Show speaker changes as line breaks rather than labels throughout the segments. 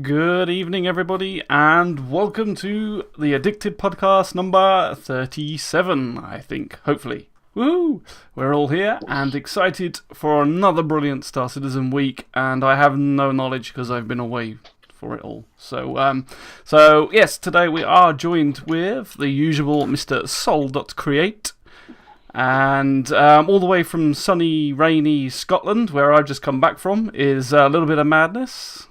Good evening, everybody, and welcome to the Addicted Podcast number 37, I think, hopefully. Woo! We're all here and excited for another brilliant Star Citizen week, and I have no knowledge because I've been away for it all. So yes, today we are joined with the usual Mr. Sol.create, and all the way from sunny, rainy Scotland, where I've just come back from, is a little bit of madness.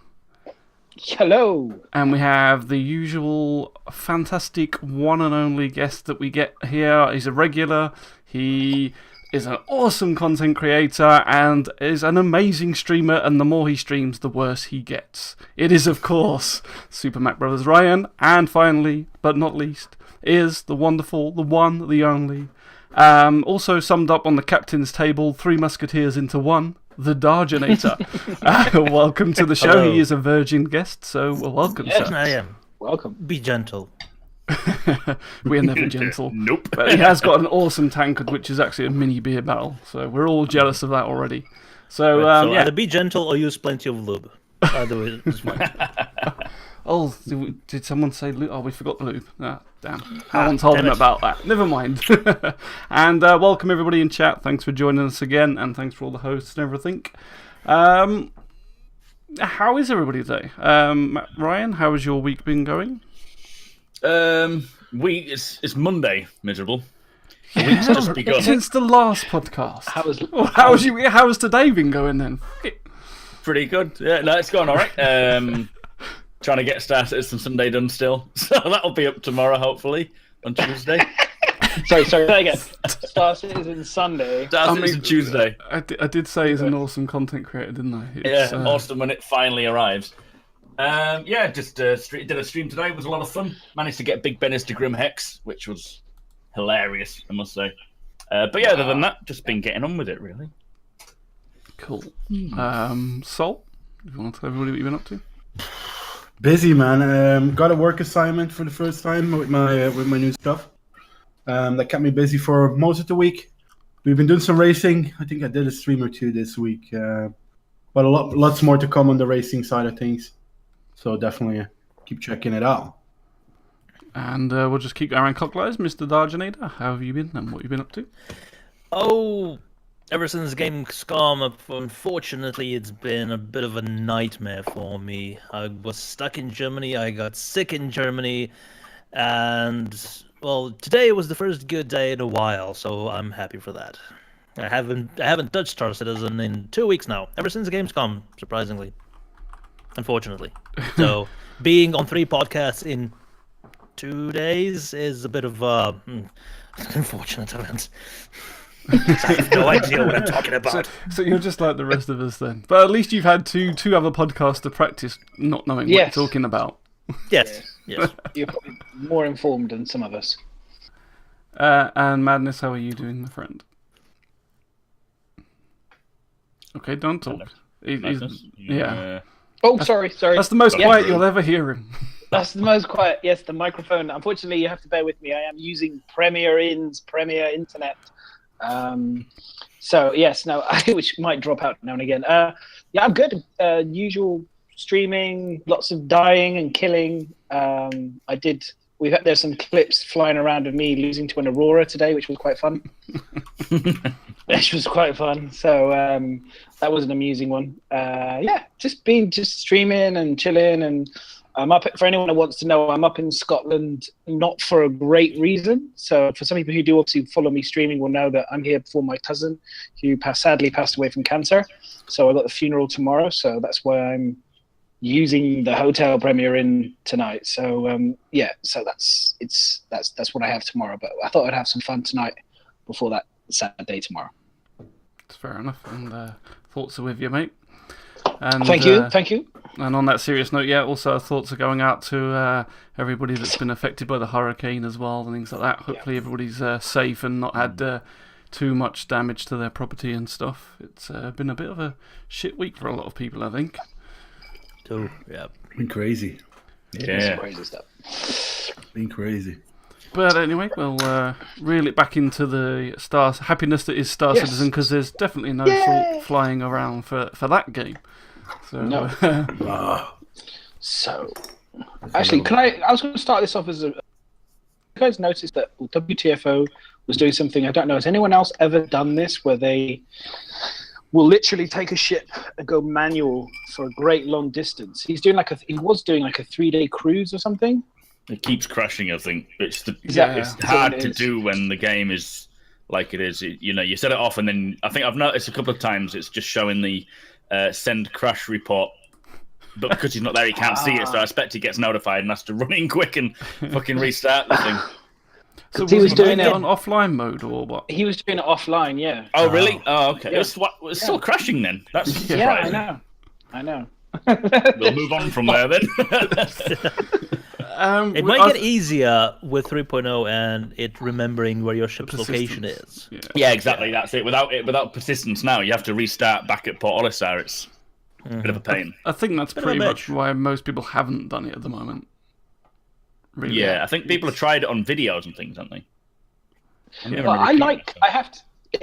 Hello.
And we have the usual fantastic one and only guest that we get here. He's a regular. He is an awesome content creator and is an amazing streamer, and the more he streams, the worse he gets. It is, of course, SuperMacBrothersRyan, and finally, but not least, is the wonderful, the one, the only, also summed up on the captain's table, 3 musketeers into 1, the Darjanator. Welcome to the show.
Hello.
He is a virgin guest, so welcome,
Yes,
sir.
I am.
Welcome.
Be gentle.
We're never gentle.
Nope.
But he has got an awesome tankard, which is actually a mini beer barrel, so we're all jealous of that already. So,
So
yeah.
either be gentle or use plenty of lube. Either way, it's fine.
Oh, did someone say lube? Oh, we forgot the lube. Ah, damn. I once told him
damn it.
about that. Never mind. And welcome everybody in chat. Thanks for joining us again, and thanks for all the hosts and everything. How is everybody today? Ryan, how has your week been going?
It's Monday, miserable. The week's just begun.
Since the last podcast.
How
How's today been going then?
Pretty good. Yeah, no, it's going all right. Trying to get Star Citizen Sunday done still, so that'll be up tomorrow, hopefully, on Tuesday.
sorry, say that again. Star Citizen Sunday.
Star Citizen Tuesday.
I did say he's an awesome content creator, didn't I?
Yeah, awesome when it finally arrives. Yeah, just did a stream today. It was a lot of fun. Managed to get Big Bennis to Grim Hex, which was hilarious, I must say. But yeah, other than that, just been getting on with it, really.
Cool. Sol, if you want to tell everybody what you've been up to?
Busy, man. Got a work assignment for the first time with my new stuff. That kept me busy for most of the week. We've been doing some racing. I think I did a stream or 2 this week. But lots more to come on the racing side of things. So definitely keep checking it out.
And we'll just keep going around clockwise. Mr. Darjanator, how have you been and what have you been up to?
Oh, ever since Gamescom, unfortunately, it's been a bit of a nightmare for me. I was stuck in Germany. I got sick in Germany. And, well, today was the first good day in a while, so I'm happy for that. I haven't touched Star Citizen in 2 weeks now, ever since Gamescom, surprisingly. Unfortunately. So, being on 3 podcasts in 2 days is a bit of an unfortunate event. I have no idea what I'm talking about.
So you're just like the rest of us then. But at least you've had two other podcasts to practice not knowing what you're talking about.
Yes.
You're probably more informed than some of us.
And Madness, how are you doing, my friend? Okay, don't talk. Yeah.
Oh, sorry.
That's the most quiet you'll ever hear him.
That's the most quiet. Yes, the microphone. Unfortunately, you have to bear with me. I am using Premier Internet. So yes, no, which might drop out now and again. Yeah, I'm good. Usual streaming, lots of dying and killing. There's some clips flying around of me losing to an Aurora today, which was quite fun. Which was quite fun. So that was an amusing one. Yeah, just streaming and chilling, and I'm up. For anyone who wants to know, I'm up in Scotland, not for a great reason. So for some people who do obviously follow me streaming will know that I'm here for my cousin, who sadly passed away from cancer. So I got the funeral tomorrow. So that's why I'm using the hotel Premier Inn tonight. So yeah, so that's what I have tomorrow. But I thought I'd have some fun tonight before that sad day tomorrow.
That's fair enough. And thoughts are with you, mate. And,
Thank you.
And on that serious note, yeah, also our thoughts are going out to everybody that's been affected by the hurricane as well and things like that. Hopefully everybody's safe and not had too much damage to their property and stuff. It's been a bit of a shit week for a lot of people, I think.
So, yeah.
Been crazy.
Yeah.
Crazy stuff.
Been crazy.
But anyway, we'll reel it back into the happiness that is Star Citizen, because there's definitely no salt flying around for that game. So,
No. So, actually, I was going to start this off as you guys noticed that WTFO was doing something, I don't know, has anyone else ever done this where they will literally take a ship and go manual for a great long distance? He was doing like a 3-day cruise or something.
It keeps crashing, I think. It's
Exactly.
hard to do when the game is like it is. You set it off, and then I think I've noticed a couple of times it's just showing the send crash report. But because he's not there, he can't see it, so I expect he gets notified and has to run in quick and fucking restart the thing.
So
he was doing
it
it
on offline mode or what?
He was doing it offline, yeah.
Oh, really? Oh, okay.
Yeah.
It's still crashing then. That's
Yeah,
surprising.
I know.
We'll move on from there then.
It might get easier with 3.0 and it remembering where your ship's location is.
Yeah, exactly. That's it. Without persistence now, you have to restart back at Port Olisar. It's a bit of a pain.
I think that's
Bit of a
pretty much
bitch.
why most people haven't done it at the moment. Really.
Yeah, I think people have tried it on videos and things, haven't they?
Well, I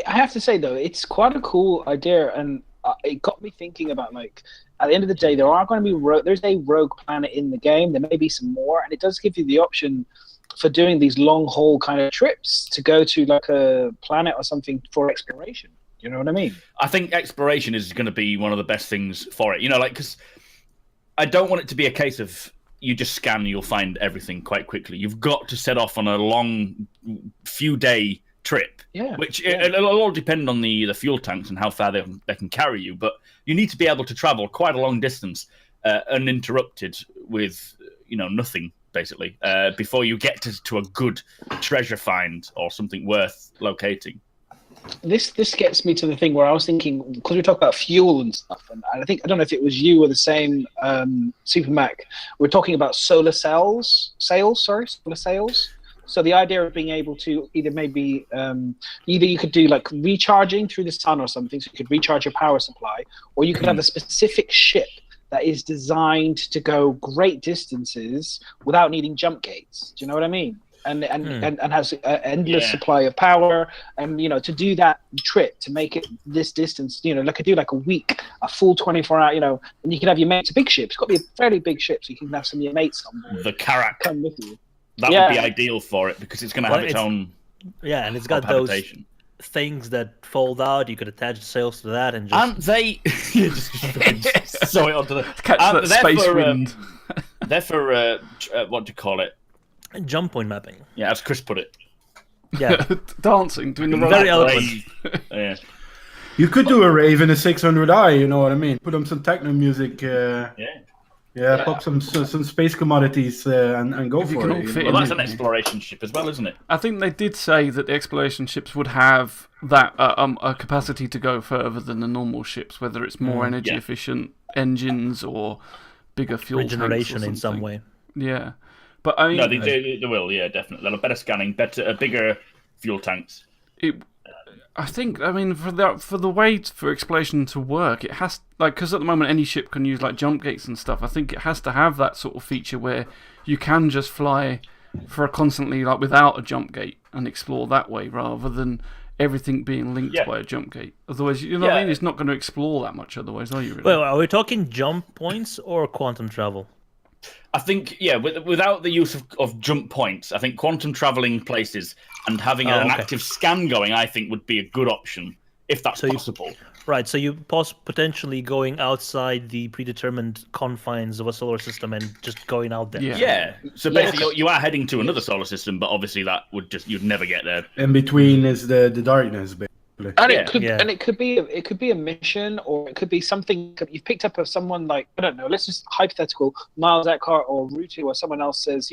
have to say though, it's quite a cool idea, and it got me thinking about like at the end of the day, there are going to be there's a rogue planet in the game. There may be some more, and it does give you the option for doing these long haul kind of trips to go to like a planet or something for exploration. You know what I mean?
I think exploration is going to be one of the best things for it. Because I don't want it to be a case of you just scan, you'll find everything quite quickly. You've got to set off on a long, few-day trip, which it'll all depend on the fuel tanks and how far they can carry you. But you need to be able to travel quite a long distance uninterrupted with nothing, basically, before you get to a good treasure find or something worth locating.
This gets me to the thing where I was thinking, because we talk about fuel and stuff, and I don't know if it was you or the same SuperMac. We're talking about solar sails. So the idea of being able to either you could do like recharging through the sun or something, so you could recharge your power supply, or you could have a specific ship that is designed to go great distances without needing jump gates. Do you know what I mean? And has an endless supply of power, and to do that trip, to make it this distance, could do like a week, a full 24-hour, and you can have your mates. A big ship, it's got to be a fairly big ship, so you can have some of your mates on board.
The Karak
come with you.
That would be ideal for it because it's going to have its own.
Yeah, and it's got those things that fold out. You could attach the sails to that and just.
Aren't they? just sew it onto the.
Catch that space wind.
They're for what do you call it?
Jump point mapping.
Yeah, as Chris put it.
Yeah.
Dancing, doing the
Very eloquent.
Yeah.
You could do a rave in a 600i, you know what I mean? Put on some techno music. Pop some space commodities and go for it.
Well, that's an exploration ship as well, isn't it?
I think they did say that the exploration ships would have that a capacity to go further than the normal ships, whether it's more energy efficient engines or bigger fuel
regeneration
tanks or
in some way.
Yeah. But I mean,
no, they will. Yeah, definitely. They'll have better scanning, bigger fuel tanks.
I think. I mean, for the way for exploration to work, it has because at the moment any ship can use like jump gates and stuff. I think it has to have that sort of feature where you can just fly for constantly without a jump gate and explore that way rather than everything being linked by a jump gate. Otherwise, what I mean. It's not going to explore that much. Otherwise, are you? Really?
Well, are we talking jump points or quantum travel?
I think, without the use of jump points, I think quantum traveling places and having an active scan going, I think, would be a good option, if that's possible.
Right, so you potentially going outside the predetermined confines of a solar system and just going out there.
Yeah. So basically, you are heading to another solar system, but obviously that you'd never get there.
In between is the darkness, basically.
And it could be a mission, or it could be something you've picked up of someone like, I don't know, let's just hypothetical, Miles Eckhart or Rutu or someone else says,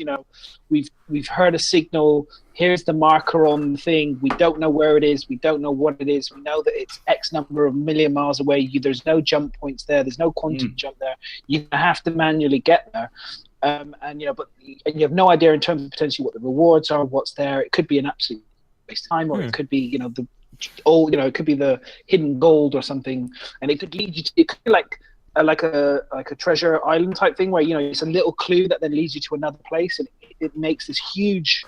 we've heard a signal, here's the marker on the thing, we don't know where it is, we don't know what it is, we know that it's X number of million miles away, there's no jump points there, there's no quantum jump there, you have to manually get there. And you have no idea in terms of potentially what the rewards are, what's there. It could be an absolute waste of time, or it could be, it could be the hidden gold or something, and it could lead you to. It could be like a treasure island type thing, where it's a little clue that then leads you to another place, and it makes this huge,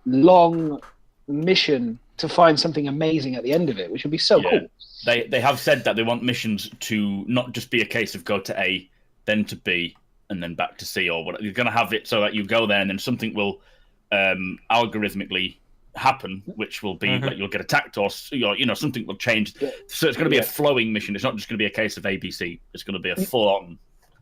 long mission to find something amazing at the end of it, which would be so cool.
They have said that they want missions to not just be a case of go to A, then to B, and then back to C, or what. You're going to have it so that you go there and then something will algorithmically happen, which will be like you'll get attacked or something will change. So it's going to be a flowing mission. It's not just going to be a case of ABC. It's going to be a full-on.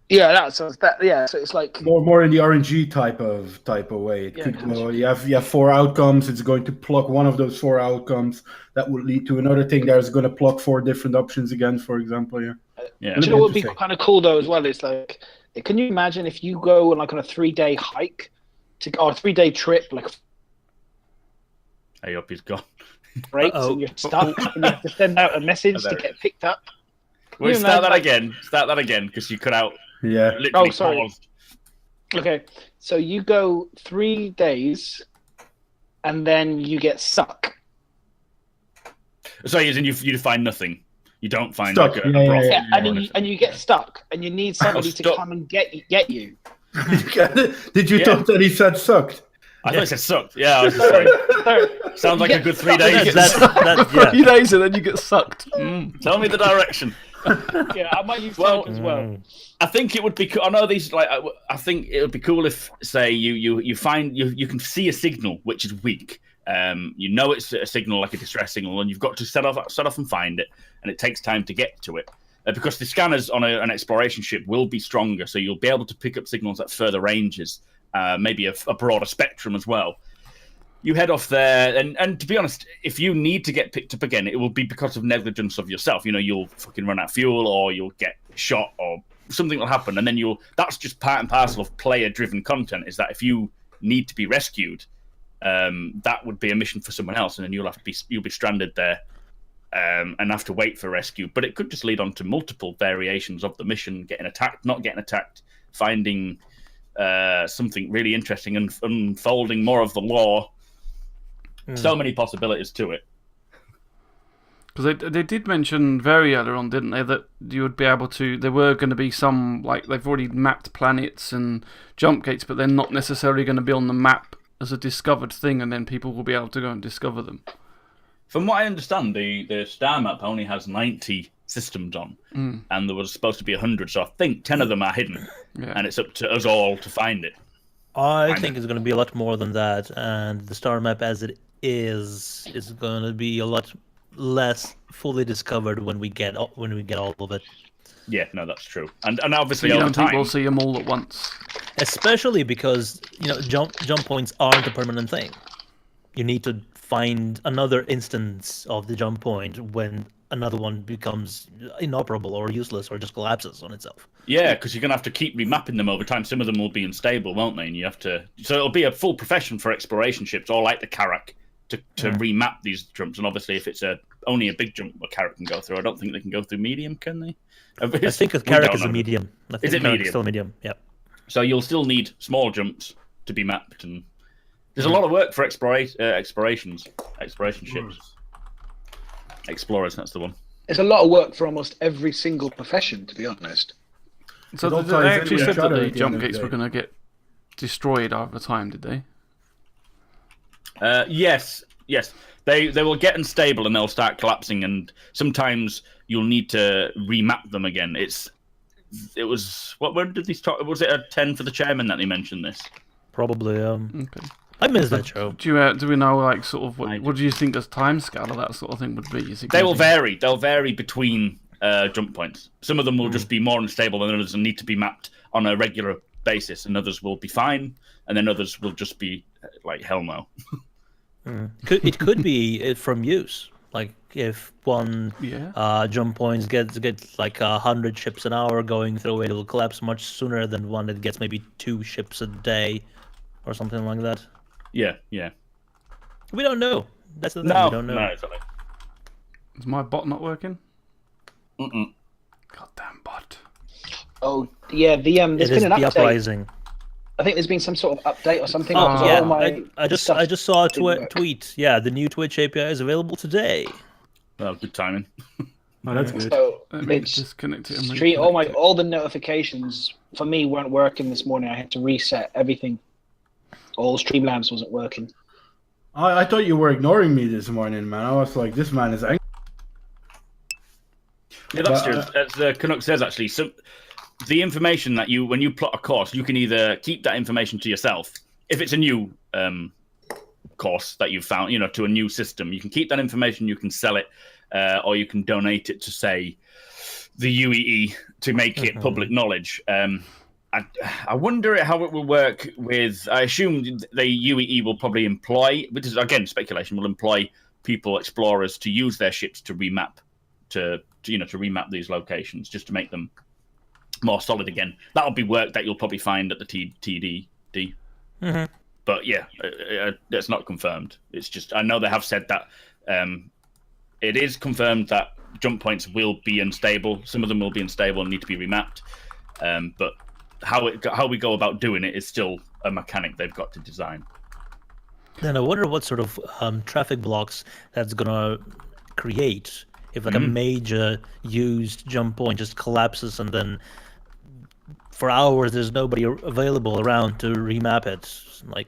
Yeah, so it's like
more in the RNG type of way. It could go, you have 4 outcomes. It's going to pluck one of those 4 outcomes that would lead to another thing. There's going to pluck 4 different options again, for example.
Yeah. Do you know what would be kind of cool though as well? It's like, can you imagine if you go on like on a 3-day hike or a 3-day trip, like.
Hey, up, he's gone.
Right, so you're stuck and you have to send out a message to get picked up.
We'll start that again, because you cut out.
Yeah.
Oh, sorry. Paused. Okay, so you go 3 days, and then you get stuck.
So you find nothing. You don't find
stuck.
Like a broth.
Yeah, and you get stuck, and you need somebody to come and get you.
Did you talk that he said sucked?
I thought it said sucked. Yeah, I was just saying. Sounds like a good 3 days.
3 days and then you get sucked.
Tell me the direction.
Yeah, I might use sucked as well.
I think it would be cool. I know these. I think it would be cool if, say, you find you can see a signal which is weak. It's a signal like a distress signal, and you've got to set off and find it, and it takes time to get to it. Because the scanners on an exploration ship will be stronger, so you'll be able to pick up signals at further ranges. Maybe a broader spectrum as well. You head off there, and to be honest, if you need to get picked up again, it will be because of negligence of yourself. You'll fucking run out of fuel, or you'll get shot, or something will happen, and then that's just part and parcel of player-driven content, is that if you need to be rescued, that would be a mission for someone else, and then you'll be stranded there, and have to wait for rescue. But it could just lead on to multiple variations of the mission, getting attacked, not getting attacked, finding something really interesting and unfolding more of the lore. So many possibilities to it.
Because they did mention very earlier on, didn't they, that you would be able to. There were going to be some, like, they've already mapped planets and jump gates, but they're not necessarily going to be on the map as a discovered thing, and then people will be able to go and discover them.
From what I understand, the star map only has 90 systems on, and there was supposed to be 100, so I think 10 of them are hidden, and it's up to us all to find it.
I think it's going to be a lot more than that, and the star map as it is going to be a lot less fully discovered when we get all of it.
Yeah, no, that's true, and obviously
you
over
don't
time,
think we'll see them all at once,
especially because jump points aren't a permanent thing. You need to find another instance of the jump point when another one becomes inoperable or useless or just collapses on itself.
Yeah, because you're going to have to keep remapping them over time. Some of them will be unstable, won't they? And you have to. So it'll be a full profession for exploration ships, all like the Carrack, to remap these jumps. And obviously, if it's only a big jump a Carrack can go through, I don't think they can go through medium, can they?
I think a Carrack is a medium.
Is it medium?
Still medium, yeah.
So you'll still need small jumps to be mapped, and there's a lot of work for exploration ships. Explorers, that's the one.
It's a lot of work for almost every single profession, to be honest.
So they actually said that the jump gates were going to get destroyed over time, did they?
Yes. They will get unstable and they'll start collapsing, and sometimes you'll need to remap them again. It was when did these talk? Was it a 10 for the chairman that they mentioned this?
Probably.
Okay.
I missed that show.
Do we know, like, sort of what do you think the time scale of that sort of thing would be?
They will vary. They'll vary between jump points. Some of them will just be more unstable than others and need to be mapped on a regular basis, and others will be fine, and then others will just be like hell no.
It could be from use. Like if one jump point gets like 100 ships an hour going through it, it'll collapse much sooner than one that gets maybe 2 ships a day or something like that.
Yeah.
We don't know. That's the thing.
No,
we don't know.
No, exactly.
Is my bot not working?
Mm-mm.
Goddamn bot.
Oh yeah, there's been an update.
Uprising.
I think there's been some sort of update or something.
Oh yeah,
all my
I just saw a tweet. Yeah, the new Twitch API is available today.
Well, good timing.
Oh, that's good.
So
it's disconnect it.
And all the notifications for me weren't working this morning. I had to reset everything. All Streamlabs wasn't working.
I thought you were ignoring me this morning, man. I was like, this man is angry.
Yeah, that's true. As Canuck says, actually, the information that when you plot a course, you can either keep that information to yourself. If it's a new course that you've found, to a new system, you can keep that information, you can sell it, or you can donate it to, say, the UEE to make it public knowledge. I wonder how it will work with. I assume the UEE will probably employ, which is again speculation, will employ people, explorers, to use their ships to remap, to remap these locations, just to make them more solid again. That'll be work that you'll probably find at the TDD. But yeah, it's not confirmed. It's just, I know they have said that it is confirmed that jump points will be unstable. Some of them will be unstable and need to be remapped. But how we go about doing it is still a mechanic they've got to design.
Then I wonder what sort of traffic blocks that's gonna create if like a major used jump point just collapses and then for hours there's nobody available around to remap it. Like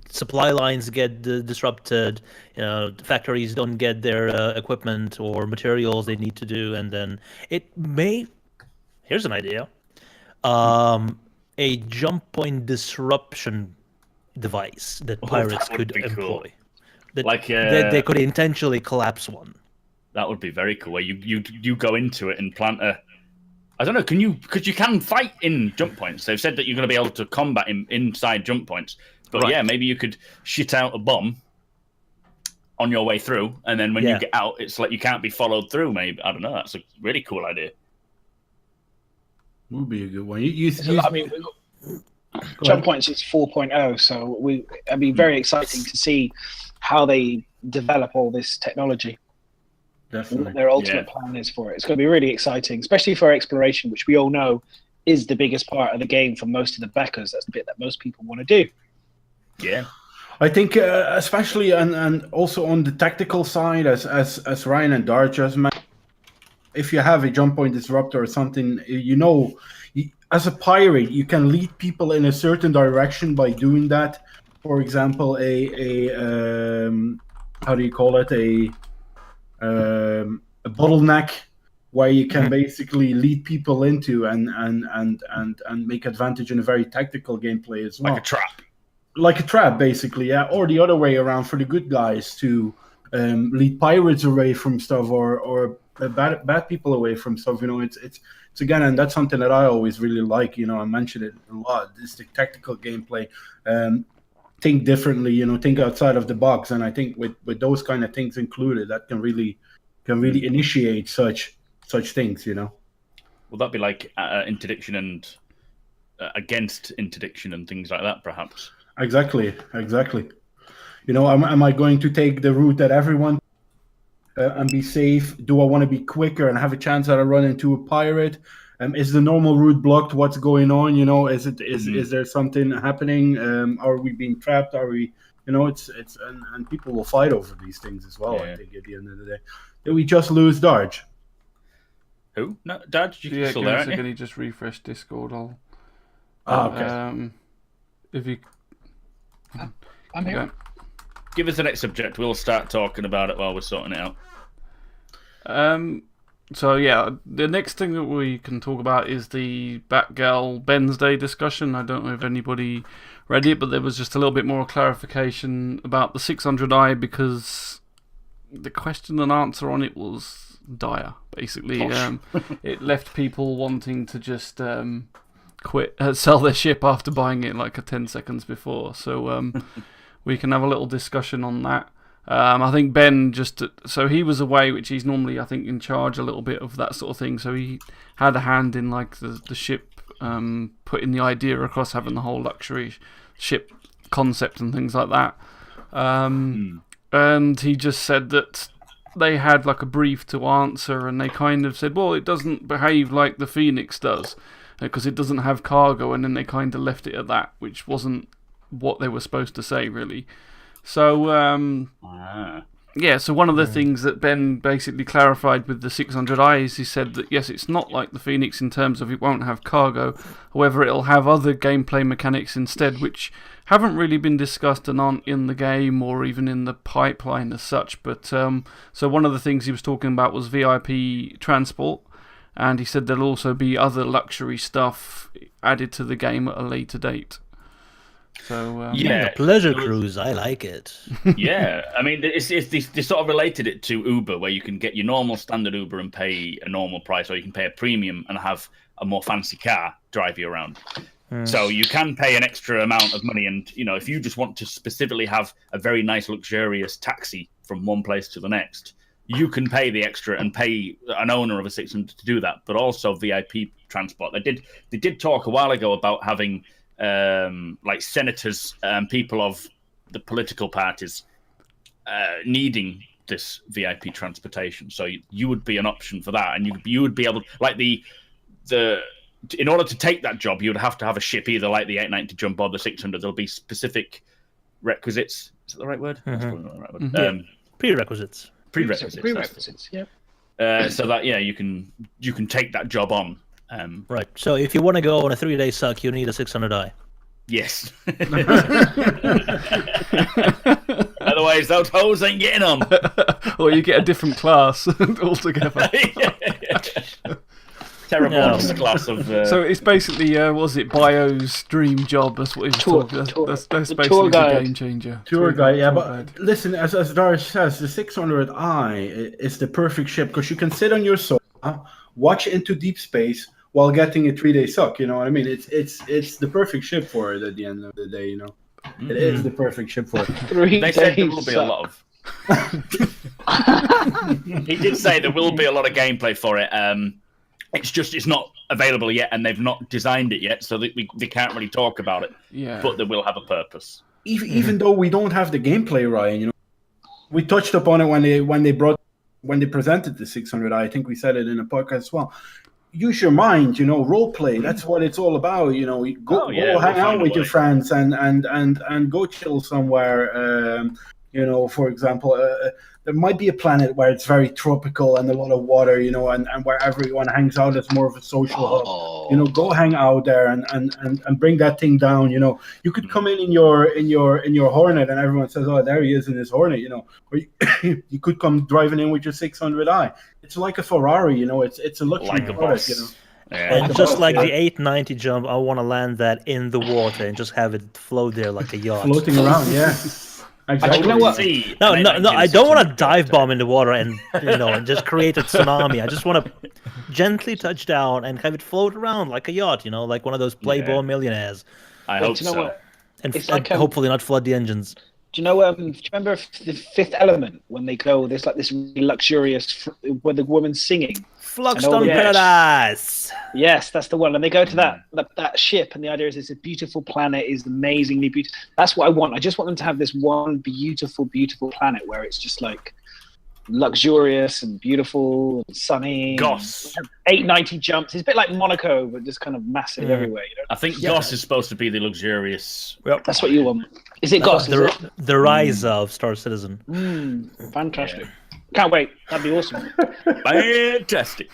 supply lines get disrupted, factories don't get their equipment or materials they need to do, and then it may. Here's an idea: a jump point disruption device that pirates could employ. That they could intentionally collapse one.
That would be very cool. Where you go into it and plant a. I don't know. Because you can fight in jump points. They've said that you're going to be able to combat inside jump points. But yeah, maybe you could shit out a bomb on your way through, and then when you get out, it's like you can't be followed through. Maybe, I don't know. That's a really cool idea.
Would be a good one.
Jump points is 4.0, so it'd be very exciting to see how they develop all this technology.
Definitely.
What their ultimate plan is for it. It's going to be really exciting, especially for exploration, which we all know is the biggest part of the game for most of the backers. That's the bit that most people want to do.
Yeah,
I think especially and also on the tactical side, as Ryan and Darj just mentioned, if you have a jump point disruptor or something, as a pirate, you can lead people in a certain direction by doing that. For example, how do you call it? A bottleneck where you can basically lead people into and make advantage in a very tactical gameplay as well. Like a trap, basically, yeah. Or the other way around for the good guys to lead pirates away from stuff or bad people away from stuff. It's again, and that's something that I always really like. I mentioned it a lot. It's the tactical gameplay. Think differently, think outside of the box, and I think with those kind of things included, that can really initiate such things.
Will that be like interdiction and against interdiction and things like that, perhaps? Exactly.
Am I going to take the route that everyone and be safe? Do I want to be quicker and have a chance that I run into a pirate? Is the normal route blocked? What's going on? Is there something happening? Are we being trapped? Are we? And people will fight over these things as well. I think at the end of the day, did we just lose Darj?
Who? No, Darj. You still there?
Can you just refresh Discord?
Okay.
If you.
I'm here.
Give us the next subject. We'll start talking about it while we're sorting it out.
So yeah, the next thing that we can talk about is the Batgirl Ben's Day discussion. I don't know if anybody read it, but there was just a little bit more clarification about the 600i because the question and answer on it was dire. Basically, it left people wanting to just sell their ship after buying it like 10 seconds before. So we can have a little discussion on that. I think Ben so he was away, which he's normally, I think, in charge a little bit of that sort of thing. So he had a hand in like the ship, putting the idea across, having the whole luxury ship concept and things like that. And he just said that they had like a brief to answer, and they kind of said, well, it doesn't behave like the Phoenix does because it doesn't have cargo, and then they kind of left it at that, which wasn't what they were supposed to say, really. So, so one of the things that Ben basically clarified with the 600i is he said that, yes, it's not like the Phoenix in terms of it won't have cargo. However, it'll have other gameplay mechanics instead, which haven't really been discussed and aren't in the game or even in the pipeline as such. But so one of the things he was talking about was VIP transport. And he said there'll also be other luxury stuff added to the game at a later date. So
The pleasure cruise, I like it.
Yeah, I mean, they sort of related it to Uber, where you can get your normal standard Uber and pay a normal price, or you can pay a premium and have a more fancy car drive you around. So you can pay an extra amount of money, and if you just want to specifically have a very nice, luxurious taxi from one place to the next, you can pay the extra and pay an owner of a 600 to do that. But also VIP transport. They did talk a while ago about having like senators and people of the political parties needing this VIP transportation. So you would be an option for that, and you would be able, like in order to take that job, you would have to have a ship, either like the 890 jump or the 600. There'll be specific requisites. Is that the right word? That's probably not the right word.
Prerequisites.
Prerequisites. Yeah.
So that you can take that job on.
Right. So if you want to go on a 3-day suck, you need a 600i.
Yes. Otherwise, those hoes ain't getting on.
Or you get a different class altogether.
Terrible class of.
So it's basically, was it Bio's dream job? That's what he was talking. That's basically the game changer.
Tour guide, yeah. But listen, as Darsh says, the 600i is the perfect ship because you can sit on your sofa, watch into deep space while getting a 3-day suck. You know what I mean? It's the perfect ship for it at the end of the day. It is the perfect ship for it.
They said there will be a lot of. He did say there will be a lot of gameplay for it. It's not available yet, and they've not designed it yet, so that they can't really talk about it.
Yeah.
But they will have a purpose.
Even though we don't have the gameplay, Ryan, we touched upon it when they presented the 600i. I think we said it in a podcast as well. Use your mind, role play. That's what it's all about. Go hang out with your friends and go chill somewhere. For example, there might be a planet where it's very tropical and a lot of water, and where everyone hangs out as more of a social hub. Go hang out there and bring that thing down. You could come in your Hornet and everyone says, "Oh, there he is in his Hornet," Or you could come driving in with your 600i. It's like a Ferrari, It's a luxury product,
Yeah. And just like the 890 jump, I want to land that in the water and just have it float there like a yacht.
Floating around, yeah. Exactly.
You know what?
No, I don't want to dive bomb in the water and and just create a tsunami. I just want to gently touch down and have it float around like a yacht, like one of those Playboy millionaires.
I hope so.
What?
And hopefully not flood the engines.
Do you know? Do you remember the Fifth Element when they go? There's like this really luxurious where the woman's singing.
Fluxton Paradise.
Yes, that's the one. And they go to that ship, and the idea is it's a beautiful planet, is amazingly beautiful. That's what I want. I just want them to have this one beautiful, beautiful planet where it's just like luxurious and beautiful and sunny.
Goss.
890 jumps. It's a bit like Monaco, but just kind of massive everywhere.
I think Goss is supposed to be the luxurious.
Yep.
That's what you want. Is it Goss?
The rise of Star Citizen.
Fantastic.
Yeah.
Can't wait. That'd be awesome.
Fantastic.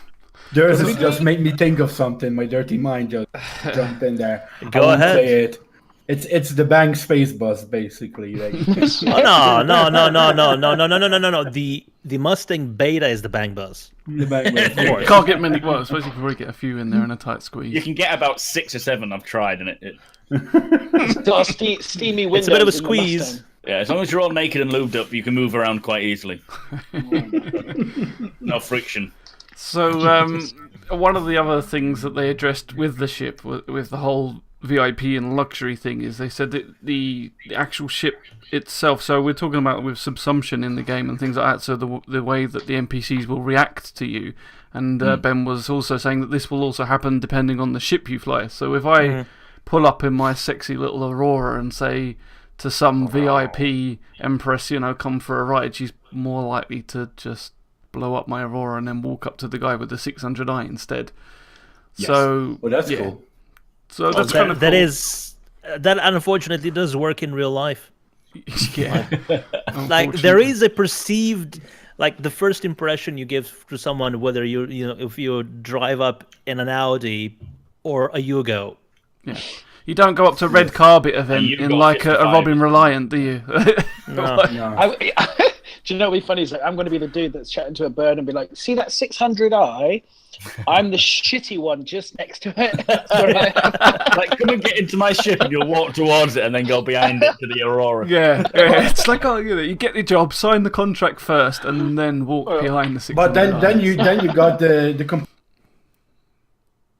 Just made me think of something. My dirty mind just jumped in there.
Go ahead.
Say it. It's the Bang Space Bus, basically. Like.
No. The Mustang Beta is the Bang Bus.
The Bang Bus.
Can't get many. Well, I suppose you can probably get a few in there in a tight squeeze.
You can get about 6 or 7. I've tried, and it
It's got steamy windows.
It's a bit of a squeeze.
Yeah, as long as you're all naked and lubed up, you can move around quite easily. No friction.
So, one of the other things that they addressed with the ship, with the whole VIP and luxury thing, is they said that the actual ship itself, so we're talking about with Subsumption in the game and things like that, so the way that the NPCs will react to you. And Ben was also saying that this will also happen depending on the ship you fly. So if I pull up in my sexy little Aurora and say to some VIP Empress, come for a ride, she's more likely to just blow up my Aurora and then walk up to the guy with the 600i instead.
Yes.
So,
well, that's cool.
So that's kind of
cool. That unfortunately does work in real life.
Yeah.
Like there is a perceived, like the first impression you give to someone, whether if you drive up in an Audi or a Yugo.
Yeah. You don't go up to Red Carpet event in like a Robin Reliant, do you?
No.
Do you know what would be funny? Is like, I'm going to be the dude that's chatting to a bird and be like, see that 600i? I'm the shitty one just next to it. That's where I am.
Like, come and get into my ship, and you'll walk towards it, and then go behind it to the Aurora.
Yeah, it's like you get the job, sign the contract first, and then walk behind the 600.
But then you got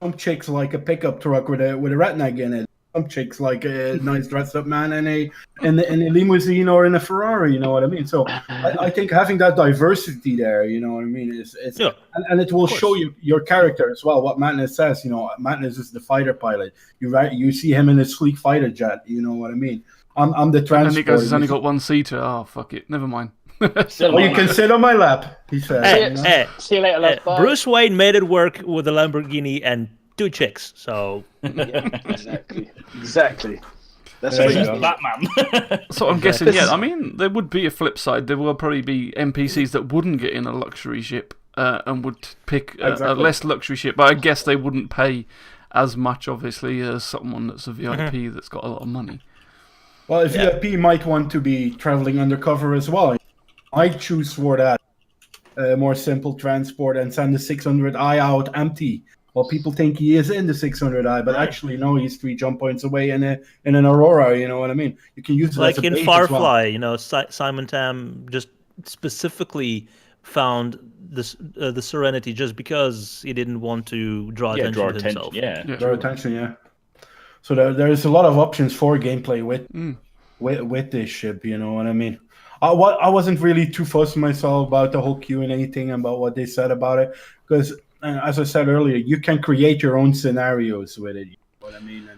some chicks like a pickup truck with a redneck in it. Some chicks like a nice dressed up man in a limousine or in a Ferrari. You know what I mean? So I think having that diversity there, you know what I mean, is and it will show you your character as well. What Madness says, you know, Madness is the fighter pilot. You see him in a sleek fighter jet. You know what I mean? I'm the transport.
And then he goes, he's only got one seater. Oh, fuck it, never mind.
Well, you can sit on my lap, he said.
See you later, love. Bye.
Bruce Wayne made it work with a Lamborghini and 2 chicks. So
Yeah, exactly. That's
So
what
he's
you know.
Batman.
So I'm guessing, I mean, there would be a flip side. There will probably be NPCs that wouldn't get in a luxury ship and would pick a less luxury ship, but I guess they wouldn't pay as much, obviously, as someone that's a VIP that's got a lot of money.
Well, if VIP might want to be traveling undercover as well, I choose for that more simple transport and send the 600i out empty. Well, people think he is in the 600i, but actually, no, he's 3 jump points away in an Aurora. You know what I mean? You can use it
like
as a
in
bait as
Firefly,
well.
you know, Simon Tam just specifically found the Serenity just because he didn't want to draw attention to himself.
Draw attention, yeah. So there's a lot of options for gameplay with this ship. You know what I mean? I wasn't really too fussed myself about the whole Q&A thing and about what they said about it, because as I said earlier, you can create your own scenarios with it. You know what I mean?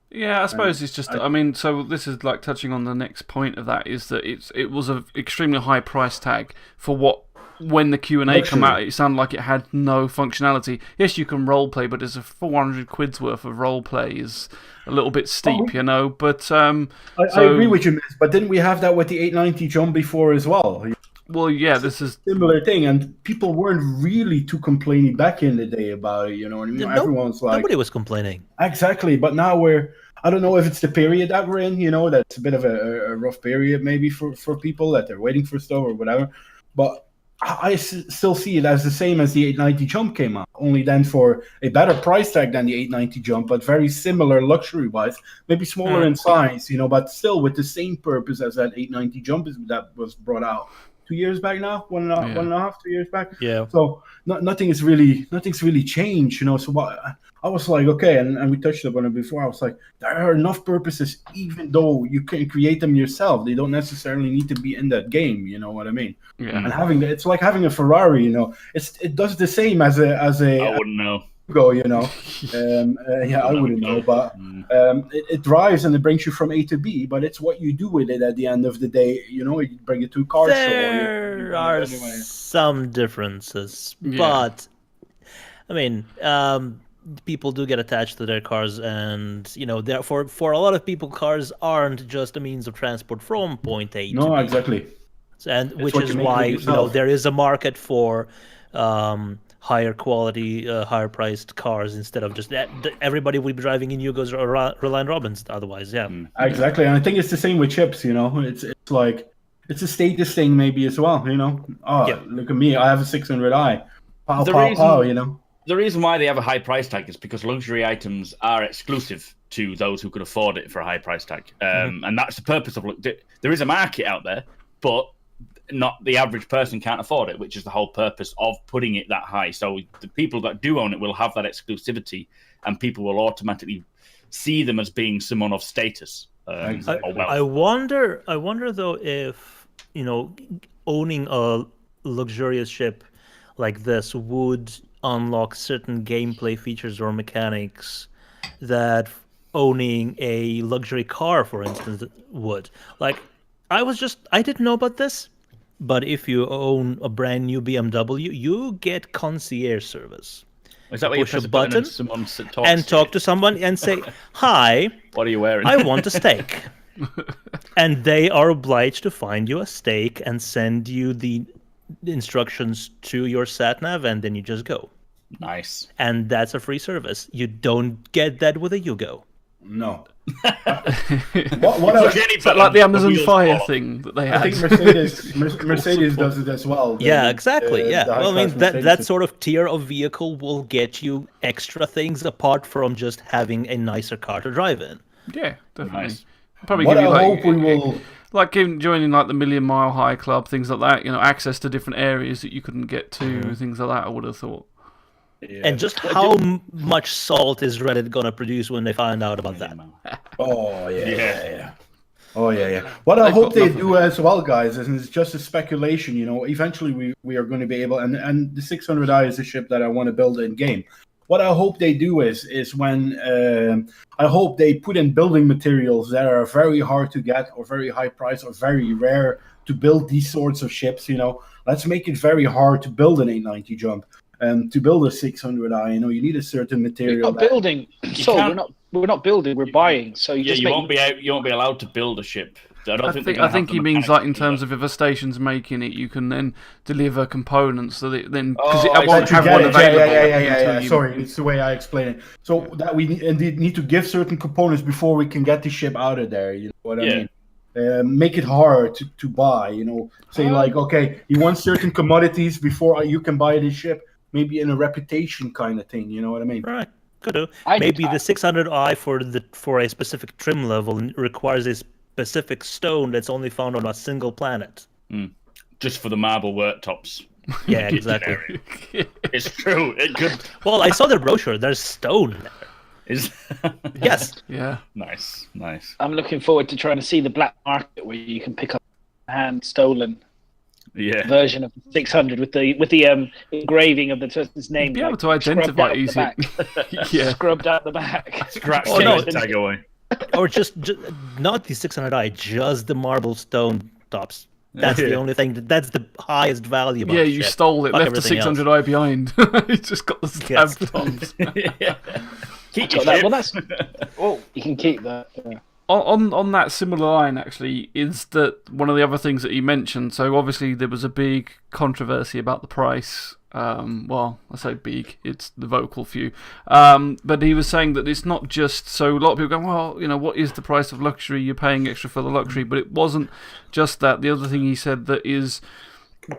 Yeah, I suppose it's just. I mean, so this is like touching on the next point of that is that it was an extremely high price tag for what. When the Q&A come out, it sounded like it had no functionality. Yes, you can roleplay, but it's a 400 quid's worth of roleplay is a little bit steep, you know. But I
agree with you, Miz, but didn't we have that with the 890 jump before as well?
Well, yeah, this is
similar thing, and people weren't really too complaining back in the day about it. You know what I mean? Everyone's like,
nobody was complaining.
Exactly, but now I don't know if it's the period that we're in. You know, that's a bit of a rough period maybe for people that they're waiting for stuff or whatever. But I still see it as the same as the 890 jump came out, only then for a better price tag than the 890 jump, but very similar luxury-wise, maybe smaller in size, you know, but still with the same purpose as that 890 jump that was brought out 2 years back now, one and a half, 2 years back.
Yeah.
So nothing's really changed, you know. So what I was like, okay, and we touched upon it before. I was like, there are enough purposes, even though you can create them yourself. They don't necessarily need to be in that game. You know what I mean?
Yeah.
And it's like having a Ferrari. You know, it does the same as a.
I wouldn't know.
Go, you know. I wouldn't know, but it drives and it brings you from A to B. But it's what you do with it at the end of the day. You know, you bring it to a car show.
There are some differences, but I mean, people do get attached to their cars, and you know, therefore, for a lot of people, cars aren't just a means of transport from point A to B.
No, exactly.
And which is why there is a market for higher quality, higher priced cars instead of just everybody would be driving in Yugos or Reliant Robins otherwise. Yeah,
exactly. And I think it's the same with chips. You know, it's like it's a status thing maybe as well. You know, look at me, I have a 600i. Pow, you know.
The reason why they have a high price tag is because luxury items are exclusive to those who could afford it for a high price tag, and that's the purpose of. There is a market out there, but not the average person can't afford it, which is the whole purpose of putting it that high. So the people that do own it will have that exclusivity, and people will automatically see them as being someone of status.
I wonder though if owning a luxurious ship like this would unlock certain gameplay features or mechanics that owning a luxury car, for instance, would. Like, I didn't know about this, but if you own a brand new BMW, you get concierge service.
Is that where you
push a button and talk to someone and say, "Hi,
what are you wearing?
I want a steak." And they are obliged to find you a steak and send you the instructions to your sat nav, and then you just go.
Nice.
And that's a free service. You don't get that with a Yugo.
No.
What
I,
Is that like the Amazon Fire thing that they had?
I think Mercedes does it as well.
Yeah, exactly. Yeah.
the
Well, I mean,
high-class
that
Mercedes.
sort of tier of vehicle will get you extra things apart from just having a nicer car to drive in.
Yeah, definitely.
Nice.
Probably
What
give you
I
like,
hope we will.
like joining like the Million Mile High Club, things like that. You know, access to different areas that you couldn't get to, things like that. I would have thought.
Yeah.
And just how much salt is Reddit gonna produce when they find out about that?
Oh yeah,
Yeah.
yeah. Oh yeah. What I
They've
hope
got
they
enough
do as well, guys, and it's just a speculation. You know, eventually we are going to be able, and the 600i is a ship that I want to build in game. What I hope they do is when I hope they put in building materials that are very hard to get, or very high price, or very rare to build these sorts of ships. You know, let's make it very hard to build an 890 jump. To build a 600i, you know, you need a certain
We're
material.
not building. So
can't-
we're not building. We're buying. So you
Yeah,
just
you
make
won't be allowed to build a ship.
I think he means like in terms of if a station's making it, you can then deliver components so that then because
Oh,
it won't have one available.
Yeah.
until you-
Sorry, it's the way I explain it. So that we indeed need to give certain components before we can get the ship out of there. You know what I mean? Make it hard to buy. You know, say like, okay, you want certain commodities before you can buy this ship. Maybe in a reputation kind of thing. You know what I mean?
Right. Could do.
I-
Maybe the 600i for a specific trim level requires a specific stone that's only found on a single planet.
just for the marble worktops.
Yeah, exactly.
It's true. It could.
Well, I saw the brochure. There's stone there.
Is
Yes.
Yeah.
nice.
I'm looking forward to trying to see the black market where you can pick up a hand stolen
Yeah.
version of 600 with the engraving of the person's name.
Be able
like,
to identify
scrubbed
easy.
out the back.
Yeah.
Scrubbed out the back.
Scratch
Oh,
the
no.
tag away.
Or just not the 600i, just the marble stone tops. That's the
Yeah.
only thing. That's the highest value.
Yeah, you stole it,
Fuck
left the
everything else.
600i behind. You just got the
Yes.
stabbed tops.
Yeah. Keep
Got
your
that.
ship.
Well, that's. Oh, you can keep that. Yeah.
On that similar line, actually, is that one of the other things that he mentioned. So obviously there was a big controversy about the price. Well, I say big, it's the vocal few. But he was saying that it's not just, so a lot of people go, well, you know, what is the price of luxury? You're paying extra for the luxury. But it wasn't just that. The other thing he said that is,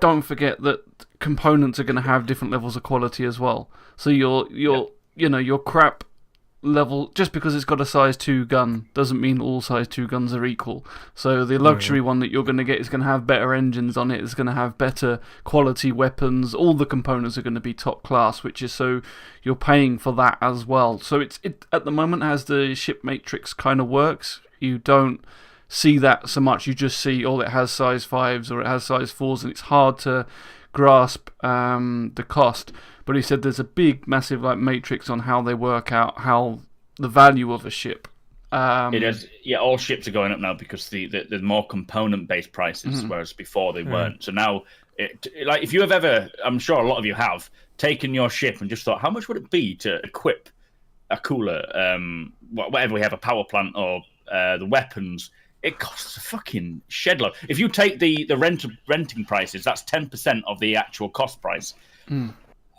don't forget that components are going to have different levels of quality as well. So your crap level, just because it's got a size 2 gun doesn't mean all size 2 guns are equal. So the luxury one that you're going to get is going to have better engines on it, it's going to have better quality weapons, all the components are going to be top class, which is so you're paying for that as well. So it at the moment, as the ship matrix kind of works, you don't see that so much. You just see, it has size 5s or it has size 4s, and it's hard to grasp the cost. But he said there's a big, massive matrix on how they work out how the value of a ship.
It is, yeah. All ships are going up now because there's more component-based prices, whereas before they weren't. So now, if you have ever, I'm sure a lot of you have taken your ship and just thought, how much would it be to equip a cooler, whatever we have, a power plant or the weapons? It costs a fucking shed load. If you take the renting prices, that's 10% of the actual cost price.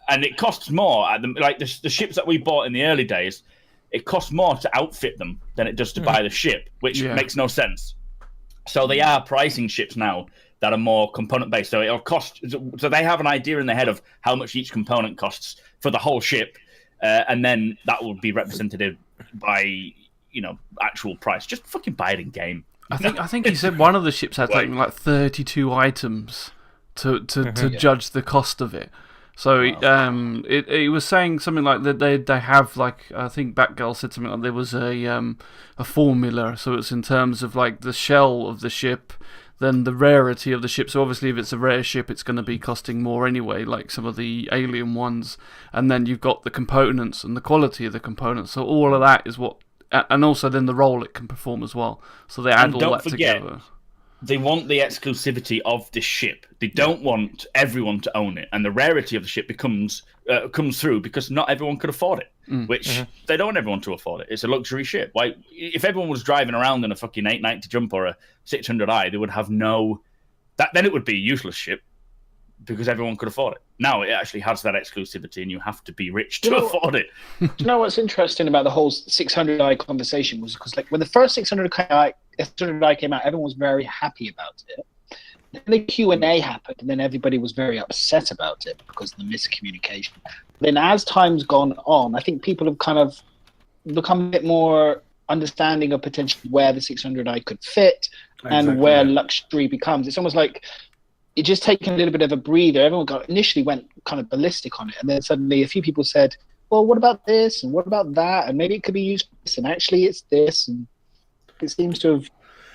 And it costs more. The ships that we bought in the early days, it costs more to outfit them than it does to buy the ship, which makes no sense. So they are pricing ships now that are more component based. So it'll cost. So they have an idea in their head of how much each component costs for the whole ship, and then that will be represented by actual price. Just fucking buy it in game.
I think he said one of the ships had something like 32 items to judge the cost of it. So he was saying something like that they have, like, I think Batgirl said something like there was a formula. So it's in terms of like the shell of the ship, then the rarity of the ship. So obviously if it's a rare ship, it's going to be costing more anyway, like some of the alien ones. And then you've got the components and the quality of the components. So all of that is what, and also then the role it can perform as well. So they add all that together.
They want the exclusivity of the ship. They don't want everyone to own it, and the rarity of the ship comes through because not everyone could afford it. Which they don't want everyone to afford it. It's a luxury ship. Like if everyone was driving around in a fucking 890 jump or a 600i, they would have no. Then it would be a useless ship. because everyone could afford it. Now it actually has that exclusivity, and you have to be rich to afford it.
Do you know what's interesting about the whole 600i conversation was because, like, when the first 600i came out, everyone was very happy about it. Then the Q&A happened, and then everybody was very upset about it because of the miscommunication. Then as time's gone on, I think people have kind of become a bit more understanding of potentially where the 600i could fit and where luxury becomes. It's almost like it just taken a little bit of a breather. Everyone initially went kind of ballistic on it, and then suddenly a few people said, well, what about this, and what about that, and maybe it could be used for this, and actually it's this, and it seems to have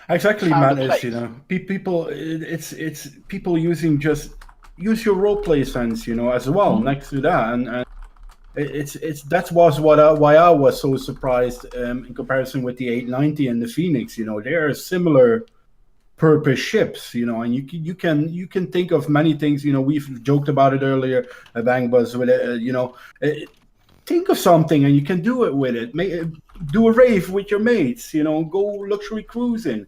exactly, man. It's, you know, people. It's people using use your role play sense, you know, as well next to that, and that was why I was so surprised in comparison with the 890 and the Phoenix. You know, they are similar purpose ships, you know, and you can think of many things. You know, we've joked about it earlier, Bang Buzz, with it. You know, think of something and you can do it with it. Do a rave with your mates. You know, go luxury cruising.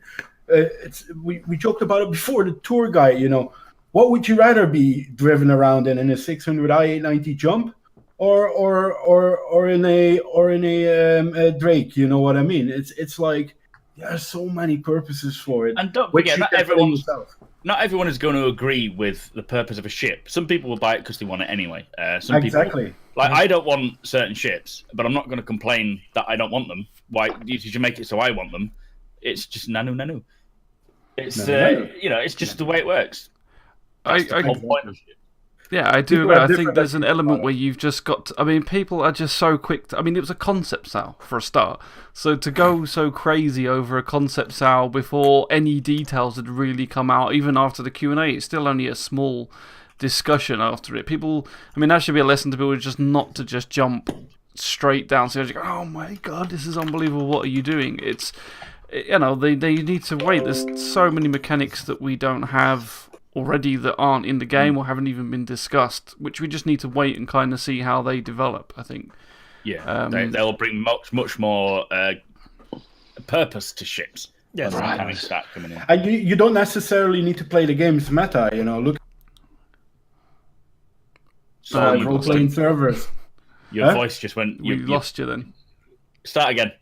We joked about it before, the tour guide. You know, what would you rather be driven around in a 600i 890 jump, or in a Drake? You know what I mean? It's like. There are so many purposes for it.
And don't forget, not everyone is going to agree with the purpose of a ship. Some people will buy it because they want it anyway. Some people, like, I don't want certain ships, but I'm not going to complain that I don't want them. Why did you make it so I want them? It's just nanu. It's you know, it's just the way it works. That's the whole point of ship.
Yeah, I do. I think there's an element where you've just got I mean, people are just so quick. I mean, it was a concept sale for a start. So to go so crazy over a concept sale before any details had really come out, even after the Q&A, it's still only a small discussion after it. People, I mean, that should be a lesson to people just not to just jump straight down. So you go, oh my God, this is unbelievable. What are you doing? It's, you know, they need to wait. There's so many mechanics that we don't have already that aren't in the game or haven't even been discussed, which we just need to wait and kind of see how they develop, I think.
Yeah, they'll bring much more purpose to ships.
Yeah,
right. Start coming in.
And you don't necessarily need to play the game's meta, you know. Look, role-playing servers.
Your voice just went.
We lost you then.
Start again.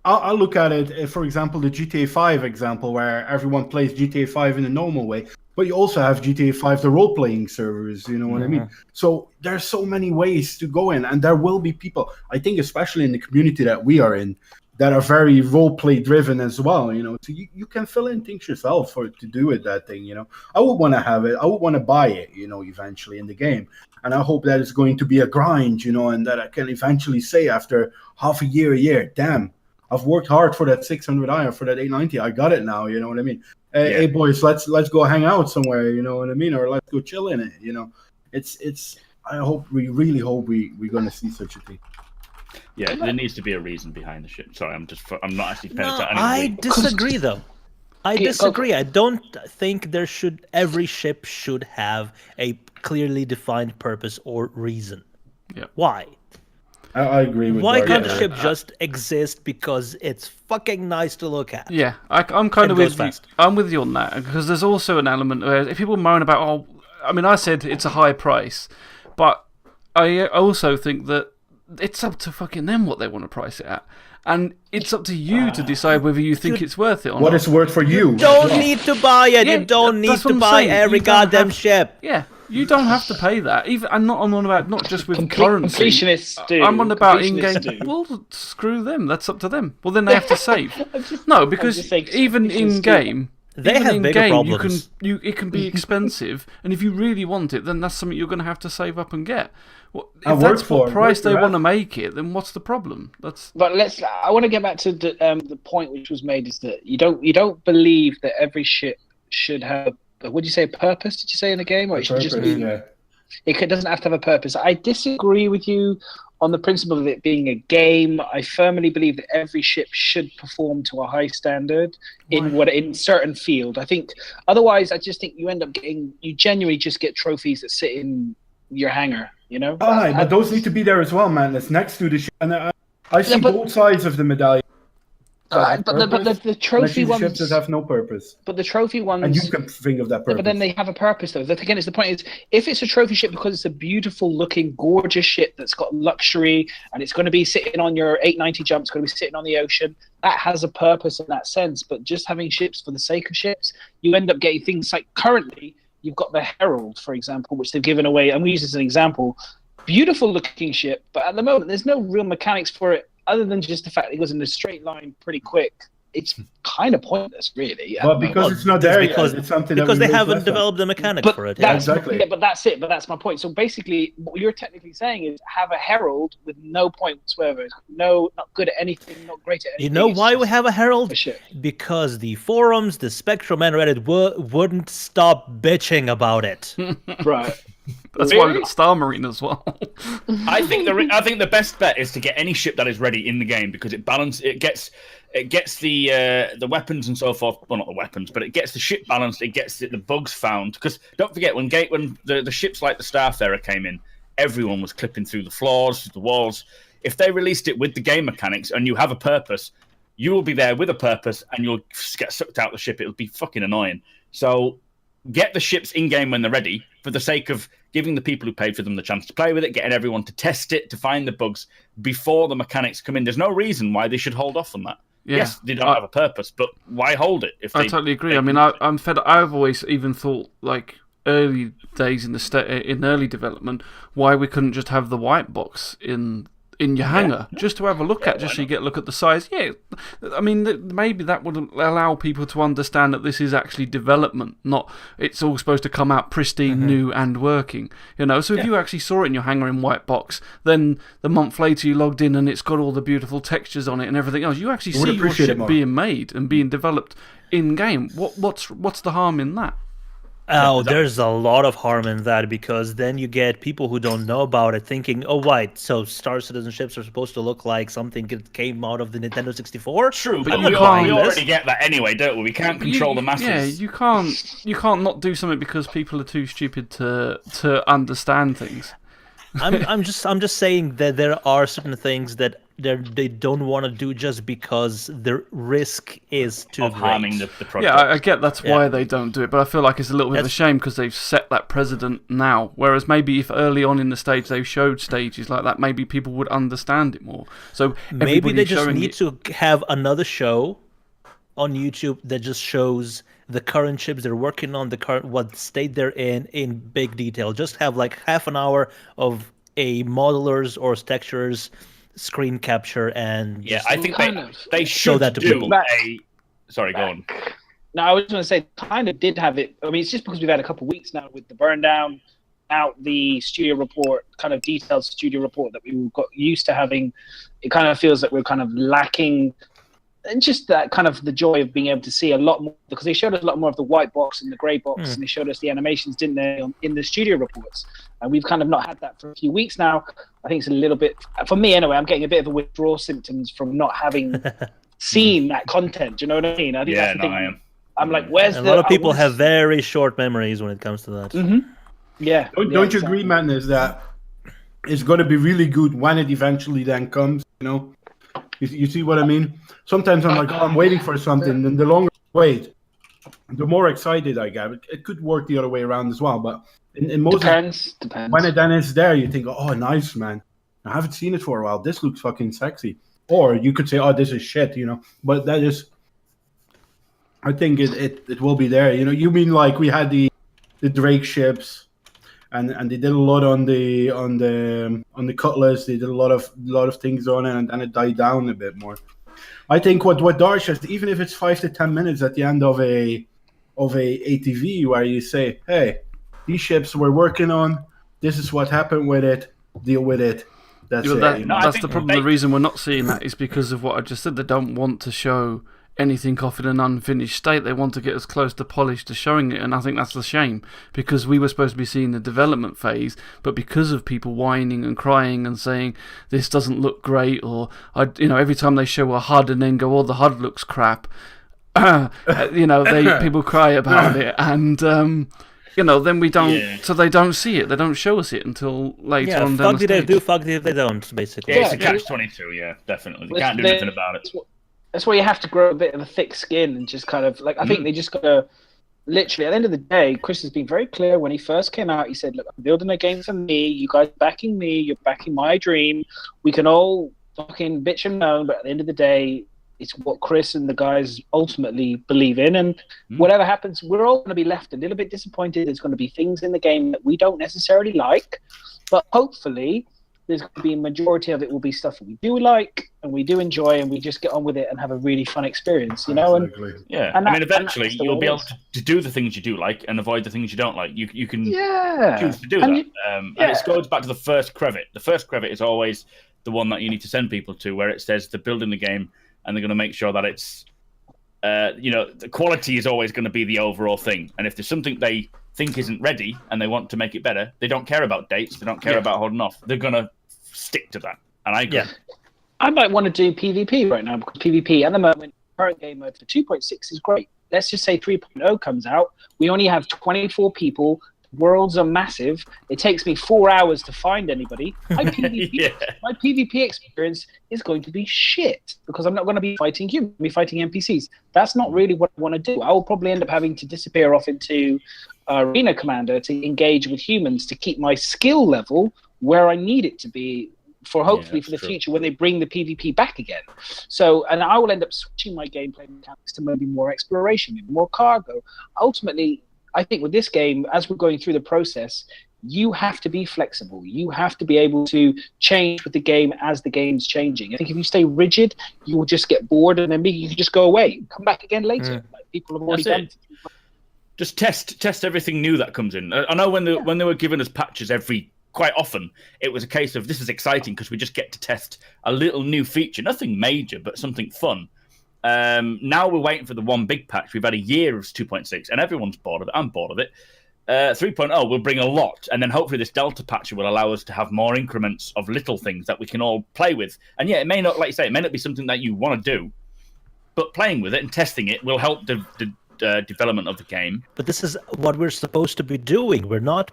I'll look at it, for example, the GTA 5 example, where everyone plays GTA 5 in a normal way, but you also have GTA 5, the role-playing servers, you know what I mean? So there's so many ways to go in, and there will be people, I think especially in the community that we are in, that are very role-play driven as well, you know? So you can fill in things yourself to do with that thing, you know? I would want to have it, I would want to buy it, you know, eventually in the game. And I hope that it's going to be a grind, you know, and that I can eventually say after half a year, damn, I've worked hard for that 600i or for that 890. I got it now. You know what I mean? Hey boys, let's go hang out somewhere. You know what I mean? Or let's go chill in it. You know, it's. I hope we really hope we're gonna see such a thing.
Yeah, there needs to be a reason behind the ship. Sorry, I'm not actually paying attention.
I disagree though. I disagree. I don't think every ship should have a clearly defined purpose or reason.
Yeah.
Why?
I agree with
Why
that.
can't the ship just exist because it's fucking nice to look at?
Yeah, I'm kind of with you. I'm with you on that, because there's also an element where if people moan about, I mean, I said it's a high price, but I also think that it's up to fucking them what they want to price it at. And it's up to you to decide whether you think it's worth it or not.
What it's worth for you.
You don't need to buy it. You don't need to buy every goddamn ship.
Yeah. You don't have to pay that. I'm on about not just with currency.
Completionists do.
I'm on about in-game. Well, screw them. That's up to them. Well, then they have to save. No, because even in-game,
they have bigger problems.
It can be expensive, and if you really want it, then that's something you're going to have to save up and get. Well, if that's what price they want to make it, then what's the problem? But
I want to get back to the point which was made, is that you don't believe that every ship should have. Would you say a purpose? Did you say in the game, or it should just be? Yeah. It doesn't have to have a purpose. I disagree with you on the principle of it being a game. I firmly believe that every ship should perform to a high standard in certain field. I think otherwise, I just think you end up you genuinely just get trophies that sit in your hangar. You know.
But those need to be there as well, man. That's next to the ship, and I see both sides of the medallion.
But the trophy ones
ships that have no purpose.
But the trophy ones,
and you can think of that purpose.
But then they have a purpose, though. Again, the point is, if it's a trophy ship because it's a beautiful-looking, gorgeous ship that's got luxury, and it's going to be sitting on your 890 jump, it's going to be sitting on the ocean, that has a purpose in that sense. But just having ships for the sake of ships, you end up getting things like currently you've got the Herald, for example, which they've given away, and we use this as an example. Beautiful-looking ship, but at the moment there's no real mechanics for it other than just the fact that it goes in a straight line pretty quick. It's kind of pointless, really.
But because it's not there yet, it's something
because
that
they haven't developed the mechanic for it.
Exactly.
Yeah, but that's it. But that's my point. So basically, what you're technically saying is have a Herald with no point whatsoever. It's not good at anything, not great at anything.
You know why we have a Herald?
Shit.
Because the forums, the Spectrum, and Reddit wouldn't stop bitching about it.
Right.
That's why we've got Star Marine as well.
I think the best bet is to get any ship that is ready in the game because it gets the weapons and so forth. Well, not the weapons, but it gets the ship balanced. It gets the bugs found. Because don't forget when the ships like the Starfarer came in, everyone was clipping through the floors, the walls. If they released it with the game mechanics and you have a purpose, you will be there with a purpose and you'll get sucked out the ship. It'll be fucking annoying. So get the ships in game when they're ready for the sake of giving the people who paid for them the chance to play with it, getting everyone to test it, to find the bugs before the mechanics come in. There's no reason why they should hold off on that. Yeah. Yes, they don't have a purpose, but why hold it? I
totally agree. I mean, I'm fed. I've always even thought, like, early days in early development, why we couldn't just have the white box in your hangar, just to have a look at, just so you get a look at the size. Yeah, I mean, maybe that would allow people to understand that this is actually development, not it's all supposed to come out pristine, new, and working. You know, so if you actually saw it in your hangar in white box, then the month later you logged in and it's got all the beautiful textures on it and everything else. You actually see your ship being made and being developed in game. What's the harm in that?
Oh, there's a lot of harm in that because then you get people who don't know about it thinking, oh, right, so Star Citizen ships are supposed to look like something that came out of the Nintendo 64?
True, but we already get that anyway, don't we? We can't control the masses.
Yeah, you can't not do something because people are too stupid to understand things.
I'm just saying that there are certain things that they don't want to do just because the risk is too great.
Harming the project.
Yeah, I get that's why they don't do it, but I feel like it's a little bit of a shame because they've set that precedent now. Whereas maybe if early on in the stage they showed stages like that, maybe people would understand it more. So
maybe they just need to have another show on YouTube that just shows the current ships they're working on, what state they're in big detail. Just have like half an hour of a modelers or texturers screen capture and
I think they should
show that to people.
Sorry, go on.
No, I was just going to say, kind of did have it. I mean, it's just because we've had a couple of weeks now with the burn down, out the studio report, kind of detailed studio report that we got used to having. It kind of feels that we're kind of lacking. And just that kind of the joy of being able to see a lot more, because they showed us a lot more of the white box and the grey box, and they showed us the animations, didn't they, in the studio reports? And we've kind of not had that for a few weeks now. I think it's a little bit, for me anyway, I'm getting a bit of a withdrawal symptoms from not having seen that content. Do you know what I mean? I think that's the thing.
I am.
I'm like, where's
a lot of people have very short memories when it comes to that.
Mm-hmm. Yeah.
Don't you agree, man, is that it's going to be really good when it eventually then comes, you know? You see what I mean? Sometimes I'm like, I'm waiting for something, and the longer I wait, the more excited I get. It could work the other way around as well, but in most
depends.
When it then is there, you think, oh, nice, man. I haven't seen it for a while. This looks fucking sexy. Or you could say, oh, this is shit, you know. But that is, I think it will be there. You know, you mean like we had the Drake ships. And they did a lot on the Cutlass. They did a lot of things on it, and then it died down a bit more. I think what Darsh has, even if it's 5 to 10 minutes at the end of a ATV, where you say, "Hey, these ships we're working on. This is what happened with it. Deal with it." That's it.
That's the problem. The reason we're not seeing that is because of what I just said. They don't want to show anything off in an unfinished state. They want to get as close to polished to showing it, and I think that's the shame, because we were supposed to be seeing the development phase, but because of people whining and crying and saying this doesn't look great, or every time they show a HUD and then go, oh, the HUD looks crap, people cry about it, and then we don't, so they don't see it. They don't show us it until later on down the stage.
Fuck if they do, fuck if they don't, basically.
Yeah, it's a catch-22, definitely. They can't do anything about it.
that's why you have to grow a bit of a thick skin and just kind of like. I think they just gotta literally. At the end of the day, Chris has been very clear when he first came out. He said, "Look, I'm building a game for me. You guys backing me. You're backing my dream. We can all fucking bitch and moan, but at the end of the day, it's what Chris and the guys ultimately believe in. And whatever happens, we're all going to be left a little bit disappointed. There's going to be things in the game that we don't necessarily like, but hopefully there's going to be a majority of it will be stuff that we do like and we do enjoy, and we just get on with it and have a really fun experience, you know?
Exactly.
And
I mean, eventually you'll be able to do the things you do like and avoid the things you don't like. You can choose to do that. And it goes back to the first crevet. The first crevet is always the one that you need to send people to, where it says they're building the game and they're going to make sure that it's, the quality is always going to be the overall thing. And if there's something they think isn't ready and they want to make it better, they don't care about dates, they don't care about holding off. They're going to stick to that. And I agree.
Yeah. I might want to do PvP right now, because PvP at the moment, current game mode for 2.6 is great. Let's just say 3.0 comes out. We only have 24 people. Worlds are massive. It takes me 4 hours to find anybody. My PvP experience is going to be shit, because I'm not going to be fighting humans. I'm going to be fighting NPCs. That's not really what I want to do. I will probably end up having to disappear off into Arena Commander to engage with humans to keep my skill level where I need it to be for hopefully for the future when they bring the PvP back again. So, and I will end up switching my gameplay mechanics to maybe more exploration, maybe more cargo. Ultimately, I think with this game, as we're going through the process, you have to be flexible. You have to be able to change with the game as the game's changing. I think if you stay rigid, you will just get bored, and then maybe you can just go away, come back again later. Like people have already done.
Just test everything new that comes in. I know when they were giving us patches quite often, it was a case of, this is exciting because we just get to test a little new feature, nothing major, but something fun. Now we're waiting for the one big patch. We've had a year of 2.6 and everyone's bored of it. I'm bored of it. 3.0 will bring a lot, and then hopefully this Delta patch will allow us to have more increments of little things that we can all play with. And yeah, it may not, like you say, it may not be something that you want to do, but playing with it and testing it will help the development of the game.
But this is what we're supposed to be doing. We're not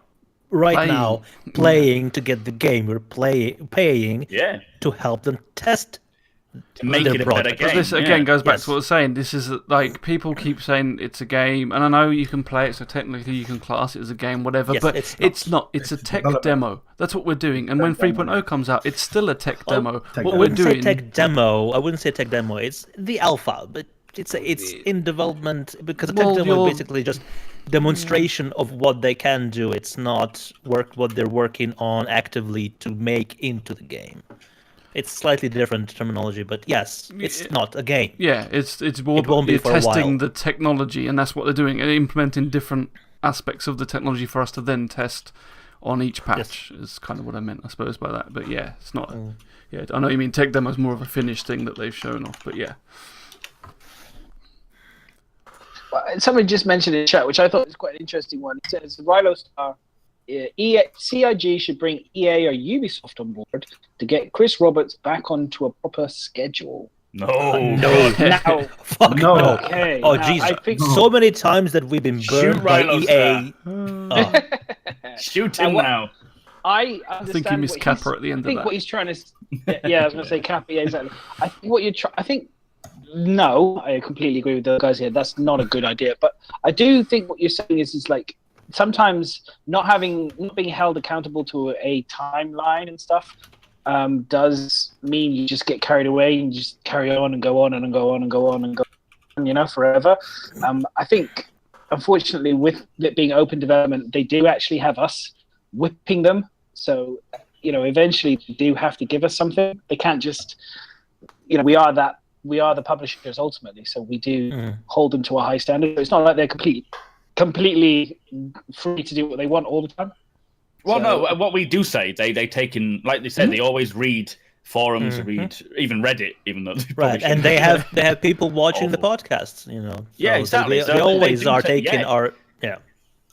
now playing to get the game. We're paying to help them test
to make it a better game.
But this again goes back to what I was saying. This is like, people keep saying it's a game, and I know you can play it, so technically you can class it as a game, whatever. But it's not. It's a tech demo. That's what we're doing. And when 3.0 comes out, it's still a tech demo. What we're doing.
I wouldn't say tech demo. It's the alpha, but it's in development, because a tech demo is basically just demonstration of what they can do. It's not what they're working on actively to make into the game. It's slightly different terminology, but yes, it's not a game.
Yeah, it's more you're testing the technology, and that's what they're doing, and implementing different aspects of the technology for us to then test on each patch. Is kind of what I meant, I suppose, by that. But yeah, it's not. Yeah, I know you mean tech demo is more of a finished thing that they've shown off, but yeah.
Well, somebody just mentioned in chat, which I thought was quite an interesting one. It says Rilo Star. CIG should bring EA or Ubisoft on board to get Chris Roberts back onto a proper schedule.
No.
Fuck no.
Okay.
Oh, Jesus. So many times that we've been burned by EA.
Shoot him now.
I
think he missed Kappa at the end of that.
I think what he's trying to... Yeah, I was going to say Kappa, yeah, exactly. I think what you're trying... No, I completely agree with the guys here. That's not a good idea. But I do think what you're saying is like, sometimes not being held accountable to a timeline and stuff does mean you just get carried away and just carry on and go on and go on and go on and go on, forever. I think, unfortunately, with it being open development, they do actually have us whipping them. So, eventually they do have to give us something. They can't just, we are the publishers ultimately, so we do hold them to a high standard. It's not like they're completely free to do what they want all the time.
Well, no, what we do say, they take in, like they said, they always read forums, read even Reddit, even though they
and they have people watching the podcasts, So
yeah, exactly.
They always are taking our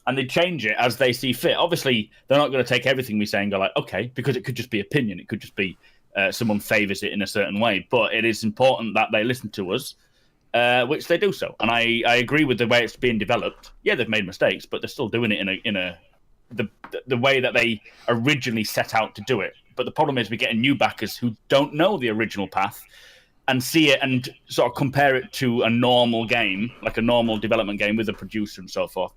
and they change it as they see fit. Obviously, they're not going to take everything we say and go like, okay, because it could just be opinion, it could just be someone favors it in a certain way. But it is important that they listen to us. Which they do so, and I agree with the way it's being developed. Yeah, they've made mistakes, but they're still doing it in the way that they originally set out to do it. But the problem is we're getting new backers who don't know the original path, and see it and sort of compare it to a normal game, like a normal development game with a producer and so forth,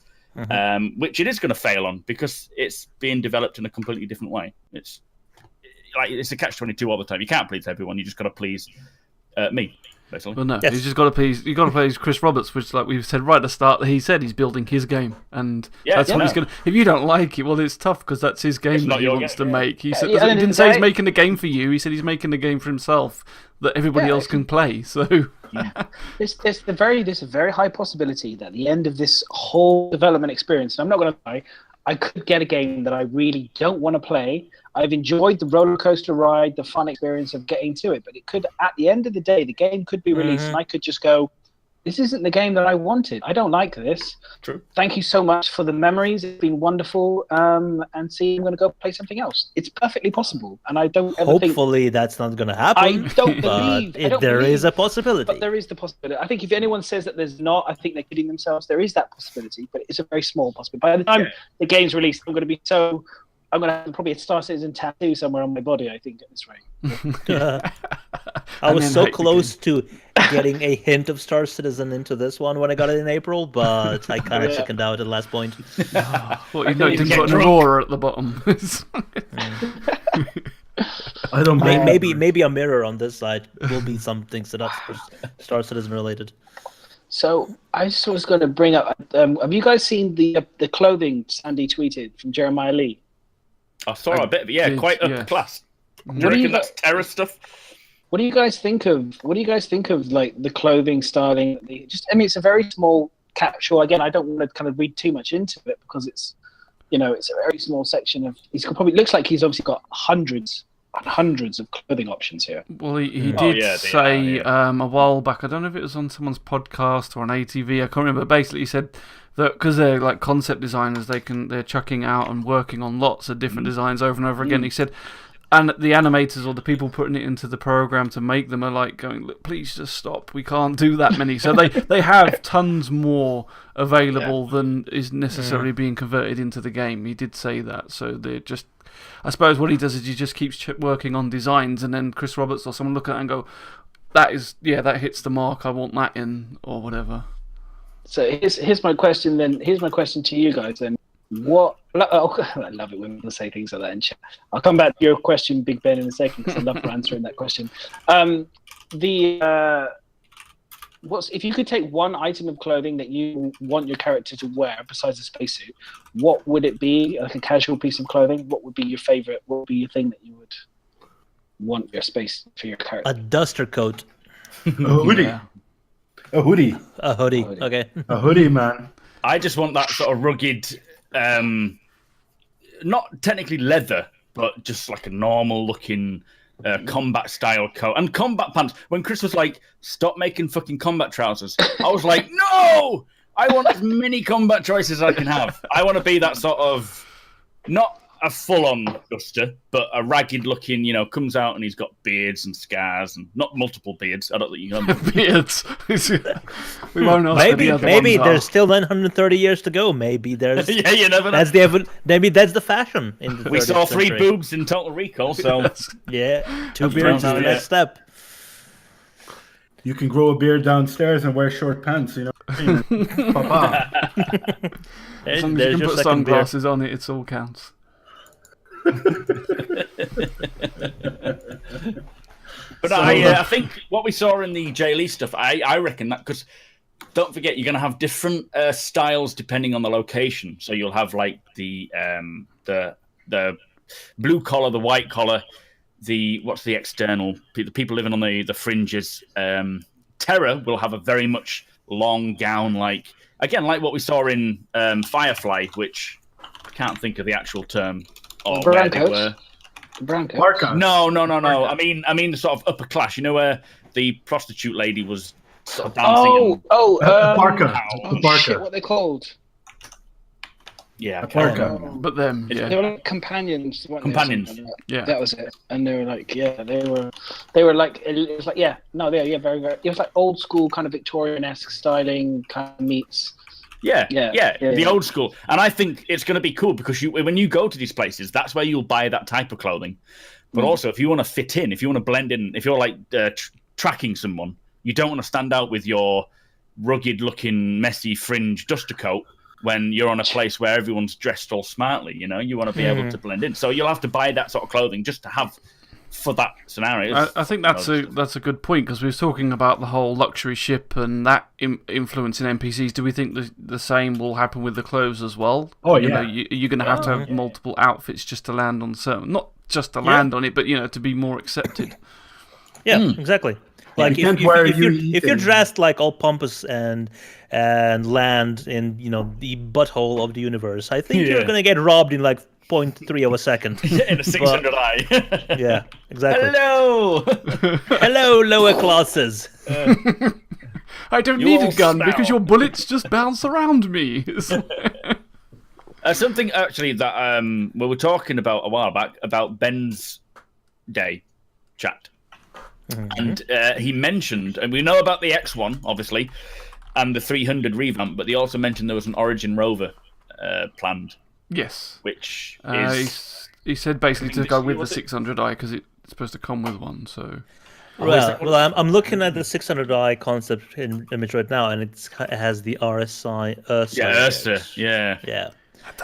which it is going to fail on because it's being developed in a completely different way. It's a catch-22 all the time. You can't please everyone. You just got to please me. Basically.
Well, no, he's just got to please. You got to please Chris Roberts, which, like we've said right at the start, he said he's building his game, and that's what he's going to. If you don't like it, well, it's tough because that's his game that he wants to make. He said, he didn't say he's making a game for you. He said he's making a game for himself that everybody else can play. So
there's a very high possibility that at the end of this whole development experience, and I'm not going to lie, I could get a game that I really don't want to play. I've enjoyed the roller coaster ride, the fun experience of getting to it, but it could, at the end of the day, the game could be released, and I could just go, this isn't the game that I wanted. I don't like this.
True.
Thank you so much for the memories. It's been wonderful. And see, I'm going to go play something else. It's perfectly possible, and I don't ever
Hopefully that's not going to happen.
I don't believe.
There is a possibility.
But there is the possibility. I think if anyone says that there's not, I think they're kidding themselves. There is that possibility, but it's a very small possibility. By the time the game's released, I'm going to be so... I'm going to have probably a Star Citizen tattoo somewhere on my body, I think, at this rate.
I was so close to getting a hint of Star Citizen into this one when I got it in April, but I kind of chickened out at the last point.
Well, you didn't put an Aurora at the bottom.
I don't mind.
Maybe a mirror on this side will be something that's Star Citizen related.
So I just was going to bring up, have you guys seen the clothing Sandy tweeted from Jeremiah Lee?
I saw a bit of it, quite upper class. Do you reckon that's terror stuff?
What do you guys think of? Like the clothing styling? It's a very small capsule. Again, I don't want to kind of read too much into it because it's a very small section of. Looks like he's obviously got hundreds of clothing options here.
Well, he did say a while back. I don't know if it was on someone's podcast or on ATV. I can't remember. Basically, he said that because they're like concept designers, they're chucking out and working on lots of different designs over and over again. He said, and the animators or the people putting it into the program to make them are like going, look, please just stop. We can't do that many. So they have tons more available than is necessarily being converted into the game. He did say that. So they're just. I suppose what he does is he just keeps working on designs, and then Chris Roberts or someone look at it and go, that hits the mark. I want that in or whatever.
So here's my question then. Here's my question to you guys then. What? Oh, I love it when people say things like that in chat. I'll come back to your question, Big Ben, in a second because I love answering that question. If you could take one item of clothing that you want your character to wear besides a spacesuit, what would it be? Like a casual piece of clothing. What would be your favorite? What would be your thing that you would want your space for your character?
A duster coat.
A hoodie.
Yeah.
A hoodie.
A hoodie. Okay.
A hoodie, man.
I just want that sort of rugged, not technically leather, but just like a normal looking combat style coat and combat pants. When Chris was like, stop making fucking combat trousers, I was like, no, I want as many combat choices as I can have. I want to be that sort of, not a full-on duster, but a ragged-looking, comes out and he's got beards and scars, and not multiple beards. I don't think you can.
Beards. We won't know.
Maybe there's still 930 years to go. Maybe there's.
Yeah, you never know.
Maybe that's the fashion. In the
we saw 3
century.
boobs in Total Recall, so
yeah, 2 beards is the next step.
You can grow a beard downstairs and wear short pants. Papa.
As long as you can put sunglasses on it all counts.
But I think what we saw in the Jay Lee stuff, I reckon that, because don't forget you're going to have different styles depending on the location. So you'll have like the blue collar, the white collar, what's the external, the people living on the fringes. Terror will have a very much long gown, like what we saw in Firefly, which I can't think of the actual term. Or where they were.
Barca.
No. I mean the sort of upper class. Where the prostitute lady was sort of dancing.
Barca.
Shit, what they called?
Yeah,
but them, yeah.
They were like companions.
Companions.
Yeah, that was it. And they were like, they were like, it was like, very, very. It was like old school kind of Victorian-esque styling kind of meets.
Yeah, the old school. And I think it's going to be cool because when you go to these places, that's where you'll buy that type of clothing. But also, if you want to fit in, if you want to blend in, if you're like tracking someone, you don't want to stand out with your rugged-looking, messy fringe duster coat when you're on a place where everyone's dressed all smartly. You know, you want to be able to blend in. So you'll have to buy that sort of clothing just to have for that scenario.
I think that's a good point, because we were talking about the whole luxury ship and that influence in NPCs. Do we think the same will happen with the clothes as well?
Oh,
you
yeah.
know, you're going to have to have multiple outfits just to land on certain, not just to land on it, but to be more accepted.
Yeah, exactly. Like
You can't
if
wear
if you're dressed like all pompous and land in the butthole of the universe, I think you're gonna get robbed in like 0.3 of a second.
In a 600i.
Yeah, exactly.
Hello!
Hello, lower classes.
I don't
You
need
all
a gun
smell.
because your bullets just bounce around me.
Something actually that we were talking about a while back about Ben's Day chat. And he mentioned, and we know about the X1, obviously, and the 300 revamp, but they also mentioned there was an Origin Rover planned,
Yes.
which is...
He said basically to
this
go
year,
with the
was it?
600i because it's supposed to come with one. So
Well, I'm looking at the 600i concept image right now, and it has the RSI Ursa.
Yeah, Ursa, yeah.
Yeah.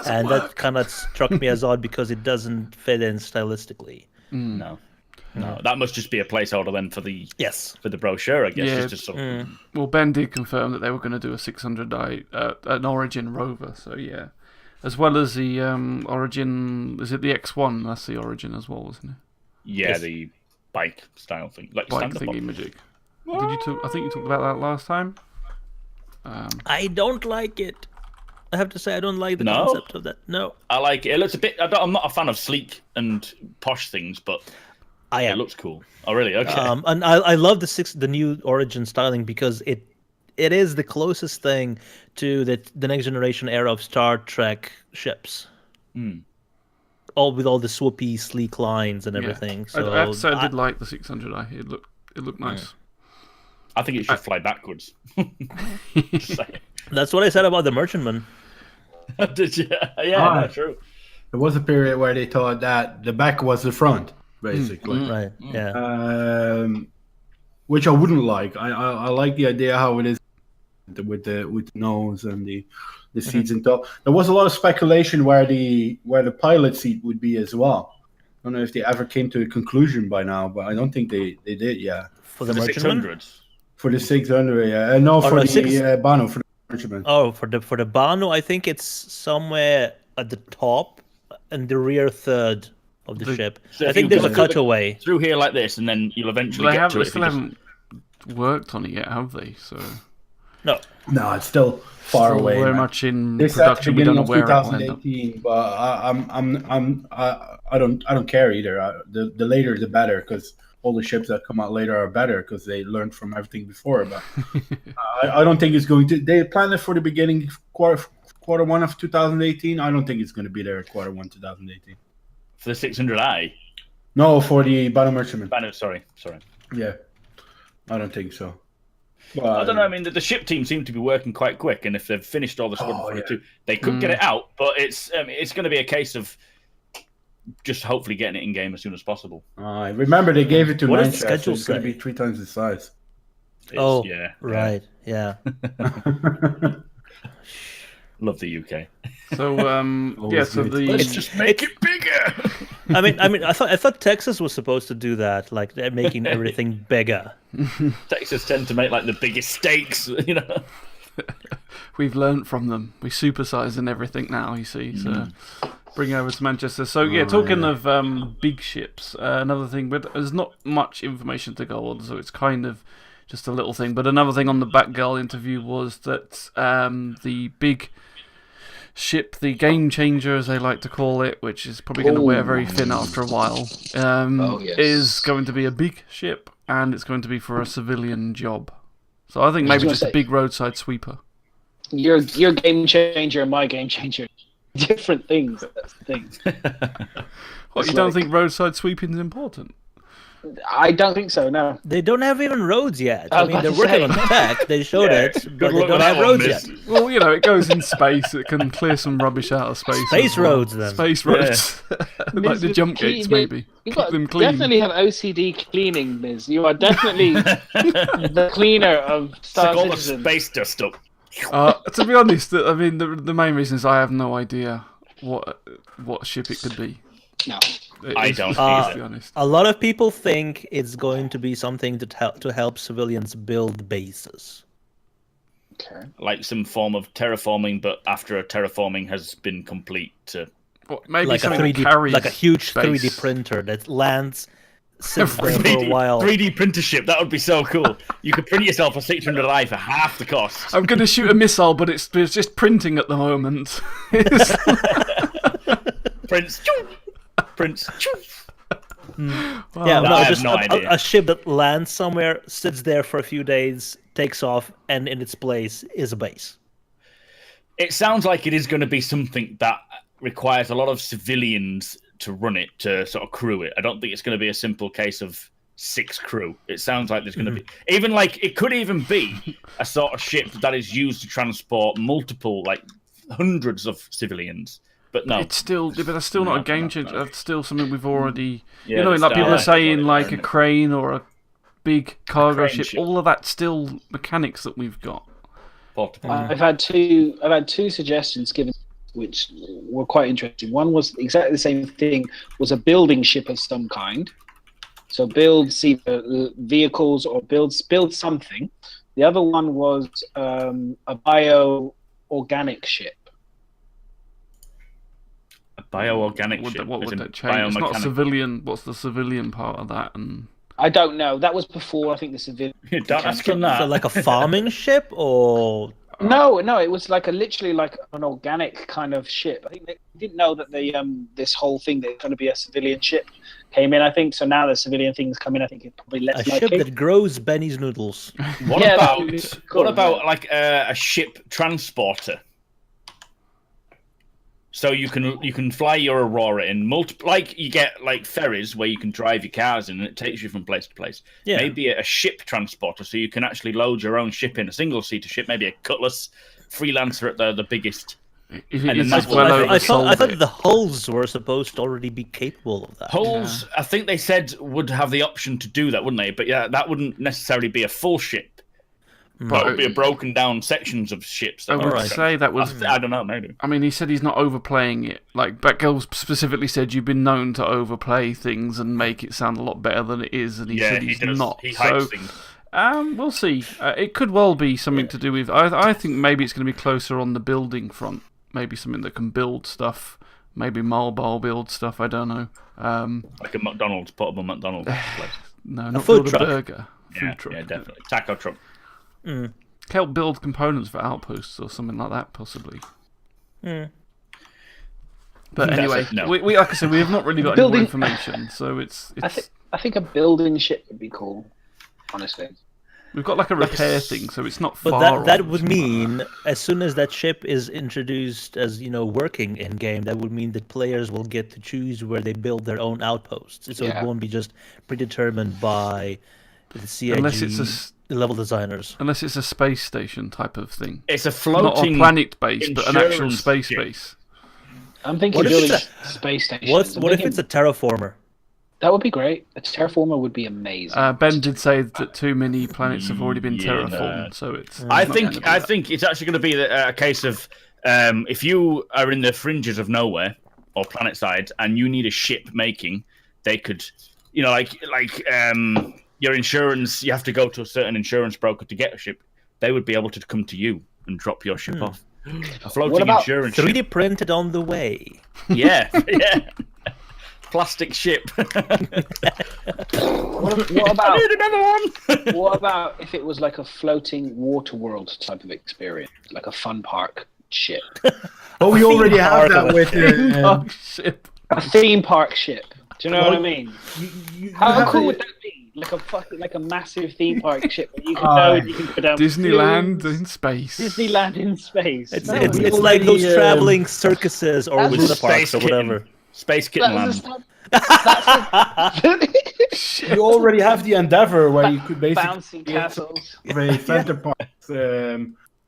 That kind of struck me as odd because it doesn't fit in stylistically.
No, that must just be a placeholder then for the
Yes.
brochure, I guess.
Yeah.
Just to sort of...
well, Ben did confirm that they were going to do a 600i, an Origin Rover. So yeah, as well as the Origin. Is it the X1? That's the Origin as well, isn't it?
Yeah,
Yes.
the bike style thing, like
Bike
stand-up
thingy
one.
magic. Did you talk? I think you talked about that last time.
I don't like it. I have to say, I don't like the
No?
concept of that. No.
I like it. It looks a bit... I'm not a fan of sleek and posh things, but
I
it
am.
looks cool. Oh, really? Okay.
And I love the new Origin styling because it is the closest thing to the next generation era of Star Trek ships. All with all the swoopy, sleek lines and everything. So
I have to say I did like the 600i. It looked nice.
I think it should fly backwards. Just saying.
that's what I said about the Merchantman.
Did you? Yeah, no, true.
There was a period where they thought that the back was the front, basically.
Right. Yeah.
Which I wouldn't like. I like the idea how it is with the nose and the seats and top. There was a lot of speculation where the pilot seat would be as well. I don't know if they ever came to a conclusion by now, but I don't think they did. Yeah,
For the
The
Merchantman.
600s.
for the 600, yeah, and no, for
no,
the Bano for the Merchantman.
Oh, for the Bano, I think it's somewhere at the top and the rear third of the ship.
So
I
if
think
you
there's
go
a
through
cutaway.
Through here like this, and then you'll eventually
They
get to
haven't,
it. if
still
you just-
haven't worked on it yet, have they? So
No.
No, it's still far
still
away.
very
man.
much in
This
production. We don't know
beginning
where
of
it will end up.
2018, but I don't care either. The later the better, because all the ships that come out later are better because they learned from everything before. But I don't think it's going to. They planned it for the beginning quarter one of 2018. I don't think it's going to be there at quarter one 2018.
For the 600i.
No, for the Battle Merchantman.
Banner, sorry.
Yeah, I don't think so.
I don't know. I mean, the ship team seem to be working quite quick, and if they've finished all the squadron for it too, they could get it out. But it's going to be a case of just hopefully getting it in game as soon as possible.
Remember, they gave it to
What does the
Manchester.
schedule
It's going to
say?
be 3 times the size.
Oh,
yeah,
right. Yeah.
Love the UK.
So yeah, so
good.
the
Let's just make it bigger.
I mean, I thought Texas was supposed to do that, like they're making everything bigger.
Texas tend to make like the biggest stakes, you know.
we've learnt from them. We supersize and everything now. You see, so bring it over to Manchester. So yeah, talking of big ships, another thing, but there's not much information to go on, so it's kind of just a little thing. But another thing on the Batgirl interview was that the big ship, the game changer as they like to call it, which is probably going to wear very thin after a while, is going to be a big ship, and it's going to be for a civilian job. So I think maybe just a big roadside sweeper.
Your game changer and my game changer, different things. That's the thing.
What,
It's
you don't
like-
think roadside sweeping is important?
I don't think so. No.
They don't have even roads yet.
I
I
was
mean, they're
about to
working
say.
on tech. They showed
Yeah,
it,
good
but they
luck
don't
with
have
that one,
roads
miss.
yet.
Well, it goes in space. It can clear some rubbish out of space.
Space
as well.
roads, then.
Space roads. Like the jump gates, maybe.
You
Keep them clean.
definitely have OCD cleaning, Miz. You are definitely the cleaner of Star
Suck all the
Citizen.
space dust up.
To be honest, I mean, the main reason is I have no idea what ship it could be.
No.
I don't
To
either.
be honest.
A lot of people think it's going to be something to help civilians build bases.
Okay.
Like some form of terraforming, but after a terraforming has been complete.
Well, maybe
Like a
something that
3D,
carries
like a huge
space.
3D printer that lands, sits there for a
3D,
while.
3D printer ship, that would be so cool. You could print yourself a 600i for half the cost.
I'm going to shoot a missile, but it's just printing at the moment.
Prints. Prints.
Yeah,
Wow.
no,
I have
just
no idea.
a ship that lands somewhere, sits there for a few days, takes off, and in its place is a base.
It sounds like it is going to be something that requires a lot of civilians to run it, to sort of crew it. I don't think it's going to be a simple case of 6 crew. It sounds like there's going to be even like it could even be a sort of ship that is used to transport multiple, like hundreds of civilians. But no,
It's still, but that's still not a game changer. That's still something we've already.
Yeah,
like
it's
people
down.
are saying,
Yeah,
like a crane or a big cargo
crane
ship.
ship.
All of that's still mechanics that we've got.
portable.
I've had two suggestions given, which were quite interesting. One was exactly the same thing, was a building ship of some kind. So build vehicles or build something. The other one was a bio-organic ship.
A bioorganic
What
ship.
would
as in
that change? It's not
biomechanical.
civilian. What's the civilian part of that? And
I don't know. That was before, I think, the civilian.
Don't ask him that.
So like a farming ship, or
No, it was literally like an organic kind of ship. I think they didn't know that this whole thing that's going to be a civilian ship came in. I think so. Now the civilian things come in. I think it's probably less
a ship
likely.
that grows Benny's noodles.
What
Yeah, that
about
would be cool,
what about
yeah.
like a ship transporter? So you can fly your Aurora in like you get like ferries where you can drive your cars in and it takes you from place to place.
Yeah.
Maybe a ship transporter so you can actually load your own ship in, a single-seater ship, maybe a Cutlass Freelancer at the biggest.
if
And
it
then
is
that's
well
what
I thought
oversold it.
the hulls were supposed to already be capable of that.
Hulls, I think they said would have the option to do that, wouldn't they? But yeah, that wouldn't necessarily be a full ship. But it would be a broken down sections of ships.
I would
Alright.
say that was.
I don't know, maybe.
I mean, he said he's not overplaying it. Like Batgirl specifically said, you've been known to overplay things and make it sound a lot better than it is, and he
Yeah,
said
he
he's
does.
not.
He
So
hypes things.
we'll see. It could well be something to do with. I think maybe it's going to be closer on the building front. Maybe something that can build stuff. Maybe mobile build stuff. I don't know.
Like a McDonald's, portable McDonald's place.
No, not
food
build
truck.
a burger.
Yeah,
Food truck.
yeah, definitely. Taco truck.
Help build components for outposts or something like that, possibly. But
That's
anyway,
it, no.
we like I said, we have not really got any more
Building-
information, so it's
I think a building ship would be cool. Honestly,
we've got like a repair thing, so it's not
But
far.
that
off.
would mean, as soon as that ship is introduced as working in game, that would mean that players will get to choose where they build their own outposts. So
Yeah.
it won't be just predetermined by the CIG
Unless it's
level designers.
unless it's a space station type of thing,
It's a
not a
floating
planet base, but an actual
insurance
space
ship.
base.
I'm thinking
What if
building
it's
space stations.
What if it's a terraformer?
That would be great. A terraformer would be amazing.
Ben did say that too many planets have already been
Yeah,
terraformed, so it's.
I
it's not
think
gonna be that.
think it's actually going to be a case of if you are in the fringes of nowhere or planet side and you need a ship making, they could, your insurance. You have to go to a certain insurance broker to get a ship. They would be able to come to you and drop your ship off. A floating
What about
insurance
3D
ship.
printed on the way.
Yeah, yeah. Plastic ship.
what
I
about
need another one.
what about if it was like a floating water world type of experience, like a fun park ship,
Oh, we already have
Theme
that
park
with
Oh, ship.
a theme park ship? Do you know what I mean?
you
How
have
cool
the-
would that be? Like a massive theme park ship that you can go and you can go down
Disneyland
flumes.
in space.
Disneyland in space.
It's
No,
it's,
we
it's like those
already,
traveling circuses or
That's
Luna
with
parks or
Space Kitten.
whatever.
Space Kitten
That's
Land.
You already have the Endeavor where you could basically
Bouncing castles.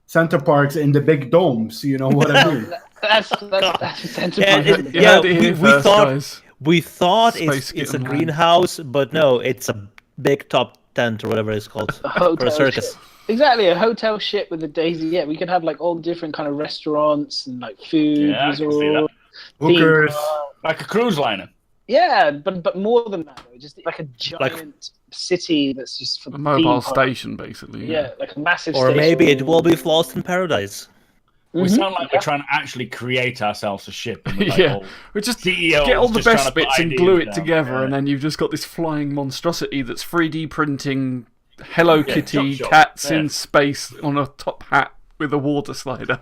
center parks in the big domes. You know what I mean?
That's a center
Yeah,
park.
You heard it here
we
first,
thought
guys.
we thought
Space
it's a
Kitten Land.
greenhouse, but no, it's a big top tent or whatever it's called for a
Hotel
circus.
ship. Exactly, a hotel ship with a daisy. Yeah, we could have like all different kind of restaurants and like food,
Yeah, I can see that.
resort,
Hookers.
theme park.
Like a cruise liner.
Yeah, but more than that, though, just like a giant city that's just for
A
the
mobile
theme park.
station, basically.
Yeah, like a massive.
Or
station.
maybe it will be Lost in Paradise.
We
Mhm.
sound like we're trying to actually create ourselves a ship. And we're like,
Yeah.
all
We just
CEOs
get all the
just trying
best
to put
bits and
ideas
glue it
down.
together,
Yeah.
and then you've just got this flying monstrosity that's 3D printing Hello Kitty
chop, chop.
cats
Yeah.
in space on a top hat with a water slider.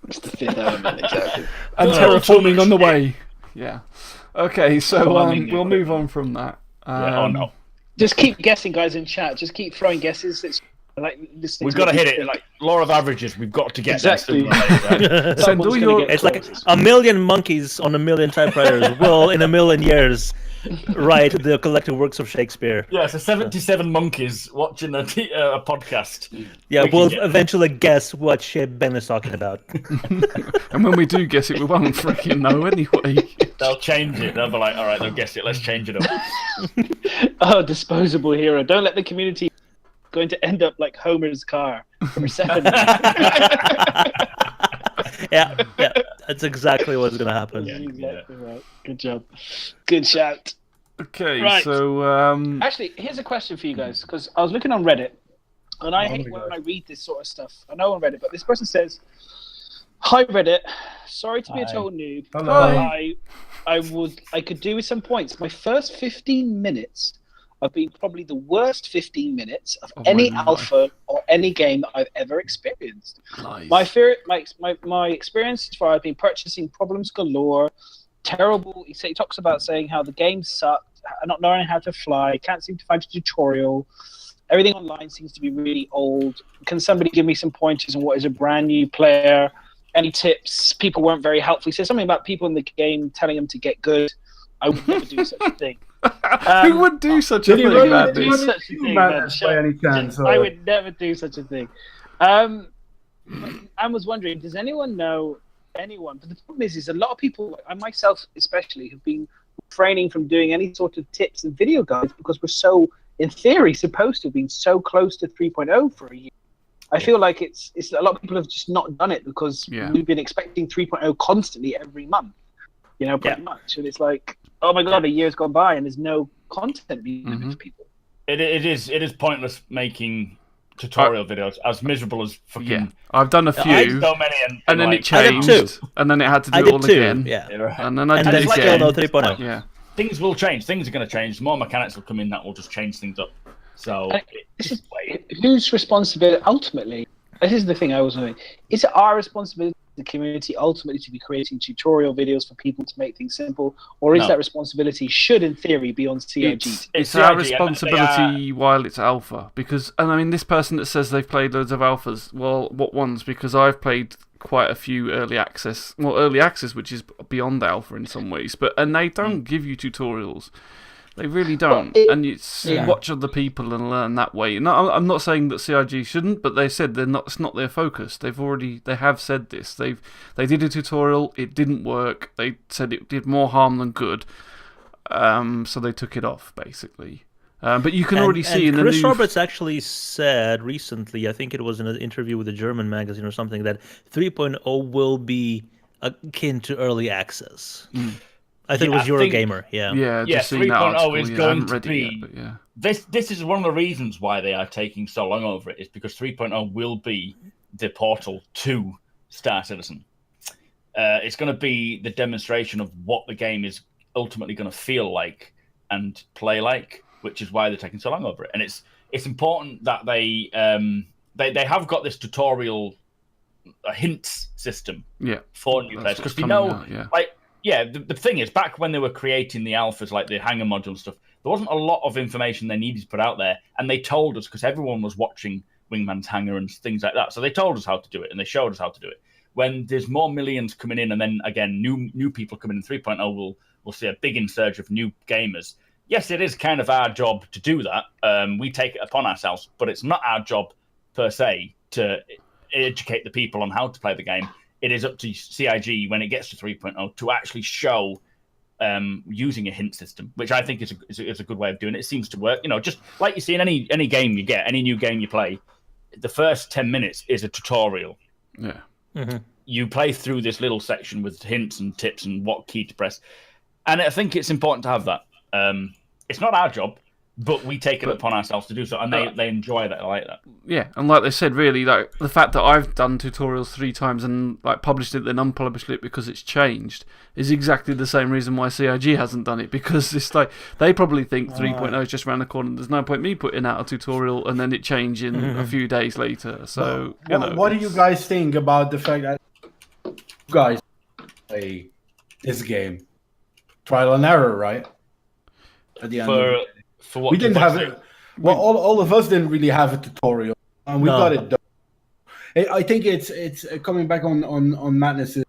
It's the fifth element, exactly.
And
Oh,
terraforming on the
too much.
way. Yeah. Okay, so
Farming
we'll move
equipment.
on from that.
Yeah, oh no.
Just keep guessing, guys, in chat. Just keep throwing guesses. It's like listening
We've
to
got to
what
hit
people
it.
think.
Like law of averages, we've got to get
Exactly.
there sooner or later.
Send all
Someone's
your
gonna get
It's like
close.
a million monkeys on a million typewriters will, in a million years, write the collected works of Shakespeare.
Yeah, so 77 monkeys watching a podcast.
Yeah,
We can
we'll
get-
eventually guess what shit Ben is talking about.
And when we do guess it, we won't freaking know anyway.
They'll change it. They'll be like, all right, they'll guess it. Let's change it up.
Oh, disposable hero! Don't let the community going to end up like Homer's car for 7.
Yeah, that's exactly what's gonna happen.
Exactly right. Good job. Good shout.
Okay,
Right.
so
Actually, here's a question for you guys, because I was looking on Reddit, and I hate
my
when
God.
I read this sort of stuff. I know on Reddit, but this person says, "Hi Reddit, sorry to be a
Hi.
total noob.
Hello.
but I could do with some points. My first 15 minutes have been probably the worst 15 minutes of
Of
any
my life.
alpha or any game that I've ever experienced.
lies.
My experience as far, I've been purchasing problems galore, terrible. He talks about saying how the game sucked, not knowing how to fly, can't seem to find a tutorial. Everything online seems to be really old. Can somebody give me some pointers on what is a brand new player? Any tips? People weren't very helpful. He said something about people in the game telling them to get good. I would never do such a thing.
Who would do such a
Did he
thing,
really
Madness?
do
Such a
you
thing,
madness
man.
by any chance?
I would never do such a thing. I was wondering, does anyone know anyone? But the problem is a lot of people, I myself especially, have been refraining from doing any sort of tips and video guides because we're so, in theory, supposed to have been so close to 3.0 for a year. I feel like it's a lot of people have just not done it because
Yeah.
we've been expecting 3.0 constantly every month, pretty much. And it's like, oh my god, a year's gone by and there's no content being given to people.
It is pointless making tutorial videos, as miserable as fucking.
Yeah, I've done a few,
I-
So many,
and then
like,
it
I did
changed,
too.
and then it had to do
I
it
did
all
too.
again,
Yeah.
and then I
And
did
there's
it
still
again.
no 3.0.
Yeah,
Things will change. Things are going to change. More mechanics will come in that will just change things up. So
This is whose responsibility ultimately. This is the thing I was wondering. Is it our responsibility, the community, ultimately to be creating tutorial videos for people to make things simple, or is
No.
that responsibility should, in theory, be on CIG?
it's
CIG,
our
and they
responsibility while it's alpha. Because, and I mean, this person that says they've played loads of alphas, well, what ones? Because I've played quite a few early access, which is beyond alpha in some ways, and they don't give you tutorials. They really don't, and it's watch other people and learn that way. No, I'm not saying that CIG shouldn't, but they said they're not. It's not their focus. They have said this. They did a tutorial. It didn't work. They said it did more harm than good. So they took it off basically. But you can already see in the
Chris
new.
Roberts actually said recently, I think it was in an interview with a German magazine or something, that 3.0 will be akin to early access. I think it was Eurogamer. Yeah.
Yeah,
Yeah,
just seen that
3.0
article.
is
Yeah, I
going
haven't
to
read it
be-
yet, but yeah.
this is one of the reasons why they are taking so long over it, is because 3.0 will be the portal to Star Citizen. It's going to be the demonstration of what the game is ultimately going to feel like and play like, which is why they're taking so long over it. And it's important that they have got this tutorial hints system for new players, because the thing is, back when they were creating the alphas, like the hangar module and stuff, there wasn't a lot of information they needed to put out there, and they told us, because everyone was watching Wingman's hangar and things like that, so they told us how to do it and they showed us how to do it. When there's more millions coming in, and then again new people coming in, 3.0 we'll see a big insurge of new gamers. Yes, it is kind of our job to do that. We take it upon ourselves, but it's not our job per se to educate the people on how to play the game. It is up to CIG when it gets to 3.0 to actually show using a hint system, which I think is a good way of doing it. It seems to work. Just like you see in any game you get, any new game you play, the first 10 minutes is a tutorial.
Yeah.
Mm-hmm.
You play through this little section with hints and tips and what key to press. And I think it's important to have that. It's not our job, but we take it upon ourselves to do so, and they enjoy that. I like that.
Yeah, and like they said, really, like the fact that I've done tutorials 3 times and like published it then unpublished it because it's changed is exactly the same reason why CIG hasn't done it, because it's like they probably think 3.0 is just around the corner. There's no point me putting out a tutorial and then it changing a few days later. So
what do you guys think about the fact that you guys play this game trial and error, right? At the end
for what
we didn't have it. Well, all of us didn't really have a tutorial, and we got it done. I think it's coming back on Madness's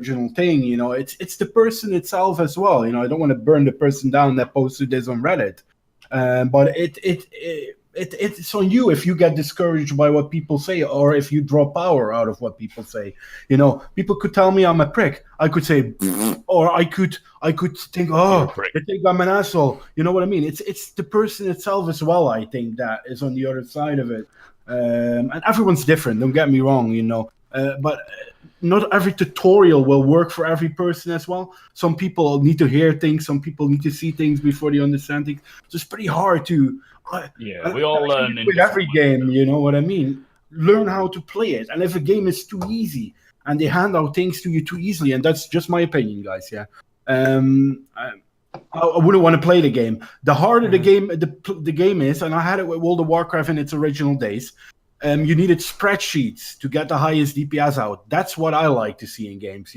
original thing. It's the person itself as well. I don't want to burn the person down that posted this on Reddit, but it's on you if you get discouraged by what people say, or if you draw power out of what people say. People could tell me I'm a prick. I could say, or I could think, they think I'm an asshole. You know what I mean? It's the person itself as well. I think that is on the other side of it, and everyone's different. Don't get me wrong, but not every tutorial will work for every person as well. Some people need to hear things. Some people need to see things before they understand things. So it's pretty hard to.
Yeah, we all learn
with every game. You know what I mean? Learn how to play it. And if a game is too easy and they hand out things to you too easily, and that's just my opinion, guys. Yeah, I wouldn't want to play the game. The harder the game is, and I had it with World of Warcraft in its original days. You needed spreadsheets to get the highest DPS out. That's what I like to see in games.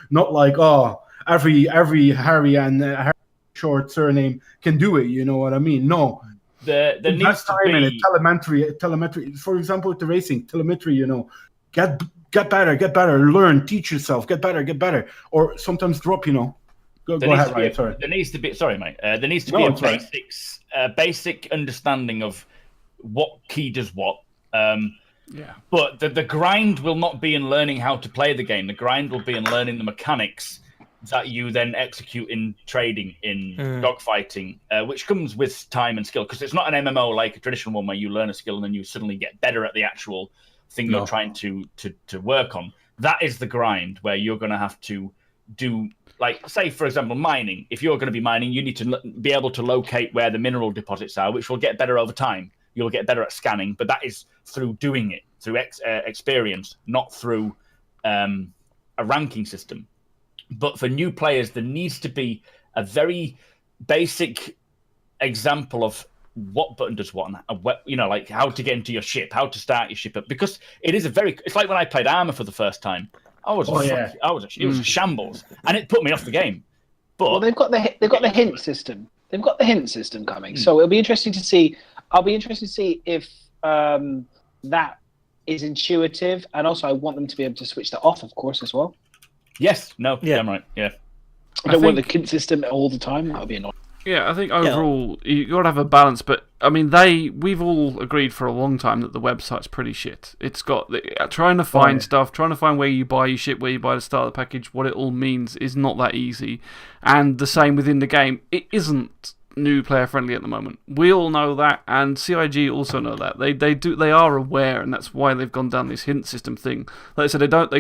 Not like every Harry and Harry short surname can do it. You know what I mean? No.
There needs to be
in it. Telemetry. For example, with the racing telemetry, get better, learn, teach yourself, get better, or sometimes drop. Go ahead, Ryan. Sorry.
There needs to be. Sorry, mate. There needs to be a basic understanding of what key does what. But the grind will not be in learning how to play the game. The grind will be in learning the mechanics that you then execute in trading, in dogfighting, which comes with time and skill, because it's not an MMO like a traditional one where you learn a skill and then you suddenly get better at the actual thing you're trying to work on. That is the grind where you're going to have to do, like, say, for example, mining. If you're going to be mining, you need to be able to locate where the mineral deposits are, which will get better over time. You'll get better at scanning, but that is through doing it, through experience, not through a ranking system. But for new players, there needs to be a very basic example of what button does what, like how to get into your ship, how to start your ship up. Because it's like when I played Armor for the first time. It was a shambles, and it put me off the game. But
they've got the hint system. They've got the hint system coming, so it'll be interesting to see. I'll be interested to see if that is intuitive, and also I want them to be able to switch that off, of course, as well.
Yes. No. Yeah. I'm right. Yeah.
I don't want the hint system all the time. That would be annoying.
Yeah, I think overall you've got to have a balance, but I mean we've all agreed for a long time that the website's pretty shit. It's got trying to find stuff, trying to find where you buy your ship, where you buy the starter package, what it all means is not that easy. And the same within the game, it isn't new player friendly at the moment. We all know that, and CIG also know that. They are aware, and that's why they've gone down this hint system thing. Like I said, they don't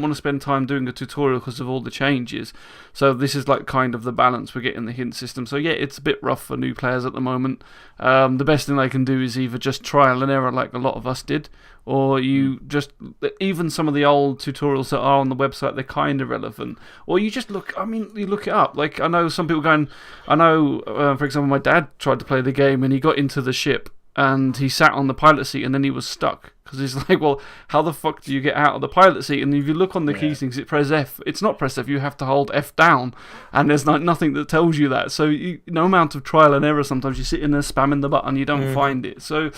want to spend time doing a tutorial because of all the changes. So this is like kind of the balance we're getting the hint system. So yeah, it's a bit rough for new players at the moment. The best thing they can do is either just trial and error like a lot of us did, or you just, even some of the old tutorials that are on the website, they're kind of relevant. Or you just look it up. Like, I know some people for example, my dad tried to play the game and he got into the ship and he sat on the pilot seat and then he was stuck. Because he's like, well, how the fuck do you get out of the pilot seat? And if you look on the keys, it press F. It's not press F, you have to hold F down. And there's nothing that tells you that. So no amount of trial and error, sometimes you're sitting there spamming the button, you don't find it. So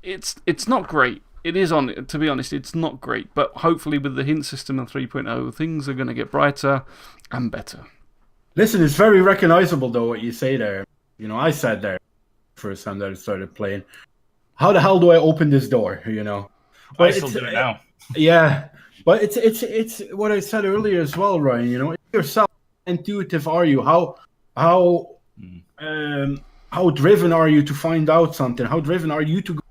it's not great. It is to be honest, it's not great. But hopefully with the hint system and 3.0, things are going to get brighter and better.
Listen, it's very recognizable though what you say there. I said there first time that I started playing. How the hell do I open this door?
I still do it now.
Yeah, but it's what I said earlier as well, Ryan. Yourself, how intuitive are you? How driven are you to find out something? How driven are you to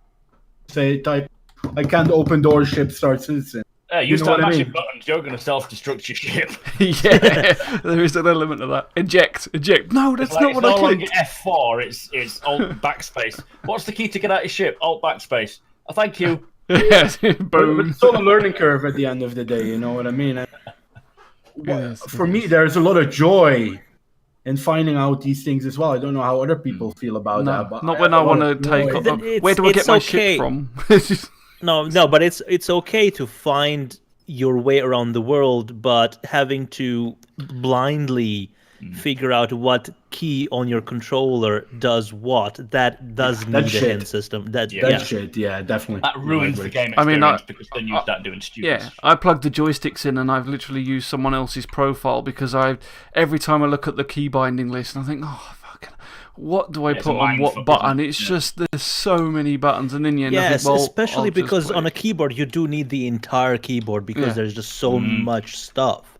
type? I can't open door. Ship starts citizen.
You start mashing buttons, you're going to self-destruct your ship.
Yeah, there is an element of that. Eject. No, that's not what I clicked.
It's no longer F4, it's Alt backspace. What's the key to get out your ship? Alt backspace. Oh, thank you.
Yes,
But
boom.
it's all a learning curve at the end of the day, you know what I mean?
Yes,
For me, there's a lot of joy in finding out these things as well. I don't know how other people feel about that. But
Not when I want to take. Where do I get my ship from?
No, but it's okay to find your way around the world, but having to blindly figure out what key on your controller does what, that does need a hint system. That
shit, yeah, definitely.
That ruins the game experience because then you start doing stupid
Yeah, I plugged the joysticks in and I've literally used someone else's profile because every time I look at the key binding list and I think, oh, fucking, what do I put on what button? It's just there's so many buttons, and then you end up
Yes,
well,
especially
I'll just
because
play.
on a keyboard you do need the entire keyboard because there's just so much stuff.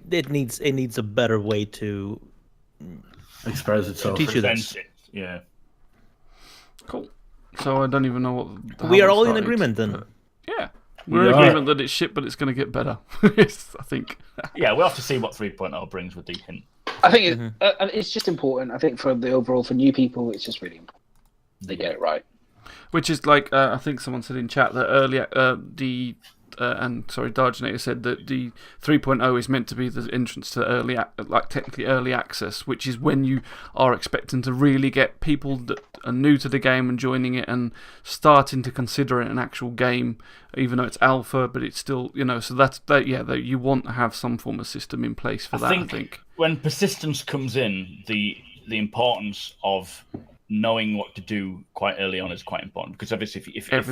It needs a better way to
Express itself.
teach you this.
Yeah.
Cool. So I don't even know what.
We
how
are
it
all in
started,
agreement then.
but yeah, we're in
are.
agreement that it's shit, but it's going to get better. I think.
Yeah, we'll have to see what 3.0 brings with the hint.
I think it's just important. I think for new people, it's just really important they get it right.
Which is like I think someone said in chat that earlier Darjanator said that the 3.0 is meant to be the entrance to technically early access, which is when you are expecting to really get people that are new to the game and joining it and starting to consider it an actual game, even though it's alpha, but it's still, so that you want to have some form of system in place for that, I think.
When persistence comes in, the importance of knowing what to do quite early on is quite important, because obviously if it's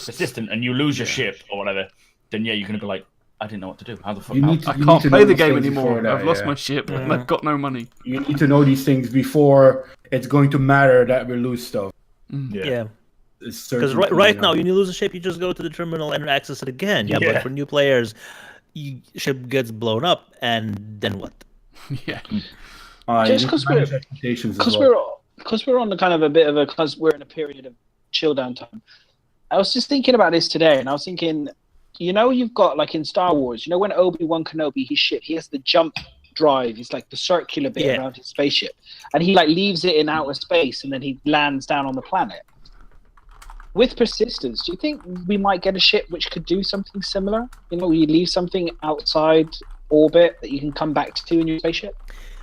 persistent and you lose your ship or whatever, then you're going to be like, I didn't know what to do. How the fuck?
I can't play the game anymore. I've lost my ship and I've got no money.
You need to know these things before it's going to matter that we lose stuff.
Yeah. Because right now, when you lose a ship, you just go to the terminal and access it again. Yeah, but for new players, ship gets blown up, and then what?
Yeah.
Just because we're on the kind of a bit of because we're in a period of chill down time. I was just thinking about this today, and I was thinking, you've got like in Star Wars, when Obi-Wan Kenobi, his ship, he has the jump drive. It's like the circular bit around his spaceship, and he like leaves it in outer space, and then he lands down on the planet. With persistence, do you think we might get a ship which could do something similar? You leave something outside orbit that you can come back to in your spaceship?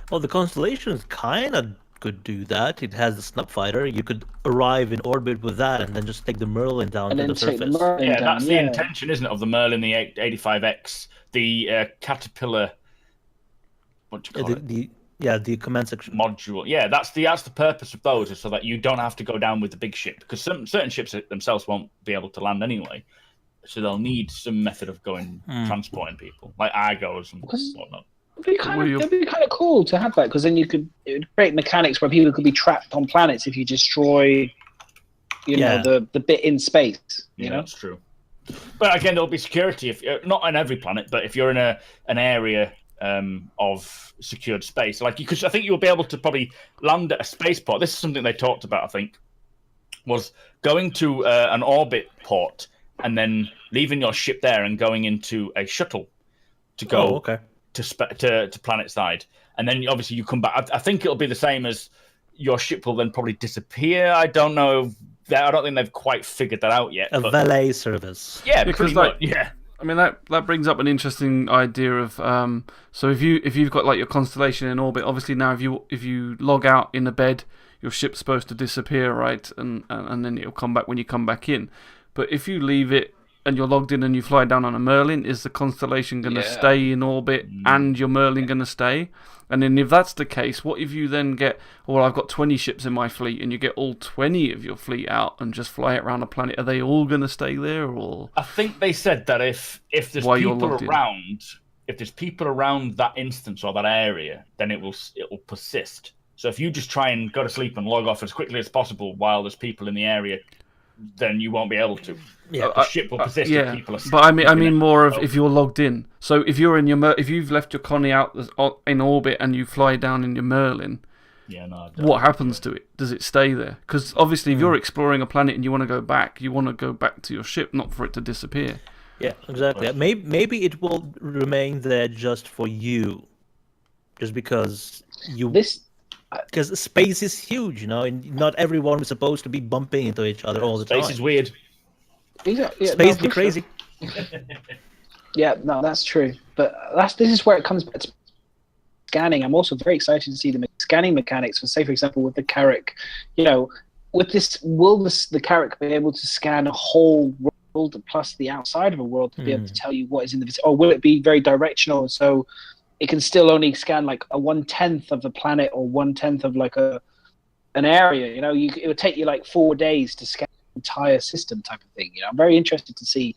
Well, the Constellation kind of could do that. It has the snub fighter. You could arrive in orbit with that and then just take the Merlin down to the surface.
That's the intention, isn't it, of the Merlin, the 85X, the Caterpillar. What do you call it?
The command section
module. Yeah, that's the purpose of those, is so that you don't have to go down with the big ship, because certain ships themselves won't be able to land anyway. So they'll need some method of transporting people, like Argos and whatnot.
It'd be kind of cool to have that, because then it would create mechanics where people could be trapped on planets if you destroy, the bit in space. You know,
that's true. But again, there'll be security if not on every planet, but if you're in an area of secured space, I think you'll be able to probably land at a spaceport. This is something they talked about, I think, was going to an orbit port and then leaving your ship there and going into a shuttle to go to planet side, and then obviously you come back. I think it'll be the same as your ship will then probably disappear. I don't know. I don't think they've quite figured that out yet.
Valet service.
Yeah, because
I mean that brings up an interesting idea of so if you've got like your constellation in orbit, obviously now if you log out in a bed, your ship's supposed to disappear, right? And then it'll come back when you come back in. But if you leave it and you're logged in and you fly down on a Merlin, is the constellation going to stay in orbit and your Merlin going to stay? And then if that's the case, what if you then get, I've got 20 ships in my fleet, and you get all 20 of your fleet out and just fly it around a planet? Are they all going to stay there? Or
I think they said that if there's people around if there's people around that instance or that area, then it will persist. So if you just try and go to sleep and log off as quickly as possible while there's people in the area, then you won't be able to.
Yeah,
the ship will persist if people are.
But I mean more of if you're logged in. So if you're in if you've left your Connie out in orbit and you fly down in your Merlin, what happens to it? Does it stay there? Because obviously, if you're exploring a planet and you want to go back to your ship, not for it to disappear.
Yeah, exactly. Maybe it will remain there just for you, just because because space is huge, and not everyone is supposed to be bumping into each other all the time.
Space is weird.
Space be crazy.
Yeah, no, that's true. But this is where it comes back to scanning. I'm also very excited to see the scanning mechanics. For, say, for example, with the Carrack, with this, will the Carrack be able to scan a whole world plus the outside of a world to be able to tell you what is in the vicinity, or will it be very directional? So it can still only scan like a 1/10 of the planet or 1/10 of like an area. It would take you like 4 days to scan the entire system, type of thing. I'm very interested to see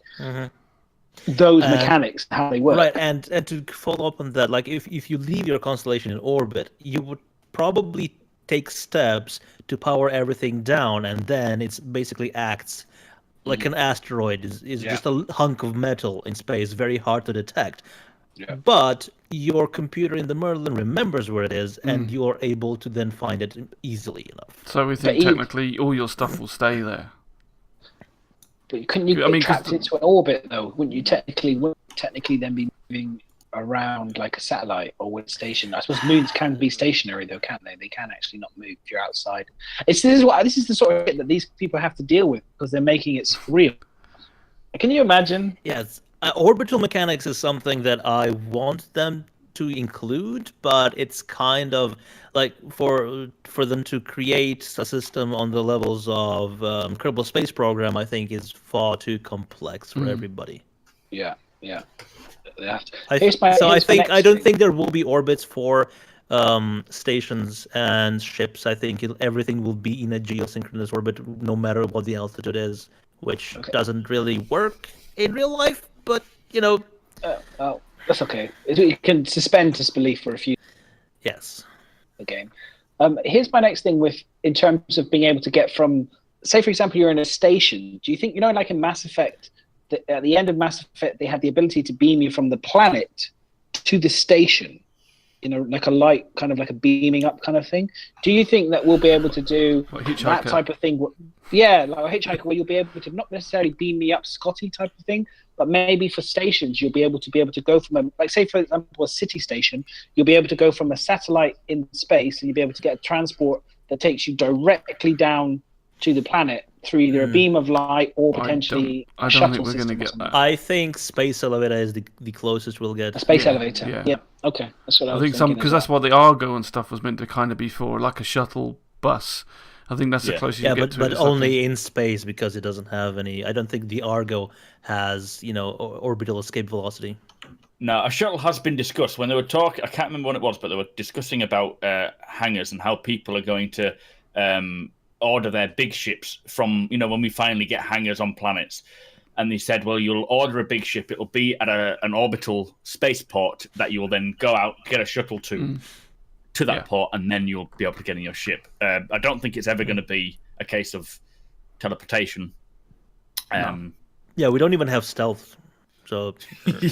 those mechanics, how they work.
Right, and to follow up on that, like if you leave your constellation in orbit, you would probably take steps to power everything down, and then it's basically acts like an asteroid is just a hunk of metal in space, very hard to detect. Yeah. But your computer in the Merlin remembers where it is, and you're able to then find it easily enough.
So we think technically all your stuff will stay there.
But couldn't you get trapped into an orbit, though? Wouldn't you technically then be moving around like a satellite or with a station? I suppose moons can be stationary, though, can't they? They can actually not move if you're outside. This is the sort of shit that these people have to deal with because they're making it surreal. Can you imagine?
Yes. Orbital mechanics is something that I want them to include, but it's kind of like for them to create a system on the levels of Kerbal Space Program, I think is far too complex for everybody.
Yeah.
I don't think there will be orbits for stations and ships. I think everything will be in a geosynchronous orbit, no matter what the altitude is, which doesn't really work in real life. But
well, that's okay. You can suspend disbelief for a few.
Yes.
The game. Here's my next thing in terms of being able to get from, say, for example, you're in a station. Do you think like in Mass Effect, at the end of Mass Effect, they had the ability to beam you from the planet to the station, like a light, kind of like a beaming up kind of thing? Do you think that we'll be able to do that type of thing? Yeah, like a hitchhiker, where you'll be able to not necessarily beam me up, Scotty type of thing, but maybe for stations, you'll be able to go from like, say, for example, a city station, you'll be able to go from a satellite in space, and you'll be able to get a transport that takes you directly down to the planet through either a beam of light or potentially a shuttle system. I don't think we're going to get that.
I think space elevator is the closest we'll get.
A space elevator. Yeah. Okay. That's what I was thinking.
Because that's what the Argo and stuff was meant to kind of be for, like a shuttle bus. I think that's the closest you get to it.
But only in space, because it doesn't have any. I don't think the Argo has, orbital escape velocity.
No, a shuttle has been discussed. When they were talking, I can't remember when it was, but they were discussing about hangars and how people are going to order their big ships from, when we finally get hangars on planets. And they said, well, you'll order a big ship. It'll be at an orbital spaceport that you will then go out, get a shuttle to that port, and then you'll be able to get in your ship. I don't think it's ever going to be a case of teleportation.
Yeah, we don't even have stealth. So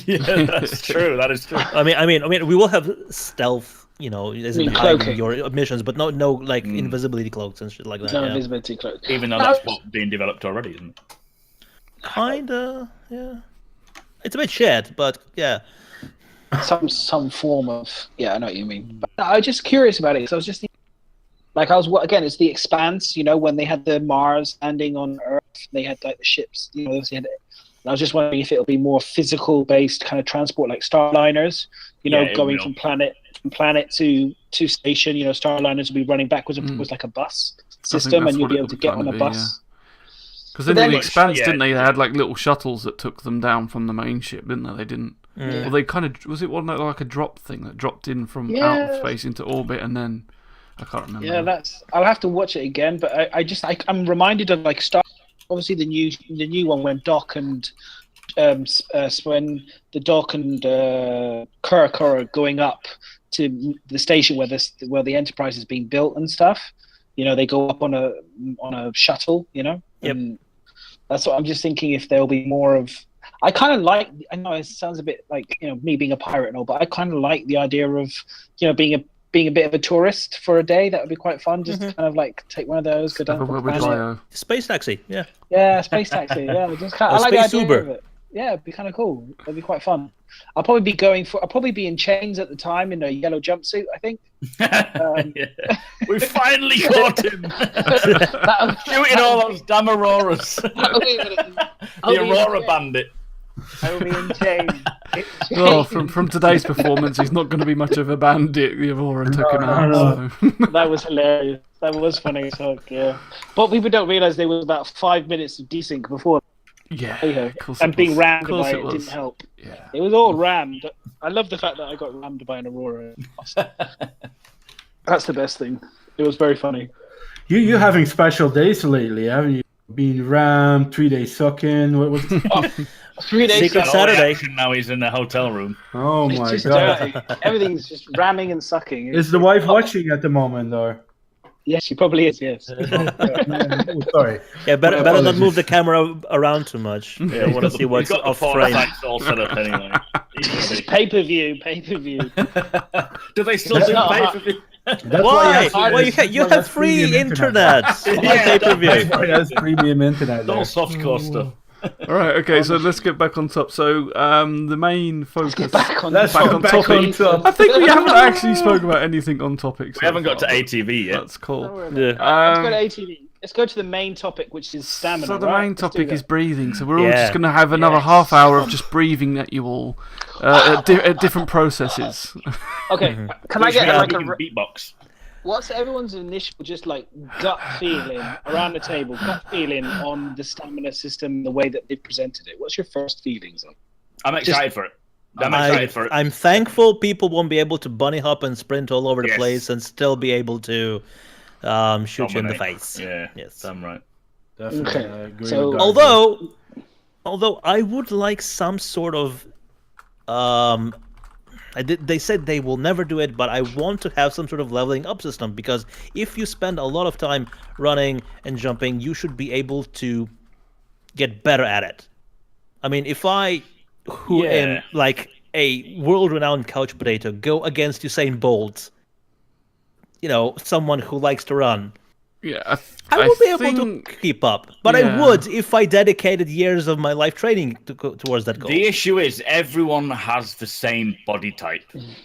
yeah, that's true. That is true.
I mean, we will have stealth, as in hiding your missions, but no, like invisibility cloaks and shit like that.
No invisibility cloaks.
Even though that's what's being developed already, isn't it?
Kinda, yeah. It's a bit shit, but yeah.
Some form of I know what you mean. But I was just curious about it because I was just thinking, like again, it's the Expanse. When they had the Mars landing on Earth, they had like the ships. Obviously had it. And I was just wondering if it'll be more physical based kind of transport, like Starliners. Going from planet to station. Starliners will be running backwards and forwards like a bus system, and you'll be able to get on a bus.
Because then the Expanse, didn't they? They had like little shuttles that took them down from the main ship, didn't they? They didn't. Yeah. Well, they kind of was it one like a drop thing that dropped in from out of space into orbit, and then I can't remember.
Yeah, I'll have to watch it again, but I'm reminded of like Star. Obviously, the new one when Doc and when the Doc and Kirk are going up to the station where the Enterprise is being built and stuff. They go up on a shuttle.
Yep.
And that's what I'm just thinking. If there'll be more of, I kind of like. I know it sounds a bit like me being a pirate and all, but I kind of like the idea of being a bit of a tourist for a day. That would be quite fun. Just kind of like take one of those, go down to the planet.
Space taxi, yeah.
Yeah, space taxi. Yeah, just I like the idea of it. Yeah, it'd be kind of cool. It'd be quite fun. I'll probably be in chains at the time in a yellow jumpsuit, I think.
We finally caught him. Shooting all those damn Auroras. The Aurora Bandit.
I will be in chains.
Well, from today's performance, he's not going to be much of a bandit. The Aurora took him out.
No.
So.
That was hilarious. That was funny as fuck, yeah. But people don't realise there was about 5 minutes of desync before.
Yeah,
and being rammed by it didn't help.
Yeah.
It was all rammed. I love the fact that I got rammed by an Aurora. That's the best thing. It was very funny.
You having special days lately, haven't you? Being rammed, 3 days sucking. What was
3 days
Secret Saturday.
Now he's in the hotel room.
Oh my god!
Dirty. Everything's just ramming and sucking.
Is the wife watching at the moment, or?
Yes, she probably is. Yes.
Sorry.
Yeah, better not move the camera around too much.
Yeah,
I want to see what's off frame.
All set up anyway.
Pay-per-view.
Do they still do pay-per-view?
Why? Well, you have free internet. Pay-per-view.
That's why it has premium internet.
All softcore stuff.
All right, okay, so let's get back on top. So the main focus.
Back on
topic. I think we haven't actually spoke about anything on topics.
We haven't got to ATV yet.
That's cool.
Yeah.
Let's go to ATV. Let's go to the main topic, which is stamina.
So the main topic is breathing. So we're all
Yeah.
just going to have another half hour of just breathing at you all at different processes.
Okay, can I get like a
beatbox?
what's everyone's initial just like gut feeling around the table? Gut feeling on the stamina system, the way that they presented it. What's your first feelings on?
I'm excited for it. I'm excited for it.
I'm thankful people won't be able to bunny hop and sprint all over the place and still be able to shoot you in the face.
Yeah,
yes,
I'm right.
Definitely.
Okay.
Agree
So-
with
Although I would like some sort of they said they will never do it, but I want to have some sort of leveling up system, because if you spend a lot of time running and jumping, you should be able to get better at it. I mean, if I, who am like a world-renowned couch potato, go against Usain Bolt, you know, someone who likes to run,
Yeah,
I would be able to keep up, but I would if I dedicated years of my life training towards that goal.
The issue is everyone has the same body type.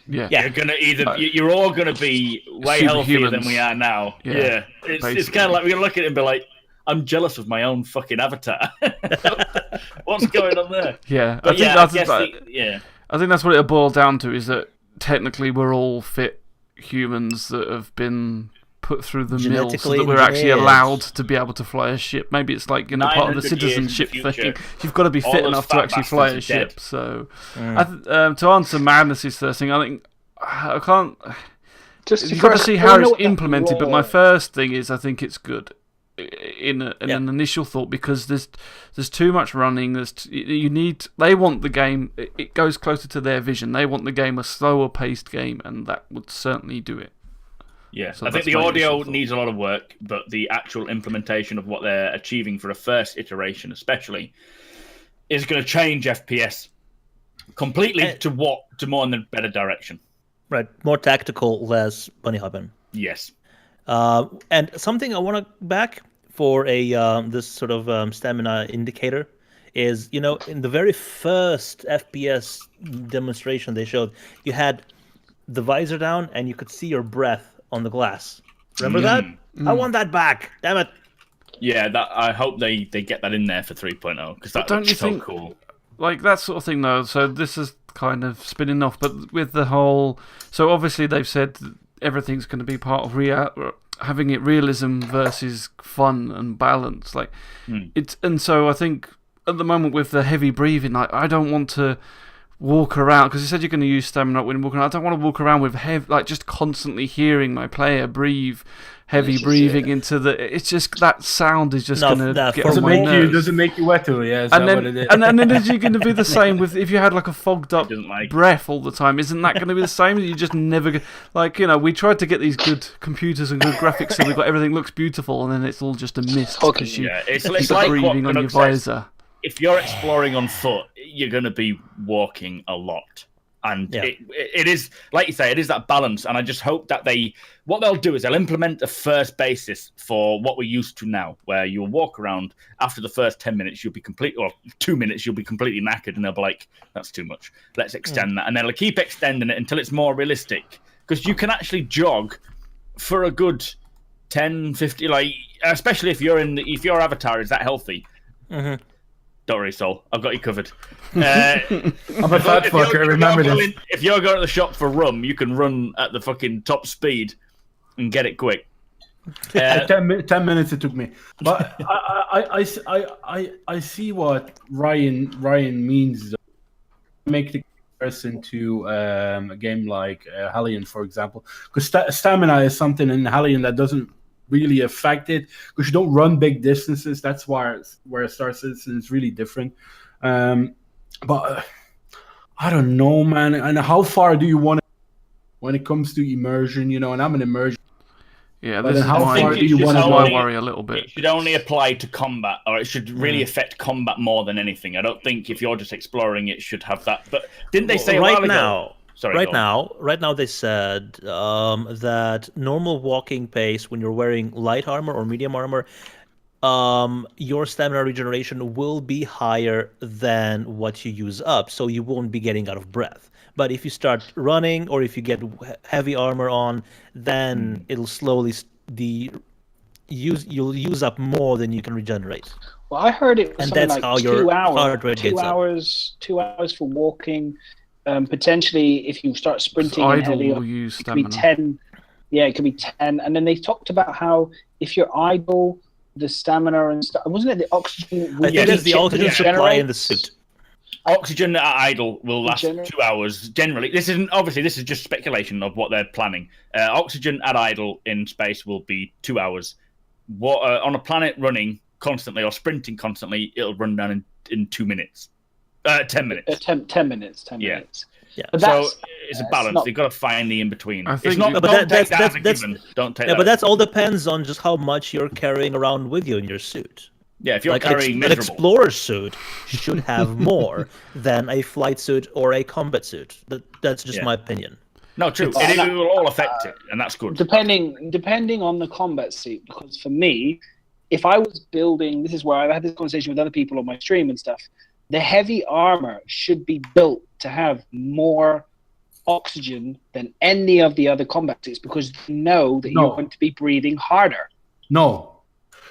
Yeah.
You're gonna you're all gonna be way healthier than we are now.
Yeah,
It's kind of like we're gonna look at it and be like, I'm jealous of my own fucking avatar. What's going on there?
Yeah,
But I
think that's what it'll boil down to, is that technically we're all fit humans that have been put through the mill so that we're actually allowed to be able to fly a ship. Maybe it's like, you know, part of the citizenship thing. You've got to be fit enough to actually fly a ship. So, to answer Madness's first thing, I think I can't. You've got to see how it's implemented. But my first thing is, I think it's good in an initial thought, because there's too much running. They want the game. It goes closer to their vision. They want the game a slower paced game, and that would certainly do it.
Yeah,
So
I think
that's
the
my
audio
initial thought.
needs a lot of work, but the actual implementation of what they're achieving for a first iteration, especially, is going to change FPS completely to more in a better direction.
Right, more tactical, less bunny hopping.
Yes.
And something I want to back for this sort of stamina indicator is, you know, in the very first FPS demonstration they showed, you had the visor down and you could see your breath on the glass. Remember that? I want that back. Damn it.
Yeah, I hope they get that in there for 3.0, because that looks so cool.
Like that sort of thing, though. So this is kind of spinning off, but with the whole. So obviously they've said that everything's going to be part of having it realism versus fun and balance. Like and so I think at the moment with the heavy breathing, like I don't want to walk around, because you said you're going to use stamina when walking around. I don't want to walk around with just constantly hearing my player breathe, heavy breathing into the. It's just that sound is just going to get on my nerves.
Does it make you wet too? Yeah,
and then is it going to be the same with if you had like a fogged up breath all the time? Isn't that going to be the same? You just never we tried to get these good computers and good graphics, so we got everything looks beautiful, and then it's all just a mist because you keep
like
breathing on your visor.
If you're exploring on foot, you're going to be walking a lot. And it is, like you say, it is that balance. And I just hope that what they'll do is they'll implement the first basis for what we're used to now, where you'll walk around after the first 10 minutes, or 2 minutes, you'll be completely knackered. And they'll be like, that's too much. Let's extend that. And they'll keep extending it until it's more realistic. Because you can actually jog for a good 10, 50, especially if your avatar is that healthy. Mm-hmm. Don't worry, Sol. I've got you covered.
I'm a fat fucker, remember this.
If you're going to the shop for rum, you can run at the fucking top speed and get it quick.
10 minutes it took me. But I see what Ryan means. Make the comparison to a game like Hellion, for example. Because stamina is something in Hellion that doesn't really affect it, because you don't run big distances. That's where Star Citizen is really different. But I don't know, man. And how far do you want it when it comes to immersion? And I'm an immersion.
Yeah, this is how far do you want to worry a little bit?
It should only apply to combat, or it should really affect combat more than anything. I don't think if you're just exploring, it should have that. But didn't they say
right
a while
now?
Ago? Sorry,
right now they said that normal walking pace when you're wearing light armor or medium armor, your stamina regeneration will be higher than what you use up, so you won't be getting out of breath. But if you start running or if you get heavy armor on, then it'll slowly you'll use up more than you can regenerate.
Well, I heard it was something like 2 hours.
Heart rate gets up.
2 hours for walking. Potentially, if you start sprinting in heavy, it could be 10. Yeah, it could be 10. And then they talked about how if you're idle, the stamina and stuff. Wasn't it the oxygen?
I think it's the oxygen supply in the suit.
Oxygen at idle will last 2 hours. Generally, this is just speculation of what they're planning. Oxygen at idle in space will be 2 hours. On a planet running constantly or sprinting constantly, it'll run down in 2 minutes. 10 minutes. 10 minutes.
Yeah.
But
so it's a balance. You've got to find the in between. It's not. Don't take that as a given. Don't take that.
But that's all depends on just how much you're carrying around with you in your suit.
Yeah, if you're carrying
an explorer suit should have more than a flight suit or a combat suit. That's just my opinion.
No, true. It will all affect it, and that's good.
Depending on the combat suit, because for me, if I was building, this is where I've had this conversation with other people on my stream and stuff. The heavy armor should be built to have more oxygen than any of the other combat suits, because you know that you're going to be breathing harder.
No.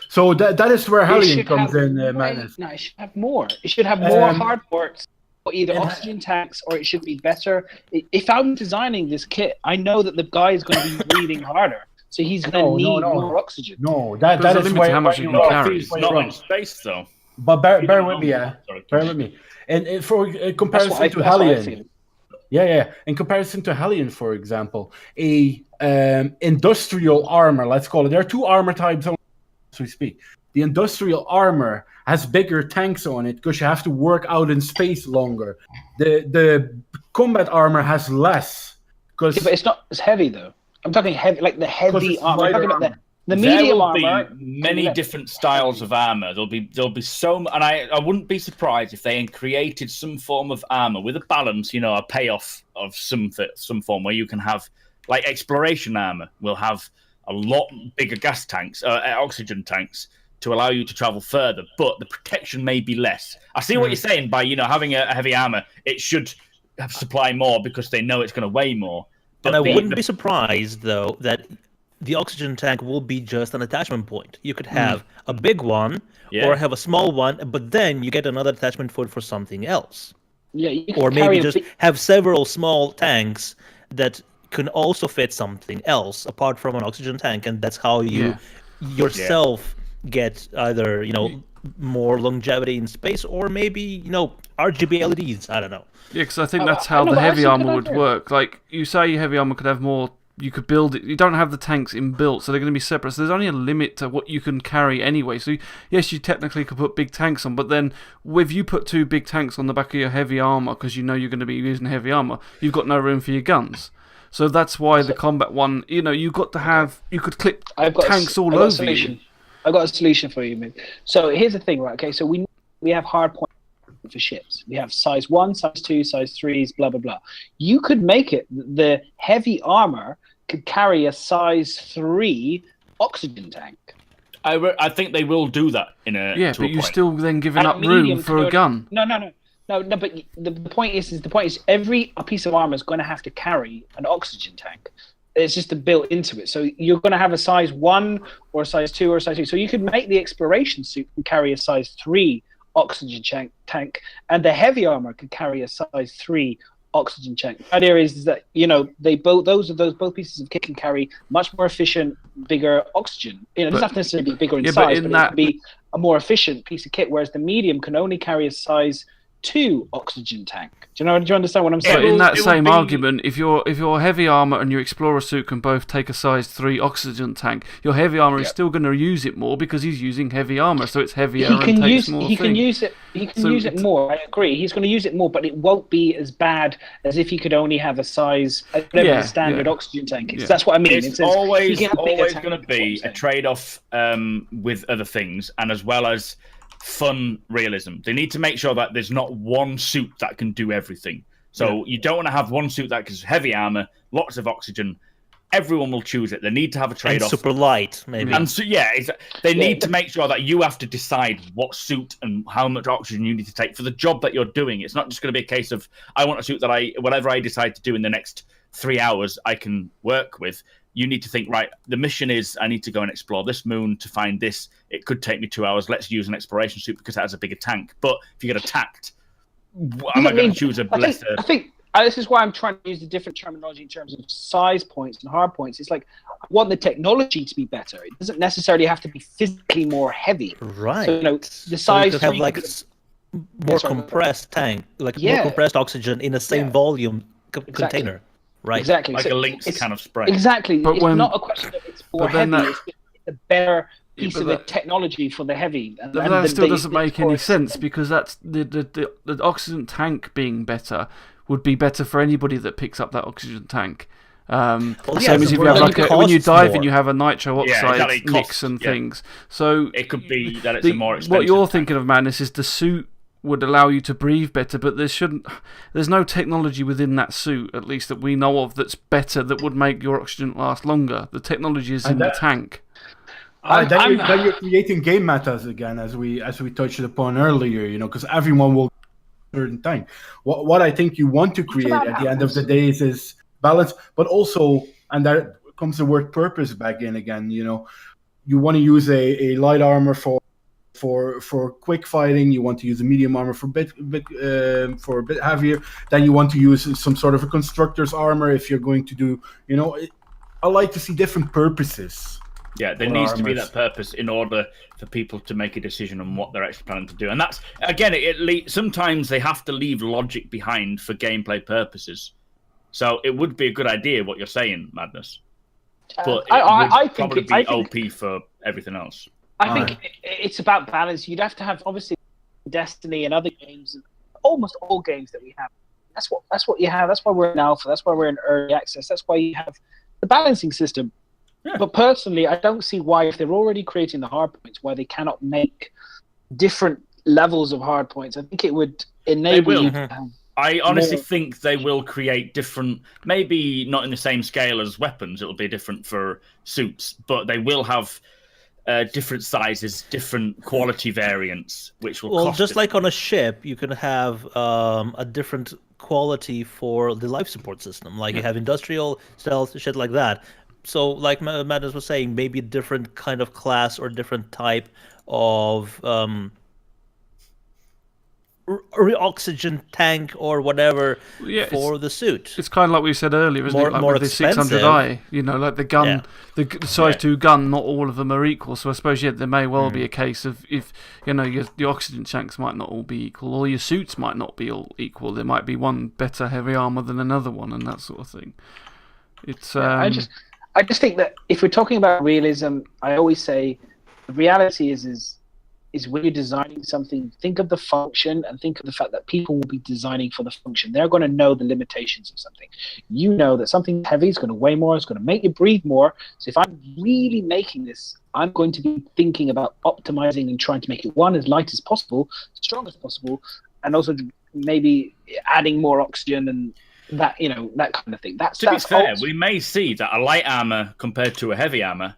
So that is where Hellion comes in, Madness.
No, it should have more. It should have more hard parts, or either oxygen tanks, or it should be better. If I'm designing this kit, I know that the guy is going to be breathing harder, so he's going to need more oxygen.
No, that is where
how much you can carry.
It's not in space, though.
But bear with me, bear with me. And for comparison to Hellion, in comparison to Hellion, for example, a industrial armor, let's call it. There are two armor types, as we speak. The industrial armor has bigger tanks on it because you have to work out in space longer. The combat armor has less.
But it's not as heavy though. I'm talking heavy, like the heavy armor. I'm talking about the medium armor.
Be many different styles of armor. There'll be so, and I wouldn't be surprised if they created some form of armor with a balance, a payoff of some form where you can have like exploration armor. Will have a lot bigger gas tanks, oxygen tanks, to allow you to travel further, but the protection may be less. I see what you're saying by having a heavy armor. It should supply more because they know it's going to weigh more.
But and I wouldn't be surprised though that the oxygen tank will be just an attachment point. You could have a big one or have a small one, but then you get another attachment point for something else.
Yeah,
or maybe just have several small tanks that can also fit something else apart from an oxygen tank, and that's how you yourself get either more longevity in space, or maybe RGB LEDs. I don't know.
Yeah, because I think that's how the heavy armor would work. Like, you say heavy armor could have more, you could build it, you don't have the tanks inbuilt, so they're going to be separate, so there's only a limit to what you can carry anyway. So yes, you technically could put big tanks on, but then if you put 2 big tanks on the back of your heavy armor, because you know you're going to be using heavy armor, you've got no room for your guns. So that's why the combat one, you've got to have, you could clip tanks all over you.
I've got a solution for you, mate. So here's the thing, right? Okay, so we have hard points for ships. We have size 1, size 2, size 3s, blah, blah, blah. You could make it, the heavy armor could carry a size 3 oxygen tank.
I think they will do that in a
yeah, but you're still then giving up room for a gun.
No. But the point is every piece of armor is going to have to carry an oxygen tank. It's just built into it. So you're going to have a size 1 or a size 2 or a size 2. So you could make the exploration suit and carry a size 3 oxygen tank, and the heavy armor could carry a size 3 oxygen tank. The idea is that both pieces of kit can carry much more efficient, bigger oxygen. It doesn't have to necessarily be bigger in size, but it could be a more efficient piece of kit. Whereas the medium can only carry a size 2 oxygen tank. Do you understand what I'm saying?
But in that same argument, if your heavy armor and your explorer suit can both take a size 3 oxygen tank, your heavy armor is still going to use it more because he's using heavy armor, so it's heavier and takes more.
He can use it more. I agree. He's going to use it more, but it won't be as bad as if he could only have a size the standard oxygen tank is. That's what I mean.
It's always going to be a trade-off with other things, and as well as fun realism. They need to make sure that there's not one suit that can do everything. So you don't want to have one suit that has heavy armor, lots of oxygen. Everyone will choose it. They need to have a trade-off.
And super light, maybe.
And so, they need to make sure that you have to decide what suit and how much oxygen you need to take for the job that you're doing. It's not just going to be a case of, I want a suit that whatever I decide to do in the next 3 hours, I can work with. You need to think, right, the mission is I need to go and explore this moon to find this. It could take me 2 hours. Let's use an exploration suit because it has a bigger tank. But if you get attacked, am I going to choose a lesser?
I think this is why I'm trying to use the different terminology in terms of size points and hard points. It's like, I want the technology to be better. It doesn't necessarily have to be physically more heavy.
Right.
So, the size...
So you could have like more compressed tank, like more compressed oxygen in the same volume container. Right.
Exactly.
Like a Lynx kind of spray.
Exactly. But it's not a question of it's more heavy. It's a better piece of technology for the heavy. And
that still doesn't make any sense, because that's the oxygen tank being better would be better for anybody that picks up that oxygen tank. Same as if you have when you dive and you have a nitro oxide mix and things. So
it could be that it's a more expensive
what you're
tank.
thinking of, Madness, is the suit would allow you to breathe better, but there's no technology within that suit, at least that we know of, that's better, that would make your oxygen last longer. The technology is in the tank.
Then you're creating game metas again, as we touched upon earlier, because everyone will a certain time. What I think you want to create at the end of the day is balance, but also, and there comes the word purpose back in again, you want to use a light armor for quick fighting. You want to use a medium armor for a bit heavier. Then you want to use some sort of a constructor's armor if you're going to do. I like to see different purposes.
Yeah, there needs to be that purpose in order for people to make a decision on what they're actually planning to do. And that's, again, sometimes they have to leave logic behind for gameplay purposes. So it would be a good idea what you're saying, Madness. But I think probably be OP for everything else.
I think it's about balance. You'd have to have, obviously, Destiny and other games, almost all games that we have. That's what you have. That's why we're in alpha. That's why we're in early access. That's why you have the balancing system. Yeah. But personally, I don't see why, if they're already creating the hard points, why they cannot make different levels of hard points. I think it would enable you to have
I honestly think they will create different, maybe not in the same scale as weapons. It'll be different for suits, but they will have different sizes, different quality variants, which will cost
just like on a ship, you can have a different quality for the life support system. Like you have industrial, stealth, shit like that. So, like Madness was saying, maybe a different kind of class or different type of oxygen tank or whatever
Yeah,
for the suit.
It's kind of like we said earlier, isn't it? Like
More
with the
expensive.
600i, like the gun,
Yeah.
the size 2 gun, not all of them are equal. So I suppose, there may well be a case of if, your oxygen tanks might not all be equal, or your suits might not be all equal. There might be one better heavy armor than another one, and that sort of thing. It's
I just think that if we're talking about realism, I always say the reality is when you're designing something, think of the function and think of the fact that people will be designing for the function. They're going to know the limitations of something. You know that something heavy is going to weigh more, it's going to make you breathe more. So if I'm really making this, I'm going to be thinking about optimizing and trying to make it, one, as light as possible, strong as possible, and also maybe adding more oxygen and that, that kind of thing.
To be fair, we may see that a light armor compared to a heavy armor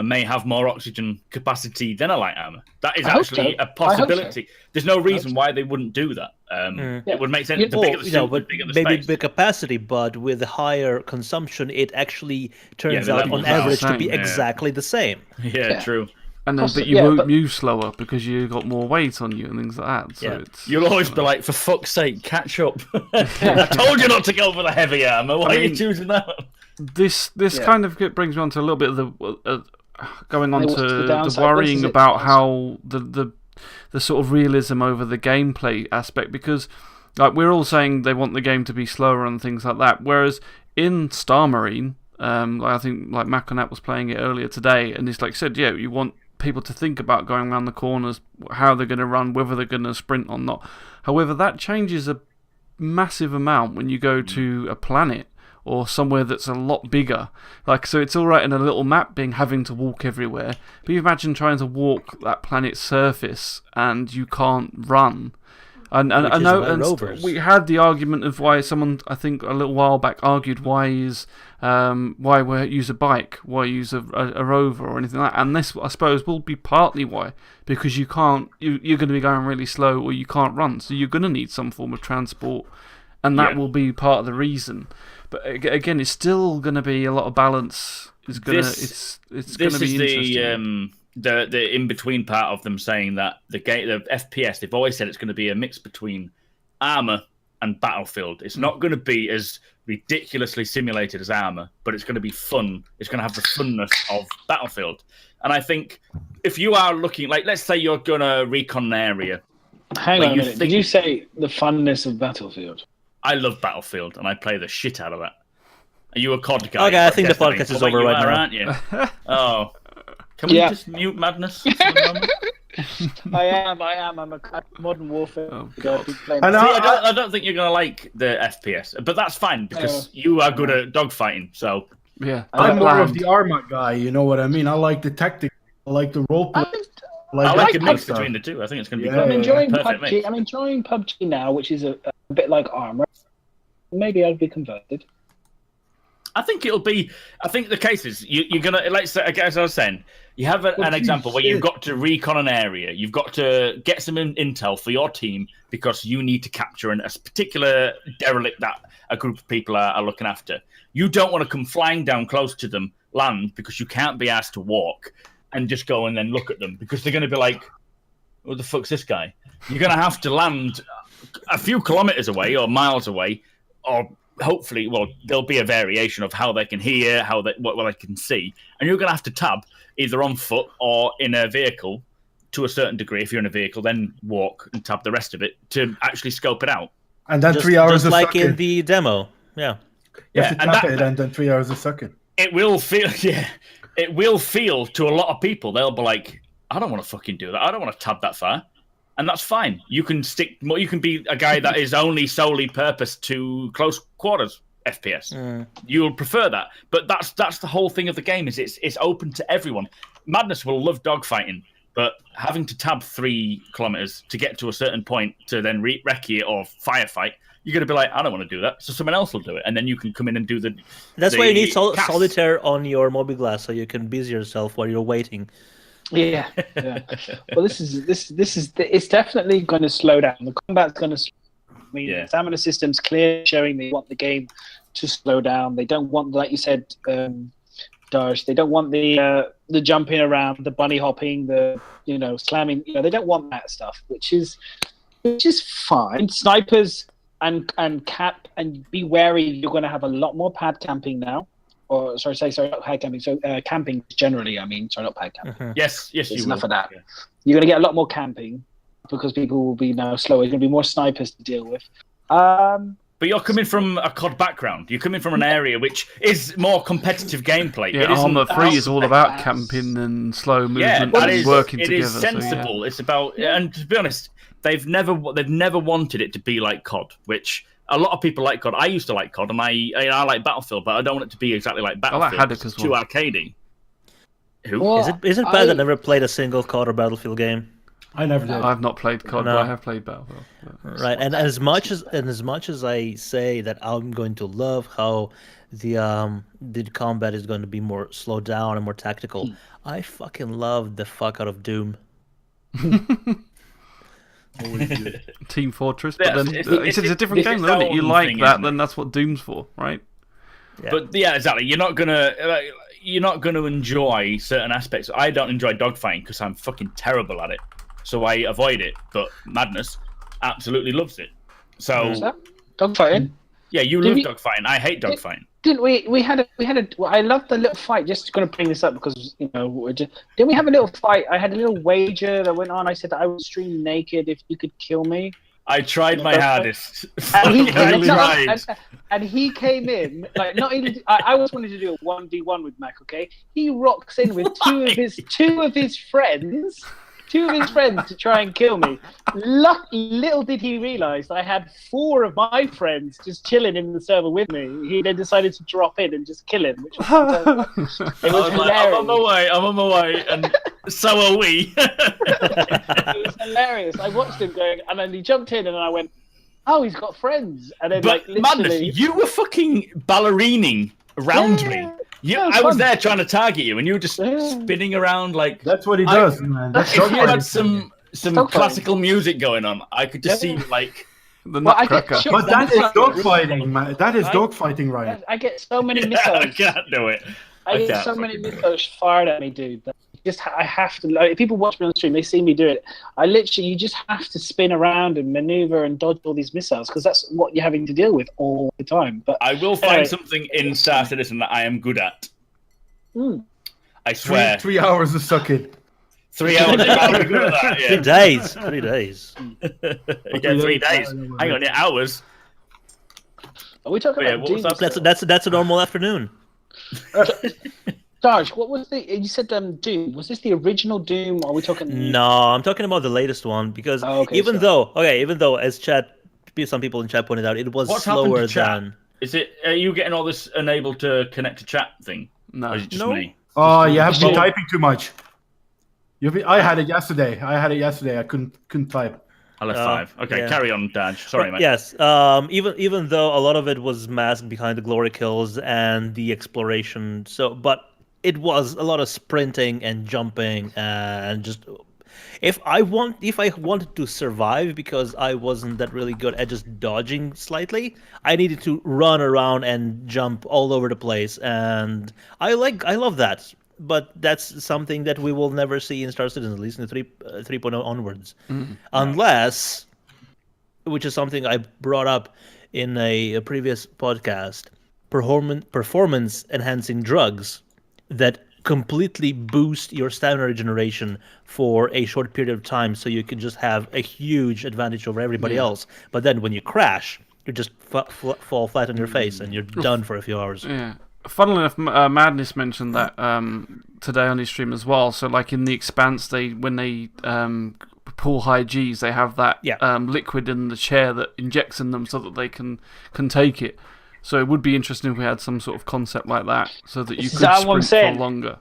may have more oxygen capacity than a light armor. That is actually a possibility. So. There's no reason why they wouldn't do that. It would make sense. The bigger the suit, the bigger the
maybe
space.
big capacity, but with higher consumption, it actually turns out on average to be exactly the same.
Yeah, true.
And then, but you won't move slower because you've got more weight on you and things like that. So
You'll always be like, for fuck's sake, catch up. I told you not to go for the heavy armor. Why are you choosing that one?
This kind of brings me on to a little bit of the going on to the worrying about how the sort of realism over the gameplay aspect, because like we're all saying they want the game to be slower and things like that, whereas in Star Marine, I think like Maconat was playing it earlier today, and it's like said, you want people to think about going around the corners, how they're going to run, whether they're going to sprint or not. However, that changes a massive amount when you go to a planet or somewhere that's a lot bigger. So it's all right in a little map having to walk everywhere, but you imagine trying to walk that planet's surface and you can't run. And I know, and we had the argument of why someone, I think a little while back, argued why use a bike, why use a rover or anything like that. And this, I suppose, will be partly why, because you're going to be going really slow or you can't run, so you're going to need some form of transport, and that will be part of the reason. But again, it's still going to be a lot of balance. It's going to be interesting.
The in-between part of them saying that the FPS, they've always said it's going to be a mix between armor and Battlefield. It's not going to be as ridiculously simulated as armor, but it's going to be fun. It's going to have the funness of Battlefield. And I think if you are looking, like, let's say you're going to recon an area.
Hang on a minute. Did you say the funness of Battlefield?
I love Battlefield, and I play the shit out of that. Are you a COD guy?
Okay, I think the podcast is over right now.
Aren't you? Oh. Can we just mute madness?
I am. I'm a Modern Warfare.
Oh, God.
I don't think you're going to like the FPS, but that's fine because you are good at dogfighting. So
yeah,
I'm more of the armor guy. You know what I mean? I like the tactics. I like the role play.
I like a mix between the two. I think it's going to be
I'm enjoying PUBG. I'm enjoying PUBG now, which is a bit like armor. Maybe I'd be converted.
I think it'll be. I think the case is you're gonna, like, as I was saying, you have an example where you've got to recon an area, you've got to get some intel for your team because you need to capture a particular derelict that a group of people are looking after. You don't want to come flying down close to them, land, because you can't be asked to walk and just go and then look at them because they're going to be like, "What the fuck's this guy?" You're going to have to land a few kilometers away or miles away, or hopefully, there'll be a variation of how they can hear, what they can see, and you're going to have to tab either on foot or in a vehicle to a certain degree. If you're in a vehicle, then walk and tab the rest of it to actually scope it out.
And then 3 hours
just
of
like
sucking.
in the demo,
You have to tap it and then 3 hours of sucking.
It will feel, it will feel to a lot of people. They'll be like, I don't want to fucking do that. I don't want to tab that far. And that's fine. You can you can be a guy that is only solely purposed to close quarters FPS. You'll prefer that, but that's the whole thing of the game. Is it's open to everyone. Madness will love dogfighting, but having to tab 3 kilometers to get to a certain point to then recce it or firefight, you're going to be like, I don't want to do that, so someone else will do it, and then you can come in and do the.
That's why you need solitaire on your mobiGlass, so you can busy yourself while you're waiting.
Yeah. Well, it's definitely going to slow down. The combat's going to. The stamina system's clear, showing they want the game to slow down. They don't want, like you said, Darsh. They don't want the jumping around, the bunny hopping, the slamming. They don't want that stuff, which is which is fine. Snipers and cap, and be wary. You're going to have a lot more pad camping now. Or sorry, not pad camping. So camping generally. I mean, sorry, not pad camping.
Yes,
It's
you
enough
will.
of that.
Yeah.
You're going to get a lot more camping because people will be now slower. There's going to be more snipers to deal with.
But you're coming from a COD background. You're coming from an area which is more competitive gameplay.
Yeah,
It isn't-
Arma 3 is all about camping and slow
Yeah,
movement
that
and
is
working
it
together.
is sensible. It's about, and to be honest, they've never wanted it to be like COD, which a lot of people like COD. I used to like COD, and I like Battlefield, but I don't want it to be exactly like Battlefield.
Haddock
It's
as
too
well.
arcadey. Who?
Well,
Is it bad that I never played a single COD or Battlefield game?
I never did.
I've not played COD,
No.
but I have played Battlefield.
Right, and as much as I say that I'm going to love how the combat is going to be more slowed down and more tactical, I fucking love the fuck out of Doom.
Team Fortress,
Yeah,
but then
it's
it's a different game, though, isn't it? You
own
like
thing,
that,
isn't
then
it?
that's what Doom's for, right?
Yeah.
But yeah, exactly. You're not gonna enjoy certain aspects. I don't enjoy dogfighting because I'm fucking terrible at it, so I avoid it. But Madness absolutely loves it. So
dogfighting.
yeah, you
Did
love
we-
dogfighting. I hate dogfighting.
Didn't we had a well, I love the little fight. Just going to bring this up because didn't we have a little fight? I had a little wager that went on. I said that I would stream naked if you could kill me.
I tried my hardest.
And he,
I tried.
and he came in like not even. I was wanting to do a 1v1 with Mac. Okay, he rocks in with two of his friends. Two of his friends to try and kill me. Little did he realise I had 4 of my friends just chilling in the server with me. He then decided to drop in and just kill him, which was it was
I was like, I'm on
hilarious.
my way, and so are we.
It was hilarious. I watched him going, and then he jumped in, and I went, "Oh, he's got friends." And then,
But
like,
Madness,
literally,
you were fucking ballerining around me.
Yeah,
I was
fun.
there trying to target you, and you were just
Yeah.
spinning around like.
That's what he does, man. That's
If you had
dogfighting.
some
Dogfighting.
classical music going on, I could just see like.
The
Well, I get
Nutcracker.
shot-
But that is dogfighting, man. That is
Right.
dogfighting, Ryan.
I get so many
I
missiles.
can't do it.
I get
can't
so many
fucking do it.
missiles fired at me, dude. That I have to. Like, if people watch me on the stream, they see me do it. You just have to spin around and maneuver and dodge all these missiles because that's what you're having to deal with all the time. But
I will find
Anyway.
something in Star Citizen that I am good at. I
Three
swear.
3 hours of sucking.
3 hours. I'm really good at that,
3
yeah.
days. 3 days.
Yeah, 3 days. Hang on, yeah, hours.
are we talking
Yeah,
about
what was
Doom?
that?
That's a normal afternoon.
Darj, what was the? You said Doom. Was this the original Doom? Or are we talking?
No, I'm talking about the latest one because
Oh, okay,
even
sorry.
though as some people in chat pointed out, it was
What's happened
slower
to chat?
than.
Is it? Are you getting all this unable to connect to chat thing?
No.
Or is it just
No.
me?
Oh, you have been
Oh.
typing too much. I had it yesterday. I couldn't type.
I left 5. Okay,
yeah.
carry on, Daj. Sorry, mate.
Yes, even though a lot of it was masked behind the glory kills and the exploration, but it was a lot of sprinting and jumping and just. If I wanted to survive because I wasn't that really good at just dodging slightly, I needed to run around and jump all over the place, and I love that. But that's something that we will never see in Star Citizen, at least in the 3.0 onwards, unless, which is something I brought up in a previous podcast, performance enhancing drugs that completely boost your stamina regeneration for a short period of time, so you can just have a huge advantage over everybody else. But then when you crash, you just fall flat on your face and you're done for a few hours.
Yeah. Funnily enough, Madness mentioned that today on his stream as well. So, like in the Expanse, when they pull high Gs, they have that liquid in the chair that injects in them so that they can take it. So it would be interesting if we had some sort of concept like that, so that you could
that what I'm
sprint
saying?
for longer.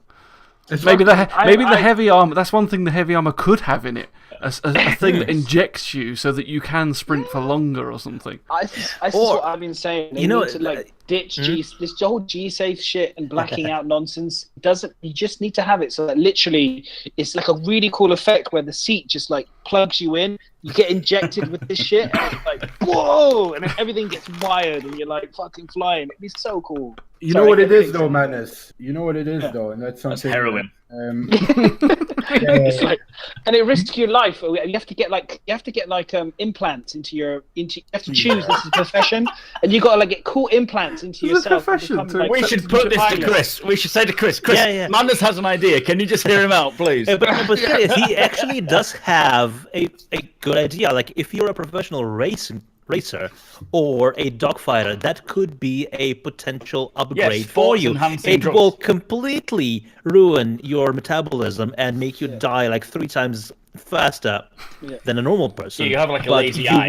It's
Maybe
like-
the heavy armor. That's one thing the heavy armor could have in it. A thing that injects you so that you can sprint for longer or something.
This is what I've been saying. They need to like ditch this whole G-safe shit and blacking out nonsense. You just need to have it so that literally it's like a really cool effect where the seat just like plugs you in. You get injected with this shit, and it's like whoa, and then everything gets wired, and you're like fucking flying. It'd be so cool.
You know what it is, though, Madness. You know what it is, though, and that's
That's
something.
heroin.
It's like, and it risks your life. You have to get implants into your you have to choose this as a profession, and you got to get cool implants into
It's a
yourself.
profession
and become,
to-
We should put this to Chris. We should say to Chris, Madness has an idea. Can you just hear him out, please?
But serious, he actually does have a good idea. Like, if you're a professional racer or a dogfighter, that could be a potential upgrade for you. It will completely ruin your metabolism and make you die like 3 times faster than a normal person.
Yeah, you have like a lazy eye.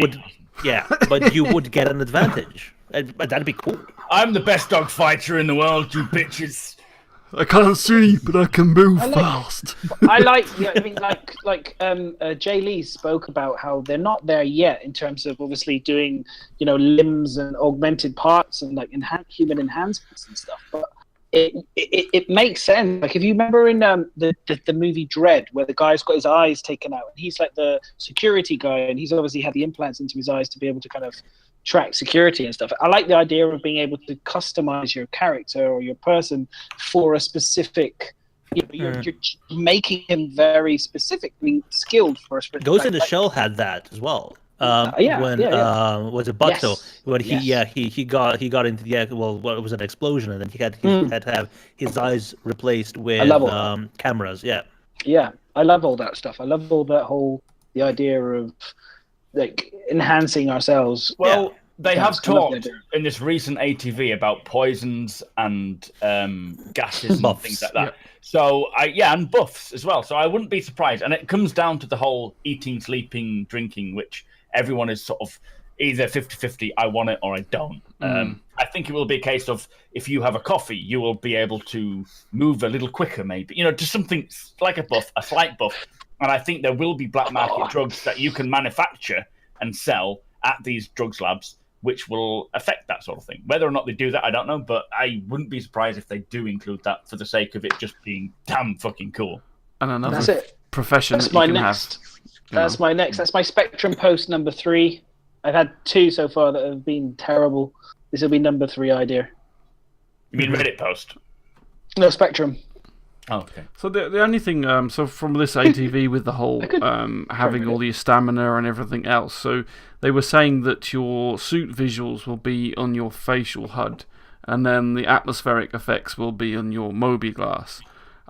But you would get an advantage. That'd be cool.
I'm the best dog fighter in the world, you bitches.
I can't see, but I can move fast.
I like. I mean, Jay Lee spoke about how they're not there yet in terms of obviously doing, limbs and augmented parts and like human enhancements and stuff. But it makes sense. Like, if you remember in the movie Dread, where the guy's got his eyes taken out, and he's like the security guy, and he's obviously had the implants into his eyes to be able to kind of track security and stuff. I like the idea of being able to customize your character or your person for a specific. You're making him very specifically skilled for a specific.
Ghost in the Shell had that as well. Was it Bucto?
Yes.
When he got into what was an explosion, and then he had to have his eyes replaced with cameras.
Yeah, I love all that stuff. I love all that the idea of like enhancing ourselves.
Well, they have talked in this recent ATV about poisons and gases and things like that. Yeah. So and buffs as well. So I wouldn't be surprised. And it comes down to the whole eating, sleeping, drinking, which everyone is sort of either 50-50, I want it or I don't. I think it will be a case of, if you have a coffee, you will be able to move a little quicker, maybe. Just something like a buff, a slight buff. And I think there will be black market drugs that you can manufacture and sell at these drugs labs, which will affect that sort of thing. Whether or not they do that, I don't know, but I wouldn't be surprised if they do include that for the sake of it just being damn fucking cool.
And another profession
That's my next. That's my next. That's my Spectrum post number 3. I've had 2 so far that have been terrible. This will be number 3 idea.
You mean Reddit post?
No, Spectrum.
Oh, okay.
So the only thing, so from this ATV with the whole having all your stamina and everything else, so they were saying that your suit visuals will be on your facial HUD, and then the atmospheric effects will be on your Moby glass.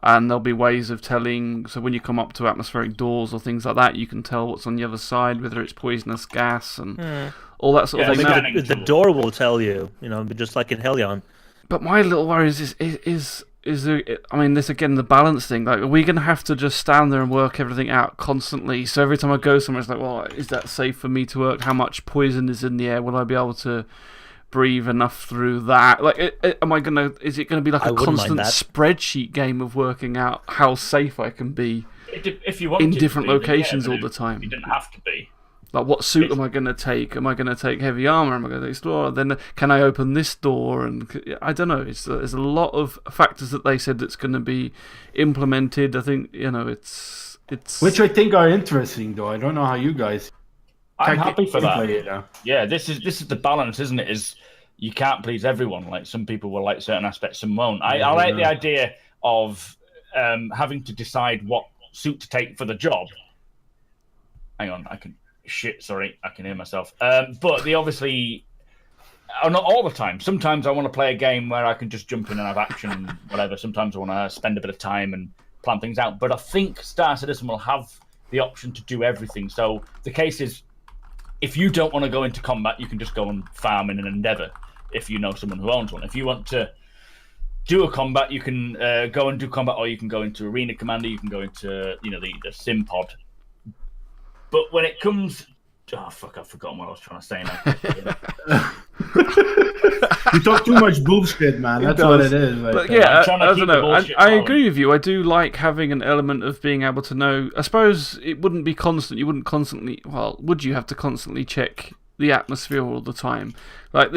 And there'll be ways of telling, so when you come up to atmospheric doors or things like that, you can tell what's on the other side, whether it's poisonous gas and all that sort of thing.
The door will tell you, just like in Hellion.
But my little worry is this again, the balance thing. Like, are we going to have to just stand there and work everything out constantly? So every time I go somewhere, it's like, well, is that safe for me to work? How much poison is in the air? Will I be able to breathe enough through that? Like, is it going to be like a constant spreadsheet game of working out how safe I can be
if you want
in different locations all the time?
You didn't have to be.
Like, what suit am I going to take? Am I going to take heavy armor? Am I going to take explorer? Then can I open this door? And I don't know. There's a lot of factors that they said that's going to be implemented. I think it's
which I think are interesting, though. I don't know how you guys.
I'm happy for that. Yeah, this is the balance, isn't it? Is you can't please everyone. Like, some people will like certain aspects, some won't. I like the idea of having to decide what suit to take for the job. Hang on, I can hear myself. But they obviously are not all the time. Sometimes I want to play a game where I can just jump in and have action and whatever. Sometimes I want to spend a bit of time and plan things out. But I think Star Citizen will have the option to do everything. So the case is, if you don't want to go into combat, you can just go and farm in an Endeavour if you know someone who owns one. If you want to do a combat, you can go and do combat, or you can go into Arena Commander, you can go into the Sim Pod. But when it comes... Oh, fuck, I've forgotten what I was trying to say now.
You talk too much bullshit, man. That's what it is. Right?
But yeah, I don't know. I agree with you. I do like having an element of being able to know. I suppose it wouldn't be constant. You wouldn't constantly... Well, would you have to constantly check the atmosphere all the time? Like,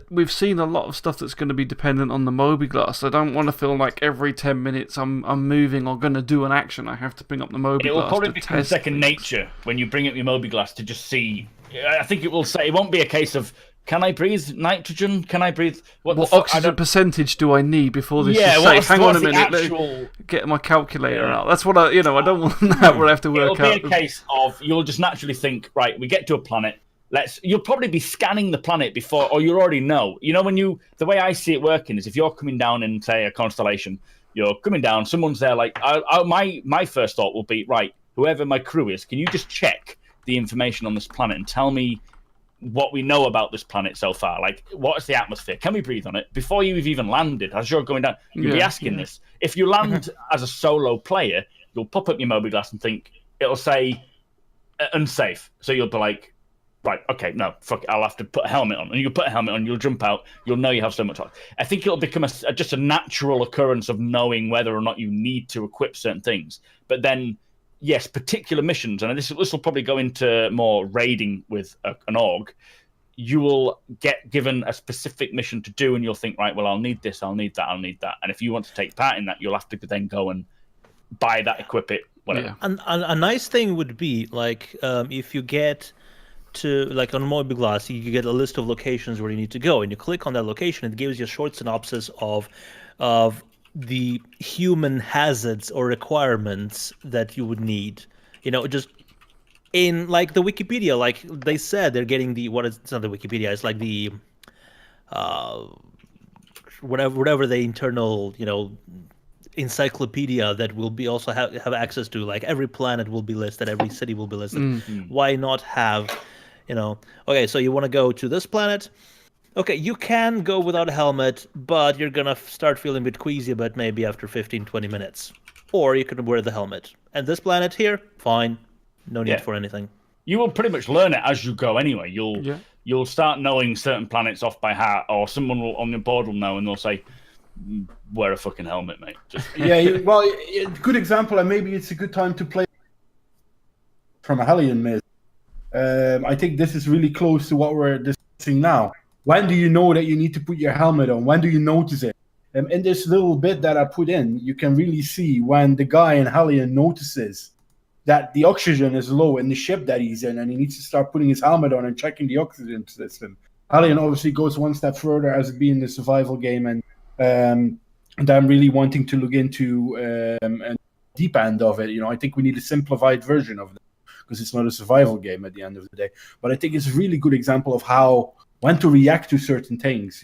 we've seen a lot of stuff that's going to be dependent on the Moby glass. I don't want to feel like every 10 minutes I'm moving or going to do an action, I have to bring up the Moby glass.
It will probably become second nature when you bring up your Moby glass to just see. I think it will say, it won't be a case of Can I breathe nitrogen? Can I breathe
what oxygen percentage do I need before this
Yeah,
is safe? Hang on a
what's the
minute.
actual-
Get my calculator out. That's what I don't want that where I have to work
It'll
out.
be a case of you'll just naturally think, right, we get to a planet. You'll probably be scanning the planet before, or you already know. You know, the way I see it working is if you're coming down in, say, a constellation, you're coming down, someone's there, like, my first thought will be, right, whoever my crew is, can you just check the information on this planet and tell me what we know about this planet so far? Like, what is the atmosphere? Can we breathe on it? Before you've even landed, as you're going down, you'll be asking this. If you land as a solo player, you'll pop up your Moby Glass and think, it'll say unsafe. So you'll be like, right, okay, no, fuck it, I'll have to put a helmet on. And you'll put a helmet on, you'll jump out, you'll know you have so much oxygen. I think it'll become just a natural occurrence of knowing whether or not you need to equip certain things. But then, yes, particular missions, and this will probably go into more raiding with an org, you will get given a specific mission to do, and you'll think, right, well, I'll need this, I'll need that, I'll need that. And if you want to take part in that, you'll have to then go and buy that, equip it, whatever.
Yeah.
And a nice thing would be, like, if you get to, like, on Moby Glass, you get a list of locations where you need to go, and you click on that location, it gives you a short synopsis of the human hazards or requirements that you would need. You know, just in, like, the Wikipedia, like they said, they're getting it's not the Wikipedia, it's like the whatever the internal, encyclopedia that will be also have access to. Like, every planet will be listed, every city will be listed. Why not have, okay, so you want to go to this planet. Okay, you can go without a helmet, but you're going to start feeling a bit queasy, but maybe after 15, 20 minutes. Or you can wear the helmet. And this planet here, fine. No need for anything.
You will pretty much learn it as you go anyway. You'll start knowing certain planets off by heart, or someone on your board will know, and they'll say, wear a fucking helmet, mate.
Good example, and maybe it's a good time to play from a Hellion Miss. I think this is really close to what we're discussing now. When do you know that you need to put your helmet on? When do you notice it? In this little bit that I put in, you can really see when the guy in Hellion notices that the oxygen is low in the ship that he's in, and he needs to start putting his helmet on and checking the oxygen system. Hellion obviously goes one step further as it being the survival game, and I'm really wanting to look into a deep end of it. I think we need a simplified version of it because it's not a survival game at the end of the day. But I think it's a really good example of when to react to certain things.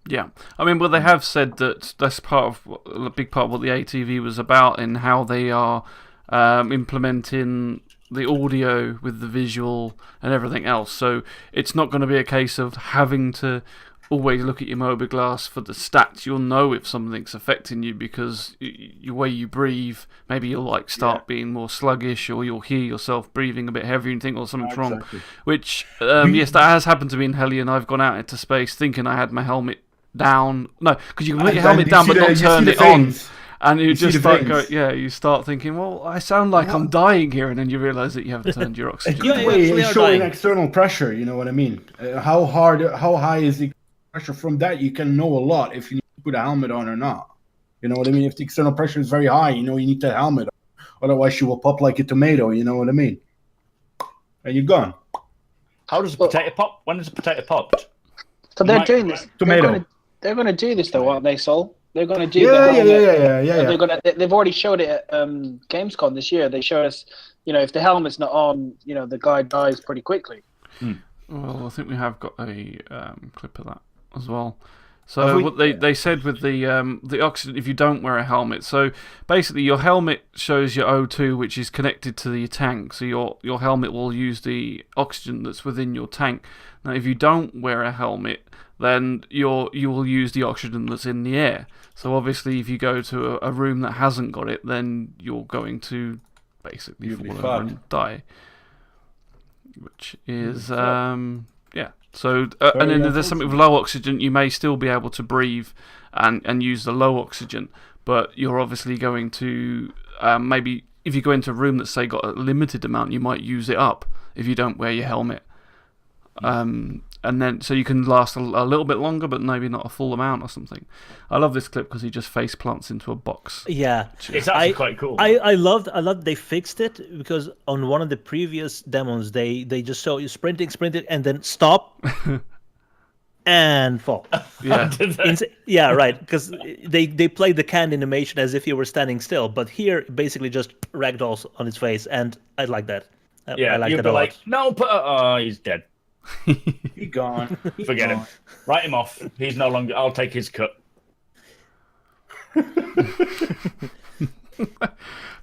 Yeah, I mean, well, they have said that that's a big part of what the ATV was about, in how they are implementing the audio with the visual and everything else. So it's not going to be a case of having to always look at your Moby Glass for the stats. You'll know if something's affecting you because the way you breathe, maybe you'll start being more sluggish, or you'll hear yourself breathing a bit heavier and think, well, something's wrong. Which, yes, that has happened to me in Hellion. I've gone out into space thinking I had my helmet down. No, because you can put your helmet down but not turn it on. And you just start you start thinking, well, I sound like I'm dying here, and then you realise that you haven't turned your oxygen.
A good way is showing external pressure, you know what I mean? How high is the pressure? From that, you can know a lot if you need to put a helmet on or not. You know what I mean? If the external pressure is very high, you need that helmet on. Otherwise, you will pop like a tomato, you know what I mean? And you're gone.
How does a potato pop? When does a potato pop?
So they're doing this.
Tomato.
They're going to do this, though, aren't they, Sol? They're going to do
Yeah.
They've already showed it at Gamescom this year. They showed us, if the helmet's not on, the guy dies pretty quickly.
Well, I think we have got a clip of that as well. So what they said with the oxygen, if you don't wear a helmet, so basically your helmet shows your O2, which is connected to the tank. So your helmet will use the oxygen that's within your tank. Now, if you don't wear a helmet, then you will use the oxygen that's in the air. So obviously, if you go to a room that hasn't got it, then you're going to basically fall over and die. Which is So and then if there's something with low oxygen, you may still be able to breathe and use the low oxygen, but you're obviously going to maybe if you go into a room that's say got a limited amount, you might use it up if you don't wear your helmet. and then so you can last a little bit longer, but maybe not a full amount or something. I love this clip because he just face plants into a box.
Yeah,
It's actually quite cool.
I loved they fixed it because on one of the previous demos they just show you sprinting, and then stop and fall.
Yeah,
Yeah, right. Because they played the canned animation as if you were standing still, but here basically just ragdolls on his face, and I like that.
Yeah,
I like
you'd
that
be
a
like,
lot.
no, he's dead.
He gone.
Forget him. Write him off. He's no longer. I'll take his cut.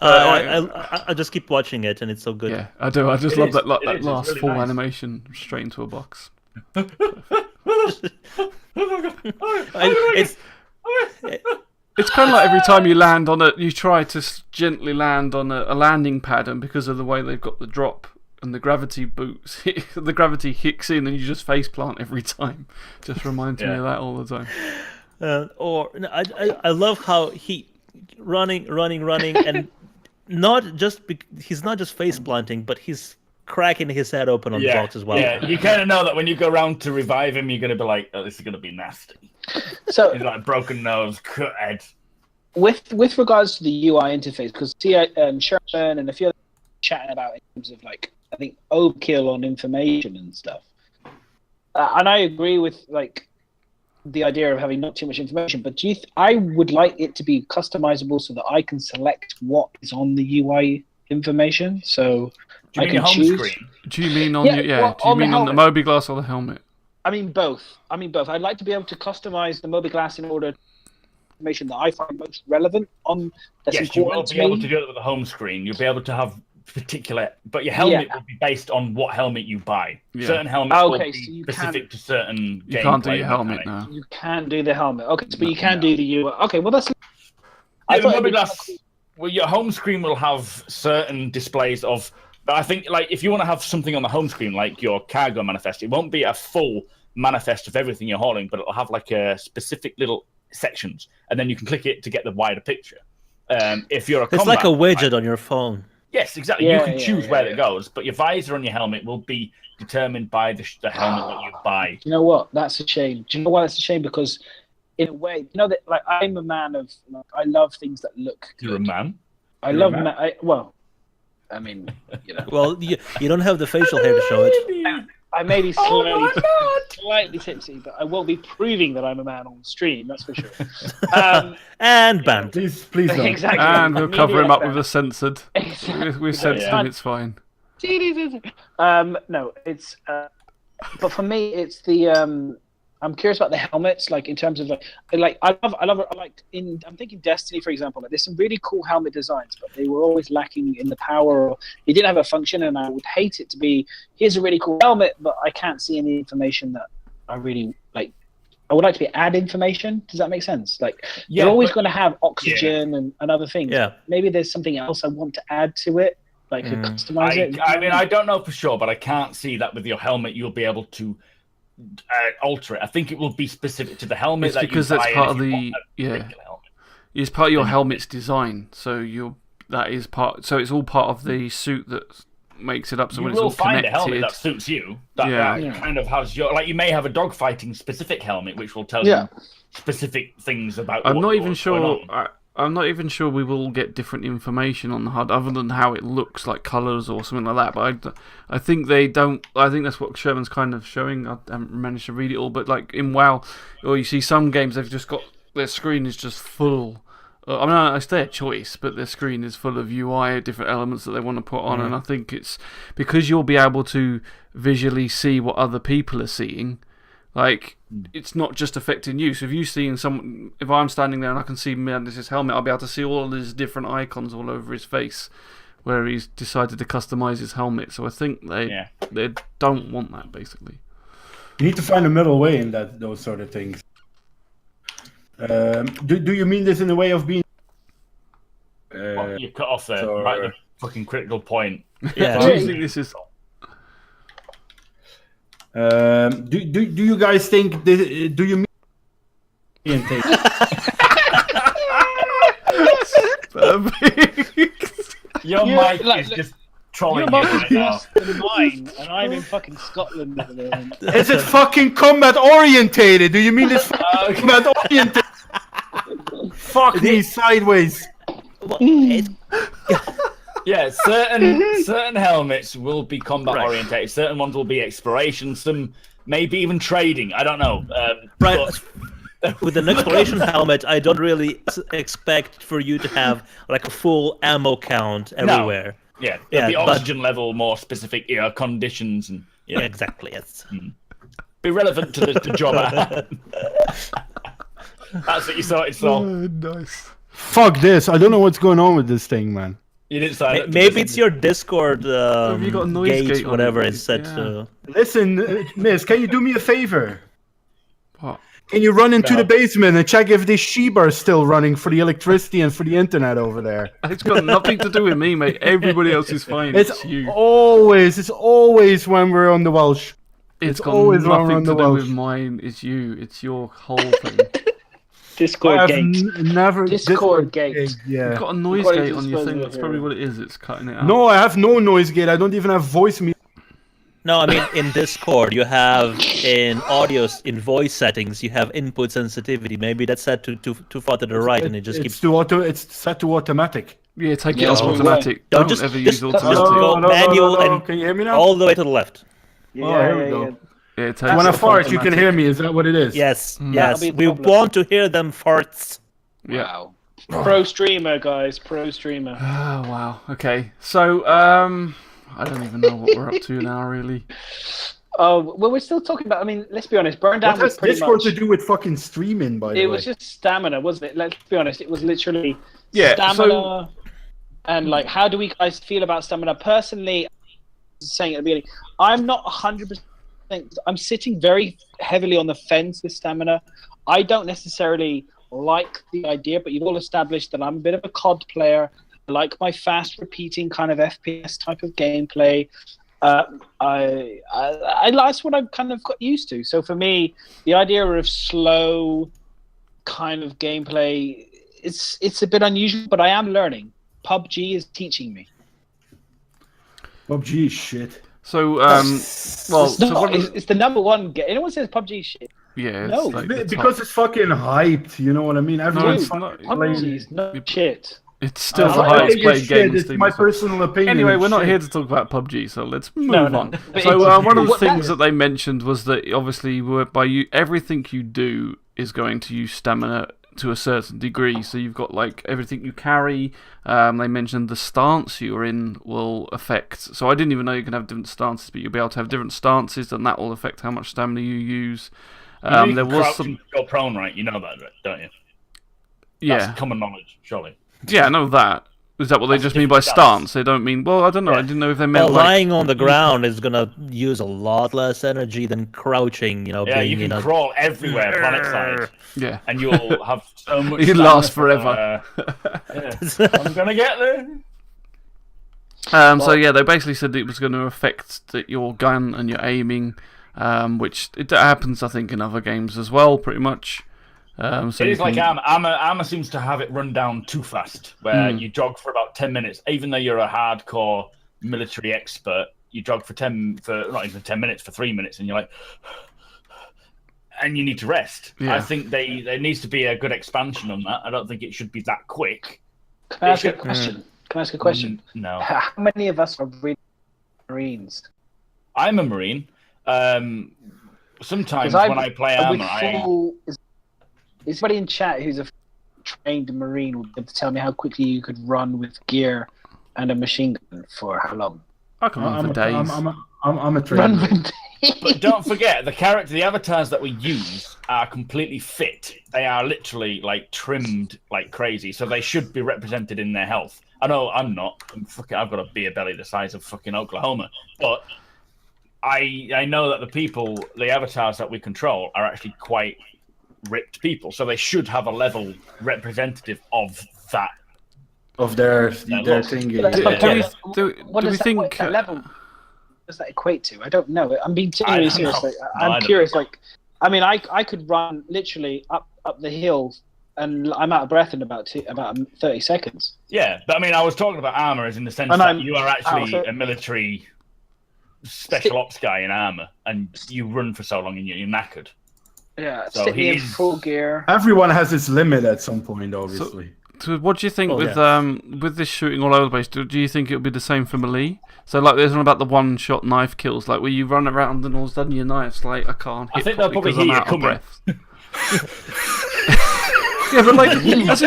I just keep watching it, and it's so good.
yeah, I do. I just love that
It is.
last
It's really
full
nice.
animation straight into a box.
It's
It's kind of like every time you land on you try to gently land on a landing pad, and because of the way they've got the drop and the gravity boots, the gravity kicks in, and you just face plant every time. Just reminds me of that all the time.
I love how he running, and he's not just face planting, but he's cracking his head open on the box as well.
Yeah, you kind of know that when you go around to revive him, you're going to be like, oh, this is going to be nasty.
So
He's like broken nose, cut head.
with regards to the UI interface, because Sherman and a few others chatting about in terms of like I think overkill on information and stuff, and I agree with like the idea of having not too much information. But I would like it to be customizable so that I can select what is on the UI information. So
Do you mean
I
your
can
home
choose.
screen?
Do you mean on
Yeah,
your,
well,
do you
on the
mean on the
helmet.
Mobi or the helmet?
I mean both. I'd like to be able to customize the Mobi in order to information that I find most relevant on that's
Yes, you will
important
be
to
able
me.
to do it with the home screen. You'll be able to have particular, but your helmet will be based on what helmet you buy.
Yeah.
Certain helmets
Okay,
will
so
be
you
specific to certain.
You can't do
gameplay
your helmet
mechanics.
now.
You can do the helmet. Okay, but you can do the UI. Okay, well that's.
Yeah, the
thought it'd be
Mobi well, your home screen will have certain displays of. But I think, like, if you want to have something on the home screen, like your cargo manifest, it won't be a full manifest of everything you're hauling, but it'll have like a specific little sections, and then you can click it to get the wider picture. If you're a
It's like a
combat
widget on your phone.
yes, exactly.
Yeah,
you can
yeah,
choose
yeah,
where
yeah.
it goes, but your visor on your helmet will be determined by the helmet that you buy.
Do you know what? That's a shame. Do you know why that's a shame? Because in a way, you know that like I'm a man of. Like, I love things that look good.
You're a man.
I
you're a
love.
man.
Well, I mean, you know.
Well, you don't have the facial hair to show it.
I may be
Oh
slightly tipsy, but I won't be proving that I'm a man on stream. That's for sure.
And banned.
Please don't.
Exactly.
And we'll cover him up with
a.
a censored. We've censored
Yeah.
him, it's fine.
No, it's. But for me, it's the. I'm curious about the helmets, like in terms of I'm thinking Destiny, for example. Like, there's some really cool helmet designs, but they were always lacking in the power. Or they didn't have a function, and I would hate it to be. Here's a really cool helmet, but I can't see any information that I really like. I would like to be add information. Does that make sense? Like
Yeah,
you're always
but-
going to have oxygen and other things.
Yeah.
Maybe there's something else I want to add to it, like to customize it.
I mean, I don't know for sure, but I can't see that with your helmet you'll be able to alter it. I think it will be specific to the helmet.
It's
that
because
you
that's
buy,
part
and
of
if you
the
want a particular helmet.
It's part of your helmet's design. So that is part. So it's all part of the suit that makes it up. So
You
when it's
will
all
find a
connected,
helmet that suits you. That
Yeah.
kind of has your, like, you may have a dogfighting specific helmet which will tell you specific things about.
I'm
what-
not even
what's going
sure.
on.
I'm not even sure we will get different information on the HUD other than how it looks, like colours or something like that. But I think they don't. I think that's what Sherman's kind of showing. I haven't managed to read it all, but like in WoW, or you see some games they've just got their screen is just full. I mean, it's their choice, but their screen is full of UI, different elements that they want to put on, and I think it's because you'll be able to visually see what other people are seeing. Like, it's not just affecting you. So if I'm standing there and I can see Mandis' helmet, I'll be able to see all of his different icons all over his face where he's decided to customize his helmet. So I think they don't want that, basically.
You need to find a middle way in those sort of things. Do you mean this in a way of being?
Well, you cut off there,
so-
right at the fucking critical point.
Yeah.
Do you think this is...
Do you guys think this? Do you mean?
Your
Yeah,
mic
like-
is just trolling
You're
you
much
right now.
worse than mine, and I'm in fucking Scotland at the moment.
Is it fucking combat orientated? Do you mean it's combat orientated? Fuck me sideways.
Well, it-
Yeah, certain helmets will be combat
Right.
orientated. Certain ones will be exploration. Some maybe even trading. I don't know.
Right.
but-
With an exploration helmet, I don't really expect for you to have like a full ammo count everywhere.
yeah, there'll be
but-
oxygen level, more specific conditions, and
Yeah, exactly. Yes.
be relevant to the job at hand. That's what you sorted, Sol.
Nice.
Fuck this. I don't know what's going on with this thing, man.
You didn't sign up to
Maybe
this.
it's your Discord
Have you got a noise gate on
whatever
it?
it's set
Yeah.
to.
Listen, miss, can you do me a favor?
What?
Can you run into
No.
the basement and check if this Sheba is still running for the electricity and for the internet over there?
It's got nothing to do with me, mate. Everybody else is fine. It's you.
It's always when we're on the Welsh.
It's got
always when we're
nothing
on
to
the
do with
Welsh.
mine. It's you. It's your whole thing.
Discord
I've
gate.
never
Discord gate.
Yeah.
You've got a noise
What is
gate
it
on your
supposed
thing.
to
That's
do?
probably what it is. It's cutting it out.
No, I have no noise gate. I don't even have voice music.
No, I mean in Discord you have in in voice settings you have input sensitivity. Maybe that's set to too far to the right, and it just keeps.
It's set to automatic.
Yeah, take it
Yeah,
off
that's what we
automatic.
No,
Don't
just-
ever
just-
use
just
automatic.
go manual and
Can you hear me now?
all the way to the left.
here we go.
Yeah, take
When
it
I
off
fart, you can
automatic.
hear me. Is that what it is?
Yes,
That'll
yes.
be the
We
problem.
want to hear them farts.
Yeah.
Wow. Pro streamer, guys. Pro streamer.
Oh wow. Okay. So I don't even know what we're up to now, really.
Oh, well, we're still talking about. I mean, let's be honest. Burn down
What
was
has
pretty
Discord
much.
to do with fucking streaming, by the way?
It was just stamina, wasn't it? Let's be honest. It was literally
Yeah,
stamina, and like, how do we guys feel about stamina? Personally, I was saying at the beginning, I'm not 100%. I'm sitting very heavily on the fence with stamina. I don't necessarily like the idea, but you've all established that I'm a bit of a COD player. I like my fast repeating kind of FPS type of gameplay. That's what I've kind of got used to. So for me, the idea of slow kind of gameplay, it's a bit unusual, but I am learning. PUBG is teaching me.
PUBG is shit.
So well,
It's,
so
not,
what is,
it's the number one game. Anyone says PUBG shit?
yeah, it's
No,
like the top.
Because it's fucking hyped, you know what I mean? Everyone's
it's
fucking
not-
playing.
PUBG is not shit.
It's still
I
the
think
highest
it's
played
shit.
game on
It's
Steam.
my
as well.
personal opinion.
Anyway,
it's
we're not
shit.
here to talk about PUBG, so let's move
No,
on.
but
So
it's-
one of the
what that-
things that they mentioned was that obviously everything you do is going to use stamina to a certain degree. So you've got like everything you carry. They mentioned the stance you're in will affect. So I didn't even know you can have different stances, but you'll be able to have different stances, and that will affect how much stamina you use.
You know you
There
can
was
crouch
some,
and go prone, right? You know that, don't you?
yeah,
That's common knowledge, surely.
yeah, I know that. Is that what they
That's
just mean by
different
stance? They don't mean. Well, I don't know. I
Yeah.
didn't know if they
Well,
meant like.
lying on the ground is gonna use a lot less energy than crouching. You know,
Yeah, you
being
can
in a.
crawl everywhere, planet side,
Yeah.
and you'll have so much.
You'd
stamina
last
for,
forever.
yeah. I'm gonna get there.
So yeah, they basically said it was going to affect your gun and your aiming, which it happens, I think, in other games as well, pretty much. So
It
you
is like
can-
armor seems to have it run down too fast, where you jog for about 10 minutes. Even though you're a hardcore military expert, you jog for not even 10 minutes, for 3 minutes, and you're like, and you need to rest.
Yeah.
I think there needs to be a good expansion on that. I don't think it should be that quick.
Can I ask a question? Can I ask a question?
No.
How many of us are really Marines?
I'm a Marine. Sometimes
'Cause
when I play
are we
armor, I
full- is anybody in chat who's a trained Marine would be able to tell me how quickly you could run with gear and a machine gun for how long?
I can run for days.
I'm a trainer.
Run for days.
But don't forget, the avatars that we use are completely fit. They are literally like trimmed like crazy, so they should be represented in their health. I know I'm not. I've got a beer belly the size of fucking Oklahoma, but I know that the avatars that we control are actually quite ripped people, so they should have a level representative of that.
Of their
look.
thingy.
But
Yeah.
Do we,
what
do,
what
do we
does that,
think?
what that level does that equate to? I don't know. I'm being
I
genuinely
don't
serious.
know.
Like,
No, I
I'm
don't
curious. Like, I mean, I could run literally up the hill and I'm out of breath in about 30 seconds.
Yeah, but I mean, I was talking about armor as in the sense that you are actually a military special ops guy in armor, and you run for so long and you're knackered.
Yeah, so sitting in full gear.
Everyone has its limit at some point, obviously.
So what do you think with this shooting all over the place? Do you think it'll be the same for melee? So like, there's one about the one-shot knife kills, like where you run around and all of a sudden your knife's like, I can't hit.
I think they'll probably hear you coming.
Yeah, but like, that's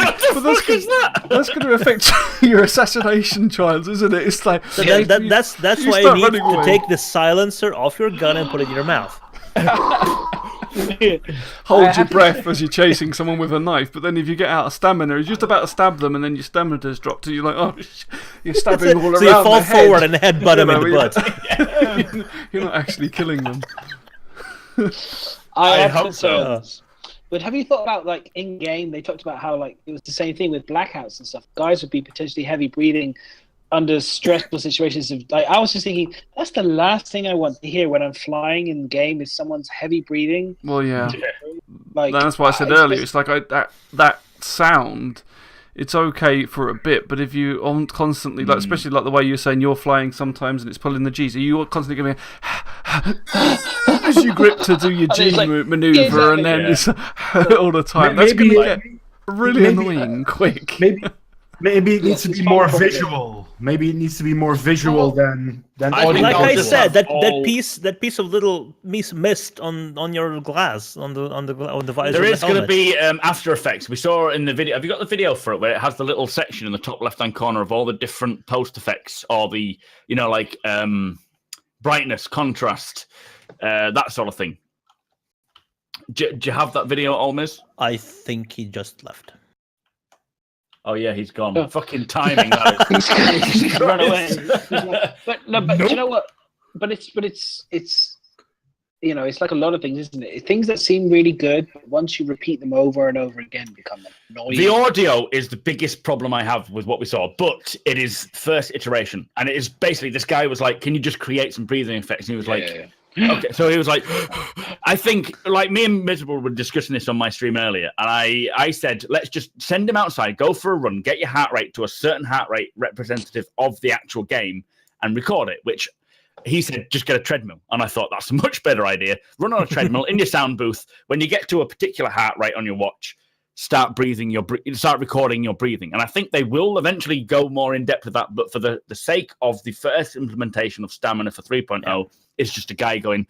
going to affect your assassination trials, isn't it? It's like
so that's why you need to take the silencer off your gun and put it in your mouth.
Hold your breath as you're chasing someone with a knife, but then if you get out of stamina, you're just about to stab them, and then your stamina's dropped, and you're like, oh, you're stabbing all around.
So you fall forward and headbutt them in the butt.
You're not actually killing them.
I hope so. But have you thought about, like, in game, they talked about how, like, it was the same thing with blackouts and stuff. Guys would be potentially heavy breathing under stressful situations. Like, I was just thinking, that's the last thing I want to hear when I'm flying in game is someone's heavy breathing.
Well, yeah.
Like,
that's what I said earlier. It's like that sound. It's okay for a bit, but if you aren't constantly, like, especially like the way you're saying you're flying sometimes and it's pulling the G's, are you constantly going as you grip to do your G maneuver and then it's all the time? That's going to get really annoying quick.
Maybe it needs to be more visual. Maybe it needs to be more visual than audio.
Like I said, that piece of little mist on your glass on the visor.
There is going to be After Effects. We saw in the video. Have you got the video for it where it has the little section in the top left-hand corner of all the different post effects, or the like brightness, contrast, that sort of thing. Do you have that video at all, Miz?
I think he just left.
Oh yeah, he's gone. Oh. Fucking timing. That is.
He's run away. But do you know what? But it's it's like a lot of things, isn't it? Things that seem really good, but once you repeat them over and over again, become annoying.
The audio is the biggest problem I have with what we saw, but it is first iteration, and it is basically this guy was like, "Can you just create some breathing effects?" And he was like. Okay, so he was like, I think, like, me and Miserable were discussing this on my stream earlier, and I said, let's just send him outside, go for a run, get your heart rate to a certain heart rate representative of the actual game, and record it, which he said, just get a treadmill. And I thought, that's a much better idea. Run on a treadmill in your sound booth. When you get to a particular heart rate on your watch, start recording your breathing. And I think they will eventually go more in depth with that, but for the sake of the first implementation of stamina for 3.0, it's just a guy going,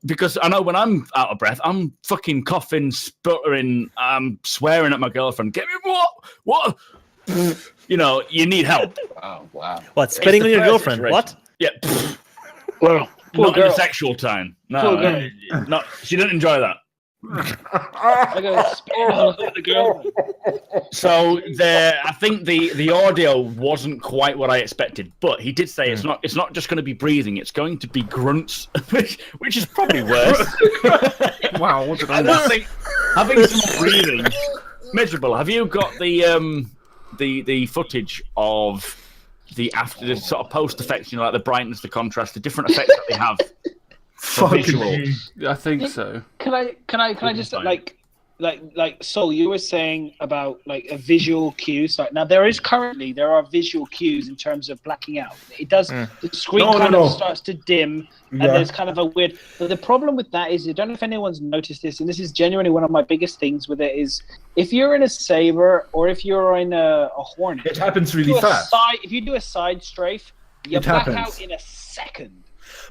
because I know when I'm out of breath, I'm fucking coughing, sputtering, I'm swearing at my girlfriend, get me what? You need help.
Wow.
What, spitting on your girlfriend? What?
Yeah.
Well,
not in a sexual time. No, she didn't enjoy that.
I got spit all over the girl.
So I think the audio wasn't quite what I expected, but he did say it's not just going to be breathing; it's going to be grunts, which is probably worse.
Wow, what did I
think having some breathing, Miserable. Have you got the footage of the sort of post effects? Like the brightness, the contrast, the different effects that they have.
I think so.
Can I just like Sol, you were saying about like a visual cues. Like now there are visual cues in terms of blacking out. It does the screen of starts to dim and there's kind of a weird. But the problem with that is I don't know if anyone's noticed this, and this is genuinely one of my biggest things with it is if you're in a Saber or if you're in a Hornet,
it happens really fast.
If you do a side strafe, you black out in a second.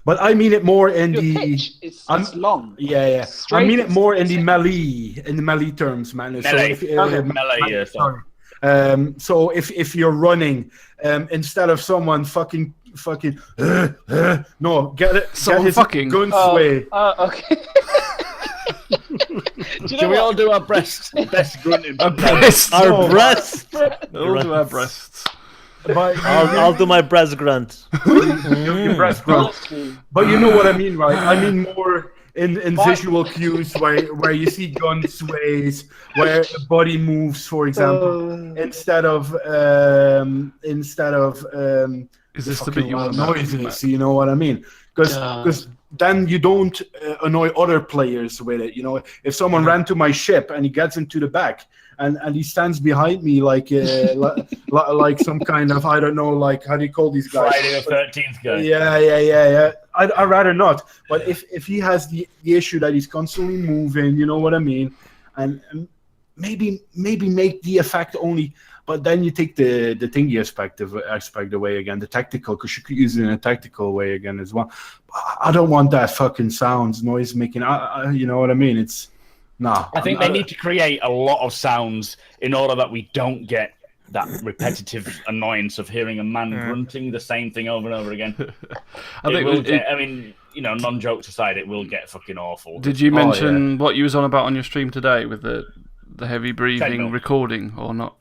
But I mean it more in the
pitch. It's long.
Yeah. I mean it more in the melee terms, man.
Melee.
So if you're running, instead of someone fucking no, get his gun sway.
Okay.
Should we all do our best grunting?
Our breasts.
We'll do our breasts.
I'll do my breast grunt.
Your breast grunt. But you know what I mean, right? I mean more in visual cues where you see gun sways, where the body moves, for example, instead of
Is this the bit you want to
noises? You know what I mean? Because then you don't annoy other players with it. You know, if someone ran to my ship and he gets into the back and he stands behind me like like some kind of, I don't know, like, how do you call these guys?
Friday the 13th guy.
Yeah. I'd rather not. But if he has the issue that he's constantly moving, you know what I mean, and maybe make the effect only. But then you take the thingy aspect away again, the tactical, because you could use it in a tactical way again as well. I don't want that fucking noise making. You know what I mean? It's nah.
I think they need to create a lot of sounds in order that we don't get that repetitive annoyance of hearing a man grunting the same thing over and over again. I mean, you know, non-jokes aside, it will get fucking awful.
Did you mention what you was on about on your stream today with the heavy breathing
Treadmill.
Recording or not?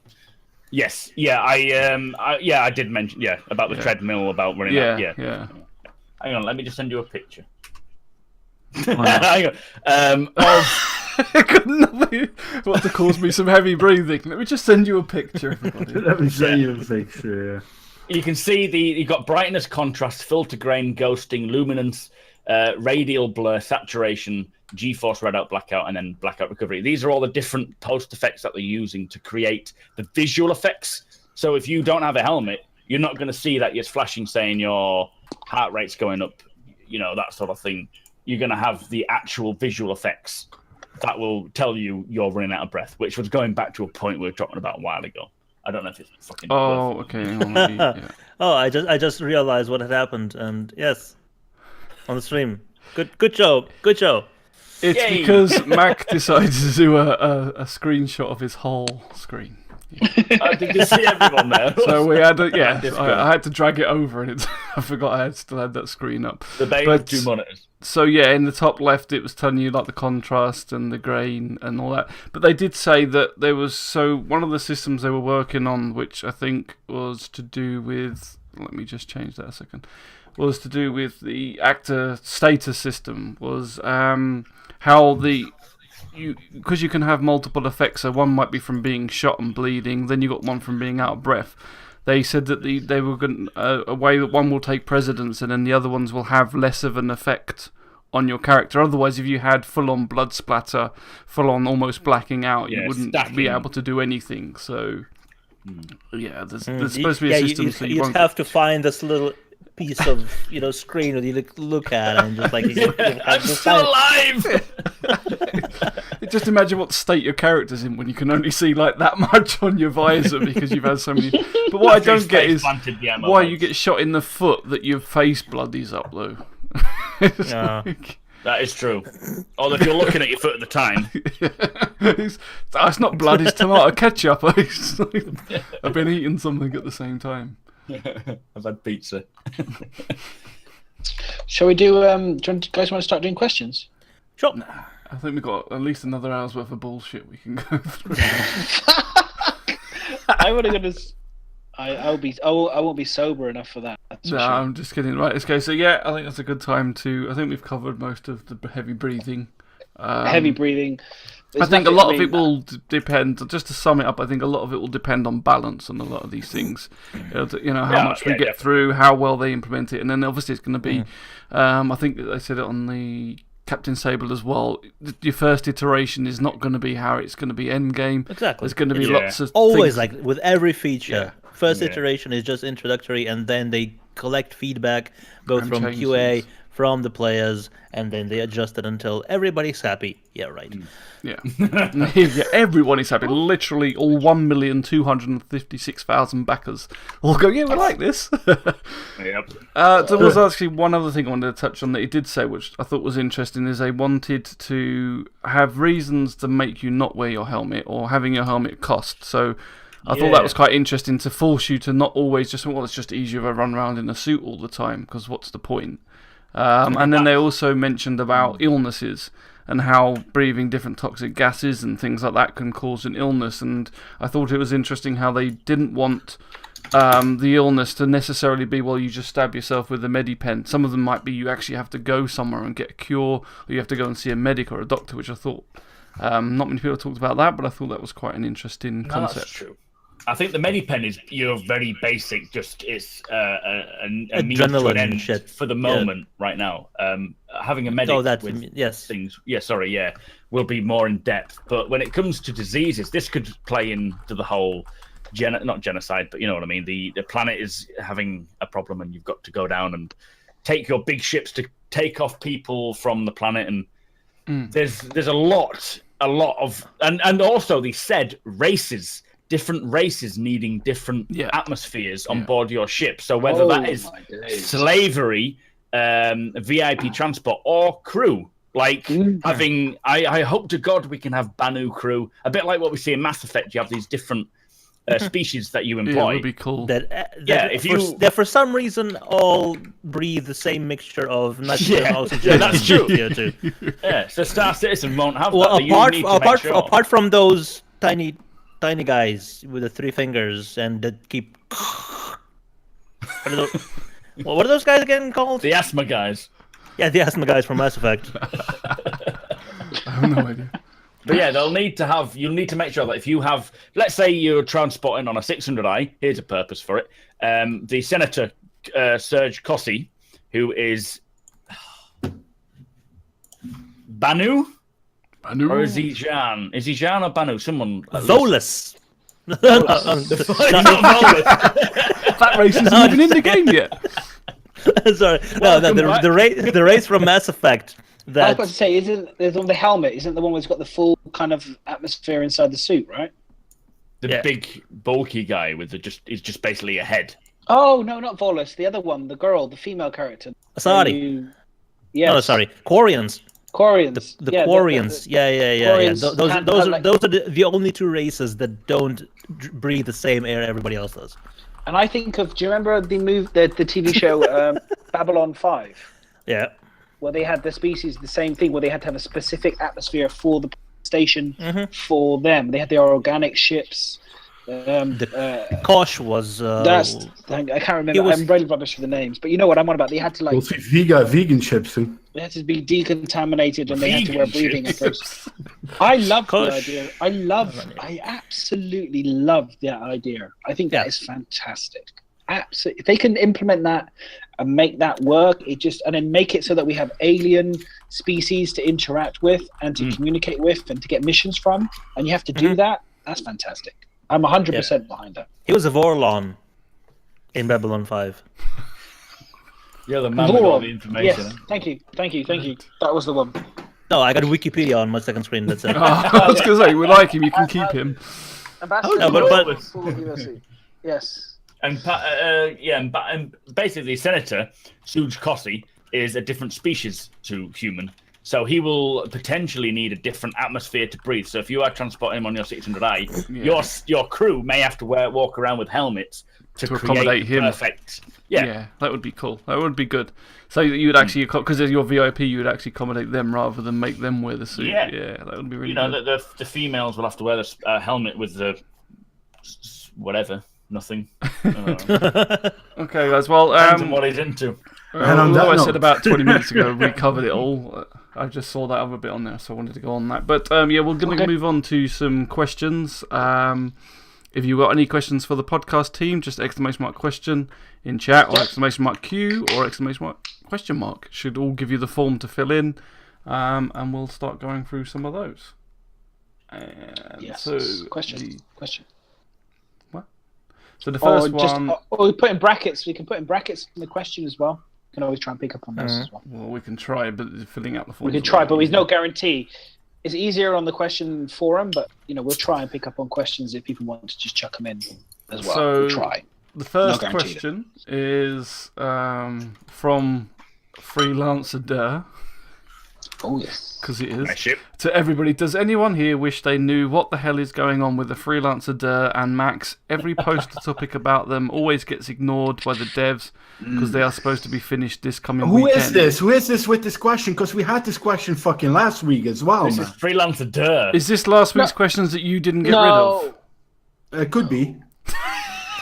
Yes, I did mention about the treadmill, about running.
Yeah.
Hang on, let me just send you a picture.
Hang on. I got nothing. What to cause me some heavy breathing? Let me just send you a picture, everybody.
Let me send you a picture. Yeah.
You can see you got brightness, contrast, filter grain, ghosting, luminance, radial blur, saturation, G-force redout, blackout, and then blackout recovery. These are all the different post effects that they're using to create the visual effects. So if you don't have a helmet, you're not going to see that it's flashing saying your heart rate's going up, you know, that sort of thing. You're going to have the actual visual effects that will tell you you're running out of breath, which was going back to a point we were talking about a while ago. I don't know if it's fucking...
Oh, okay. Yeah.
Oh, I just realized what had happened, and yes, on the stream. Good job.
It's
Yay!
because Mac decided to do a screenshot of his whole screen. Yeah.
Did you see everyone there?
So we had I had to drag it over, and I forgot I still had that screen up.
The bay with 2 monitors.
So yeah, in the top left, it was telling you like the contrast and the grain and all that. But they did say that there was one of the systems they were working on, which I think was to do with. Let me just change that a second. Was to do with the actor status system. Was how because you can have multiple effects. So one might be from being shot and bleeding. Then you got one from being out of breath. They said that they were going a way that one will take precedence, and then the other ones will have less of an effect on your character. Otherwise, if you had full-on blood splatter, full-on almost blacking out, you wouldn't be able to do anything. So, yeah, there's supposed to be a system. So you
have to find this little piece of screen that you look at and just like
I'm still alive.
Just imagine what state your character's in when you can only see like that much on your visor because you've had so many. But what I don't get is why you get shot in the foot that your face bloodies up though.
That is true. Or if you're looking at your foot at the time.
It's not blood, it's tomato ketchup. I've been eating something at the same time.
I've had pizza.
Shall we do? Do you guys want to start doing questions?
Sure.
I think we've got at least another hour's worth of bullshit we can go through.
I want to go to. I won't be sober enough for that.
No, I'm just kidding. Right, let's go. So yeah, I think that's a good time to. I think we've covered most of the heavy breathing.
Heavy breathing.
I think a lot of it will depend. Just to sum it up, I think a lot of it will depend on balance on a lot of these things. How much we get through, how well they implement it, and then obviously it's going to be. I think they said it on the Captain Sable as well. Your first iteration is not going to be how it's going to be end game.
Exactly.
There's going to be lots of
always
things.
like with every feature. First iteration is just introductory, and then they collect feedback both from QA, from the players, and then they adjust it until everybody's happy. Yeah, right.
Yeah. Everyone is happy. Literally all 1,256,000 backers all go, yeah, we like this.
Yep.
There was actually one other thing I wanted to touch on that he did say, which I thought was interesting, is they wanted to have reasons to make you not wear your helmet or having your helmet cost. So I thought that was quite interesting to force you to not always just, well, it's just easier if I run around in a suit all the time, because what's the point? And then they also mentioned about illnesses and how breathing different toxic gases and things like that can cause an illness. And I thought it was interesting how they didn't want the illness to necessarily be, well, you just stab yourself with a Medipen. Some of them might be you actually have to go somewhere and get a cure, or you have to go and see a medic or a doctor, which I thought not many people talked about that, but I thought that was quite an interesting concept.
That's true. I think the Medipen is your very basic, just it's a means to an
Adrenaline
end
shit.
for the moment right now. Having a medic with
yes.
things, will be more in depth. But when it comes to diseases, this could play into the whole not genocide, but you know what I mean. The planet is having a problem, and you've got to go down and take your big ships to take off people from the planet. And there's a lot of and also the said races. Different races needing different atmospheres on board your ship. So whether that is slavery, VIP transport, or crew, like having, I hope to God we can have Banu crew, a bit like what we see in Mass Effect. You have these different species that you employ.
Yeah, it would be cool.
That for some reason all breathe the same mixture of nitrogen and oxygen.
That's true.
CO2.
Yeah, so Star Citizen won't have
Well,
that.
apart from those tiny guys with the 3 fingers and that keep. What are those guys again called?
The asthma guys.
Yeah, the asthma guys from Mass Effect.
I have no idea.
But yeah, you'll need to make sure that if you have, let's say you're transporting on a 600i, here's a purpose for it. The Senator Serge Kossi, who is Banu? Or is he Jean? Is he Jean or Banu? Someone.
Volus.
That race isn't even in the game yet.
Sorry, the race from Mass Effect.
I was about to say, there's on the helmet? Isn't the one where it's got the full kind of atmosphere inside the suit, right?
The big bulky guy with is just basically a head.
Oh no, not Volus. The other one, the girl, the female character.
Asari.
Yes.
No, sorry, Quarians.
Quarians.
The Quarians.
Quarians
Those are the only 2 races that don't breathe the same air everybody else does.
And I think of, do you remember the TV show Babylon 5?
Yeah.
Where they had the species, the same thing, where they had to have a specific atmosphere for the station for them. They had their organic ships.
Kosh was.
I can't remember. I'm really rubbish with the names, but you know what I'm on about. They had to like.
Vegan ships too.
They had to be decontaminated, and they had to wear breathing apparatus. I love the idea. I absolutely love that idea. I think that is fantastic. Absolutely, if they can implement that and make that work, and then make it so that we have alien species to interact with and to communicate with and to get missions from, and you have to do that. That's fantastic. I'm 100% behind that.
He was a Vorlon in Babylon 5.
You're the man with all the information.
Yes, thank you. That was the one.
No, I got Wikipedia on my second screen. That's it.
I was going to say, we like him. You can keep him.
Yes.
And basically, Senator Suge Kossi is a different species to human. So he will potentially need a different atmosphere to breathe. So if you are transporting him on your 600i, your crew may have to walk around with helmets to
accommodate him.
Perfect.
Yeah, that would be cool. That would be good. So you would actually, because as your VIP, you would actually accommodate them rather than make them wear the suit. Yeah, that would be really good.
The females will have to wear the helmet with the whatever, nothing.
Okay, guys. Well,
depends on what he's into.
Although I said about 20 minutes ago, we covered it all. I just saw that other bit on there, so I wanted to go on that. But we're going to move on to some questions. If you've got any questions for the podcast team, just !question in chat, or !Q, or !question mark. Should all give you the form to fill in, and we'll start going through some of those.
Question.
What? So the first one.
We put in brackets. We can put in brackets in the question as well. Can always try and pick up on those as well.
Well, we can try, but filling out the form.
We can try, but there's no guarantee. It's easier on the question forum, but we'll try and pick up on questions if people want to just chuck them in as well.
So
we'll try.
The first question is from Freelancer Durr.
Oh yes,
because it is. To everybody, does anyone here wish they knew what the hell is going on with the Freelancer Durr and Max? Every poster topic about them always gets ignored by the devs because they are supposed to be finished this coming weekend.
Who is this with this question? Because we had this question fucking last week as well.
This is Freelancer Durr.
Is this last week's questions that you didn't get rid of?
It could be.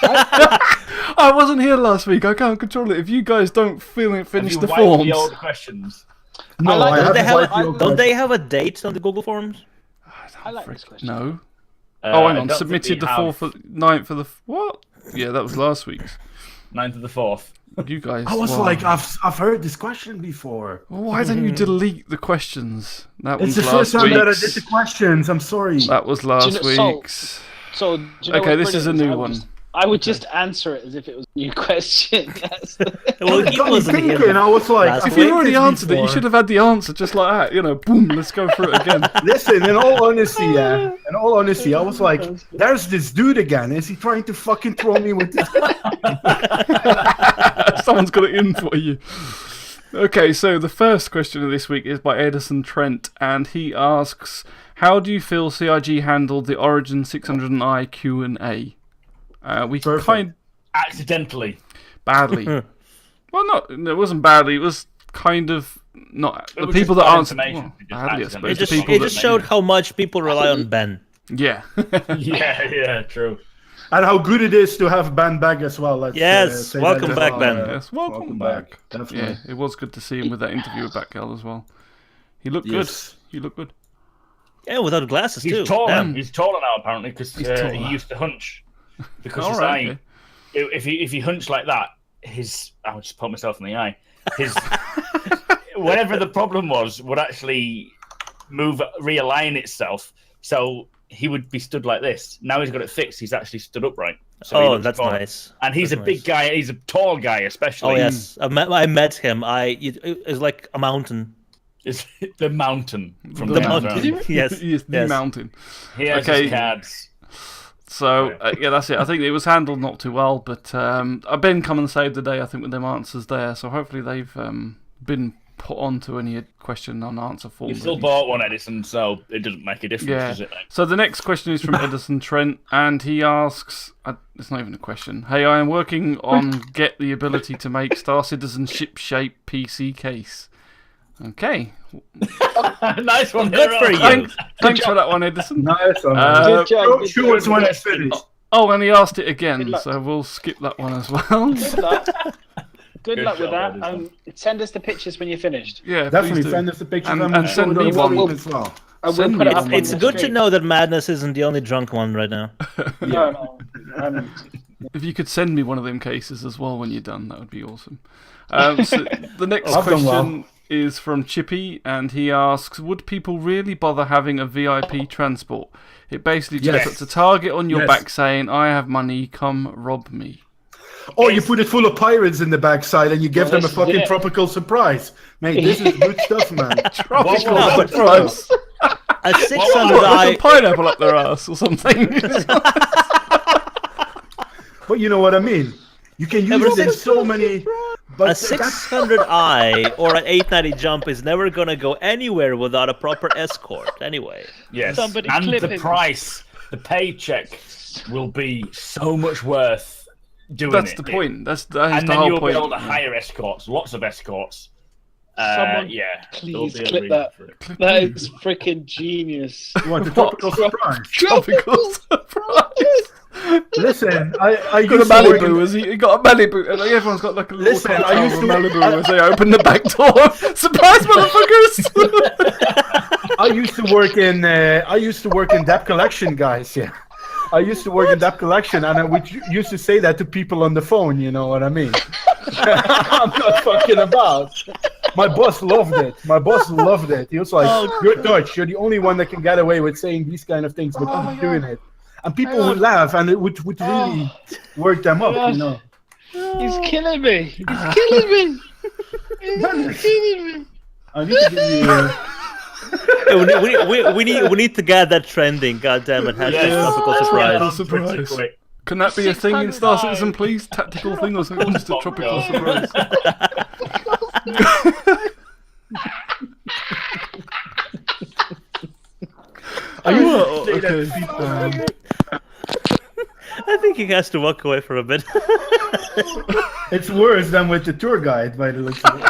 I wasn't here last week. I can't control it. If you guys don't finish the forms.
The old questions?
No, don't they have a date on the Google Forms?
I like this question.
No. Oh, hang
I
on.
don't think
Submitted
we
the
have
9th of the... What? Yeah, that was last week's.
9th of the 4th.
You guys...
I was
well,
like, I've heard this question before.
well, why don't you delete the questions? That
It's
was
the first
last
time that I
week's.
did the questions. I'm sorry.
That was last
So-
week's.
So, do you know
Okay,
what's
this is a
brilliant?
new one.
I would just answer it as if it was a new question.
Well,
It
he
got me
wasn't
thinking.
here.
I was like,
last
I've
If you
heard
already
this
answered it, you
before.
should have had the answer just like that. You know, boom, let's go through it again.
Listen, in all honesty, I was like, there's this dude again. Is he trying to fucking throw me with this?
Someone's got it in for you. Okay, so the first question of this week is by Edison Trent, and he asks, how do you feel CIG handled the Origin 600i Q&A? We
Perfect.
kind
Accidentally.
badly. Well, it wasn't badly. It was kind of not
It
the
was
people
just
that
bad
answered.
information.
Well,
It just
badly, I
accidentally-
suppose.
It just,
The people
it
that
just showed how much people rely on Ben.
yeah.
Yeah, true.
And how good it is to have Ben back as well. Let's,
Yes,
say
welcome
that as
back,
well.
Ben.
Yes, welcome back.
Definitely.
Yeah, it was good to see him with that interview with Batgirl as well. He looked
Yes.
good. He looked good.
Yeah, without glasses too.
He's taller.
Damn.
He's taller now apparently because
taller.
he used to hunch. Because
All
his
right,
eye,
okay.
if he hunched like that, I would just put myself in the eye. His whatever the problem was would actually realign itself. So he would be stood like this. Now he's got it fixed. He's actually stood upright. So he
Oh,
looks
that's
taller.
nice.
And he's
That's
a big
nice.
guy. He's a tall guy, especially.
Oh yes, I met him. It was like a mountain.
It's the mountain from
The
the
mountain.
mountain.
Yes,
He is the
yes.
mountain.
He has
Okay.
his cards.
So yeah, that's it. I think it was handled not too well, but Ben come and saved the day. I think with them answers there. So hopefully they've been put onto any question and answer form.
You still
really.
bought one, Edison, so it doesn't make a difference,
Yeah.
does it?
So the next question is from Edison Trent, and he asks, it's not even a question. Hey, I am working on get the ability to make Star Citizen ship-shape PC case. Okay.
Nice one.
Good for you.
Thanks for that one, Edison.
Nice one.
Good job, good
Show us
job.
when it's finished.
Oh, and he asked it again,
Good luck.
so we'll skip that one as well.
Good luck. Good luck with
job,
that.
Edison.
Send us the pictures when you're finished.
Yeah,
Definitely
please do.
send us the pictures
And
show
send
it
me
on
one.
Steam as well.
I will
Send
put
me
it up
one.
on
It's
the
good to
screen.
know that Madness isn't the only drunk one right now.
No.
If you could send me one of them cases as well when you're done, that would be awesome. So the next
I've done well.
question is from Chippy, and he asks, would people really bother having a VIP transport? It basically just
Yes.
puts a target on your
Yes.
back saying, I have money, come rob me.
Or you put it full of pirates in the backside and you give them a
this is
fucking
it.
tropical surprise. Mate, this is good stuff, man.
Tropical
What- what-
surprise.
A
What,
600i.
a pineapple up their ass or something.
But you know what I mean. You can use
Ever
it in
since-
so many. But
A 600i or an 890 jump is never gonna go anywhere without a proper escort. Anyway.
Yes,
Somebody
and
clip
the
him.
price, the paycheck will be so much worth doing
That's
it.
the point. That is
And
the
then
whole
you'll
point.
be able to hire escorts, lots of escorts.
Someone
Yeah, there'll
please
be a
clip
reason
that.
for it.
That is freaking genius.
You want the tropical surprise?
Tropical surprise.
Listen, I
Got a
used to work
Malibu, has he got a Malibu? And like everyone's got like a little
Listen,
car
I used to-
Malibu as they open the back door. Surprise, motherfuckers!
I used to work in debt collection, guys. Yeah, I used to work in debt collection, and I would used to say that to people on the phone. You know what I mean? I'm not fucking about. My boss loved it. He was like, "You're Dutch. You're the only one that can get away with saying these kind of things, but keep doing it." And people would laugh, and it would really work them up. You know.
He's killing me. He's killing me. He's killing me.
I need to give you.
We need to get that trending. God damn it! Hashtag
Yes.
tropical
Let's get
surprise.
it on
Surprise.
pretty quick.
Can that be a thing in Star
600i.
Citizen, please? Tactical thing or something? Just a tropical surprise.
I used to
Oh,
say that
okay.
to people.
I think he has to walk away for a bit.
It's worse than with the tour guide, by the looks of it.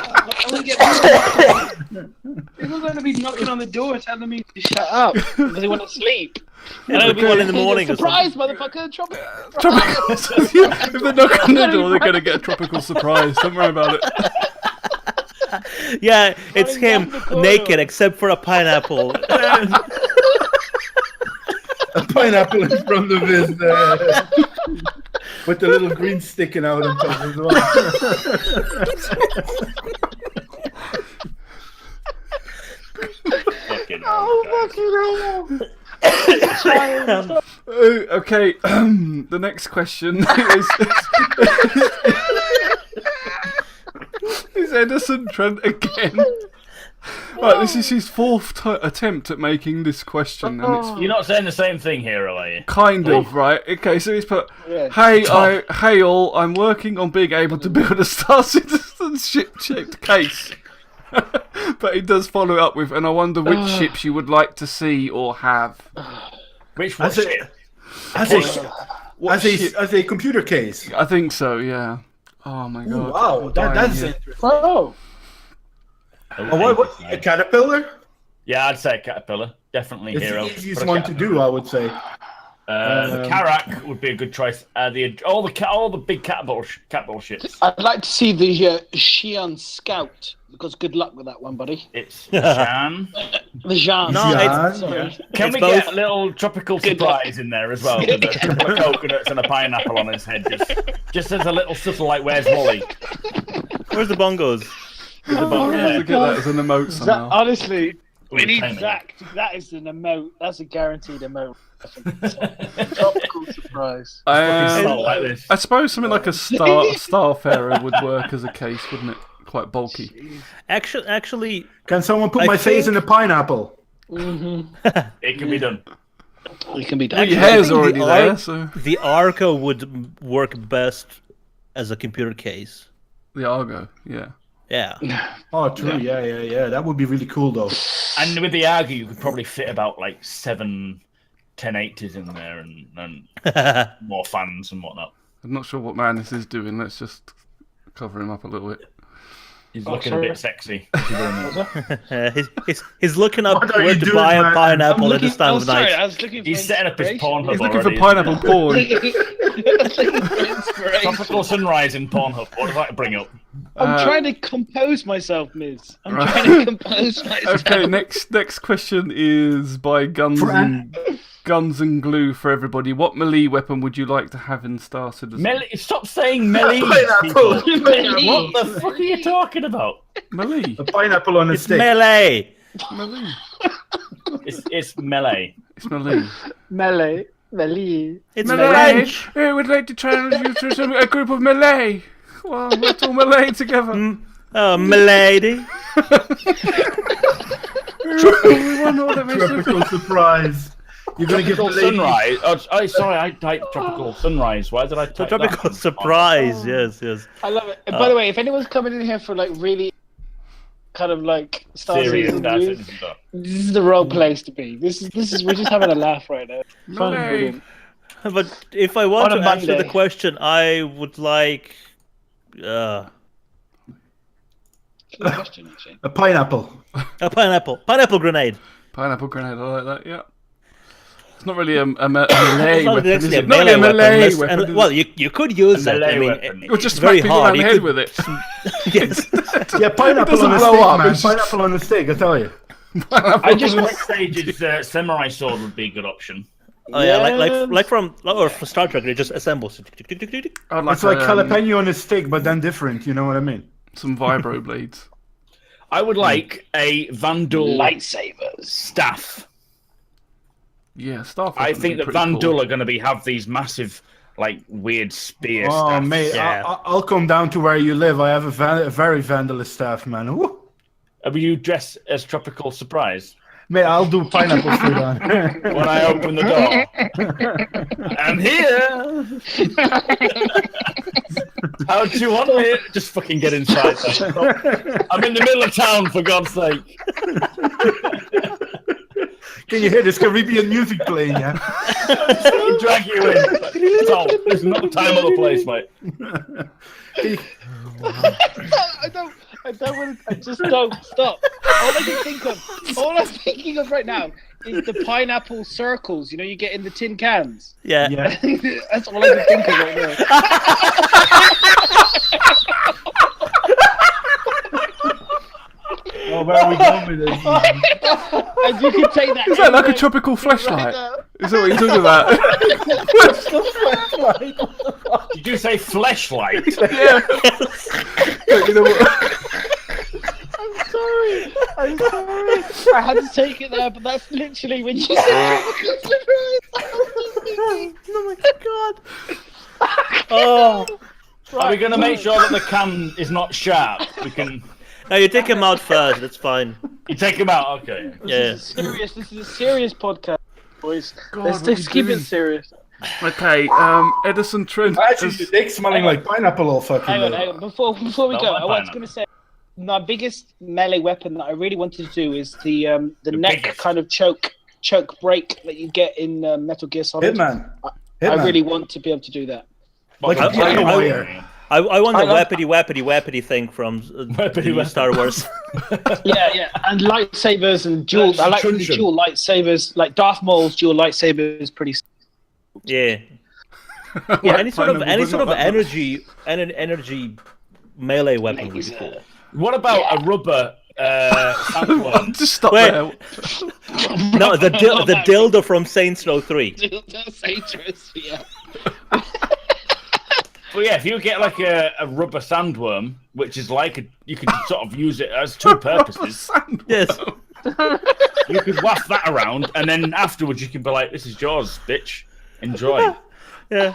People are going to be knocking on the door telling me to shut up because they want to sleep.
And it'll be 1 in the morning or
Surprise,
something.
motherfucker! Tropical.
Tropical. If they knock on the door, they're going to get a tropical surprise. Don't worry about it.
Yeah, it's
Running
him
down the corridor.
naked except for a pineapple.
pineapple in front of his, with the little green sticking out on top as well.
Fucking
Okay, the next question is Edison Trent again. Right, this is his fourth attempt at making this question, and it's
You're not saying the same thing, Hero, are you?
kind of right. Okay, so he's put,
Yeah.
hey all, I'm working on being able to build a Star Citizen ship-shaped case. But he does follow up with, and I wonder which ships you would like to see or have.
Which one?
As a computer case.
I think so, yeah. Oh my god.
Wow, that's
Yeah.
interesting.
Oh,
What, a caterpillar?
Yeah, I'd say a caterpillar. Definitely
It's
Hero.
the easiest
Put a
one to
caterpillar.
do, I would say.
The Karak would be a good choice. All the big catball ships.
I'd like to see the Xi'an Scout, because good luck with that one, buddy.
It's Shan.
The Xi'an.
No,
it's-
Sorry.
Can
It's
we
both.
get a little tropical surprise in there as well? With a couple of coconuts and a pineapple on his head, just as a little subtle, like, where's Wally?
Where's the bongos?
With the
I
bottom,
have to get that as an emote
Zach,
somehow.
honestly, we
Ooh,
need
timing.
Zach. That is an emote. That's a guaranteed emote. Tropical surprise.
Something like this.
I suppose something like a Starfarer would work as a case, wouldn't it? Quite bulky.
Actually,
Can someone put
I
my face
think-
in a pineapple?
It can be done.
We can be
Well,
done.
your
I
hair's
think
already
the
there,
Ar-
so
the Arco would work best as a computer case.
the Argo, yeah.
Yeah.
Oh, true. Yeah. That would be really cool, though.
And with the Argo, you could probably fit about like 7 1080s in there and more fans and whatnot.
I'm not sure what Madness is doing. Let's just cover him up a little bit.
He's
Oh,
looking
sorry.
a bit sexy. considering that.
He's looking up
What are
where
you
to
doing,
buy a
man?
pineapple at this time of
sorry,
night.
I was looking for
He's setting up his
inspiration.
Pornhub
He's looking for
already,
pineapple porn.
I was looking for inspiration.
Tropical Sunrise in Pornhub. What does that bring up?
I'm trying to compose myself, Miz. I'm
Right.
trying to compose myself.
Okay, next question is by Guns and Glue for everybody. What melee weapon would you like to have in Star Citizen?
Melee. Stop saying melee.
Pineapple.
people. What the fuck are you talking about?
Melee.
A pineapple on a
It's
stick.
melee.
Melee.
It's melee.
It's melee.
Melee. Melee.
It's
Melee.
French.
I would like to introduce you to a group of melee. Well, let's all melee together.
Oh, milady.
We want all of it.
Tropical surprise. You're going to give the
Tropical
lady...
Sunrise. Oh, sorry, I typed Tropical Sunrise. Why did I type
Tropical
that?
surprise. Yes.
I love it. And by the way, if anyone's coming in here for like really kind of like Star
Serious
Citizen
Star
news,
Citizen stuff.
this is the wrong place to be. This is we're just having a laugh right now. Fun,
Melee.
brilliant.
But if I want
On
to
a
answer the
Monday.
question, I would like.
Good question, actually.
A pineapple.
A pineapple grenade.
Pineapple grenade, I like that, yeah. It's not really a melee
It's not
weapon, is
actually a
it? Not really a
melee
melee
unless-
weapon.
and-
is
well,
it?
you could use
A
it. I
melee
mean,
weapon.
Or just
it's
smack
very
people
hard.
on the
You
head
could-
with it.
Yes.
Yeah, pineapple
doesn't
on a
blow
stick,
up,
man.
it's just-
Pineapple on a stick, I tell you.
I just
Next stage is Samurai Sword would be a good option.
Oh yeah,
Yes.
like from Star Trek, it just assembles.
I'd like
It's like
um,
jalapeno on a stick, but then different, you know what I mean?
some vibro blades.
I would like a Vandal
lightsabers.
staff.
Yeah, Starfish.
I think that Vandal are going to have these massive, like, weird spear
Oh,
staffs.
mate,
Yeah.
I'll come down to where you live. I have a very vandalous staff, man. Ooh.
Will you dress as Tropical Surprise?
Mate, I'll do pineapple straight on.
When I open the door. I'm here! How do you want it? Just fucking get inside. Then. I'm in the middle of town, for God's sake.
Can you hear this Caribbean music playing, yeah?
Fucking drag you in. Tom, this is not the time or the place, mate.
I don't want to, I just don't stop. All I'm thinking of right now is the pineapple circles, you know, you get in the tin cans.
Yeah.
Yeah.
That's all I can think of right now.
Oh, where are we going with this?
And you can take that.
Is that like a tropical flashlight? Is that what you're talking about?
Did you say fleshlight?
Yeah. You know what?
I'm sorry. I had to take it there, but that's literally when you said tropical flashlight.
Oh my god. Oh.
Are we going to make sure that the can is not sharp? We can.
No, you take him out first. That's fine.
You take him out, okay.
This is a serious podcast, boys.
God,
Let's
what are you
just keep
doing?
it serious.
Okay, Edison Trent.
Actually, your dick's smelling like pineapple all fucking
Hang on,
day.
hang on. Before we
Not
go,
like
I was
pineapple.
going to say my biggest melee weapon that I really wanted to do is the neck
biggest.
kind of choke break that you get in Metal Gear Solid.
Hitman.
I
Hitman.
really want to be able to do that.
Like a
I-
piano
I-
wire.
I want the
I love-
wappity thing from the Star Wars.
Yeah, and lightsabers and dual.
That's
I like the
Subsumption.
dual lightsabers, like Darth Maul's dual lightsaber is pretty.
Yeah.
Yeah,
Any sort of
pineapple, but not that much.
energy melee weapon would be cool.
What about a rubber sandworm?
Just stop
Wait.
there.
No, the dildo from Saints Row 3.
Yeah.
Well, yeah, if you get like a rubber sandworm, which is like you can sort of use it as two purposes.
Yes.
You could waft that around, and then afterwards you can be like, "This is yours, bitch. Enjoy."
Yeah.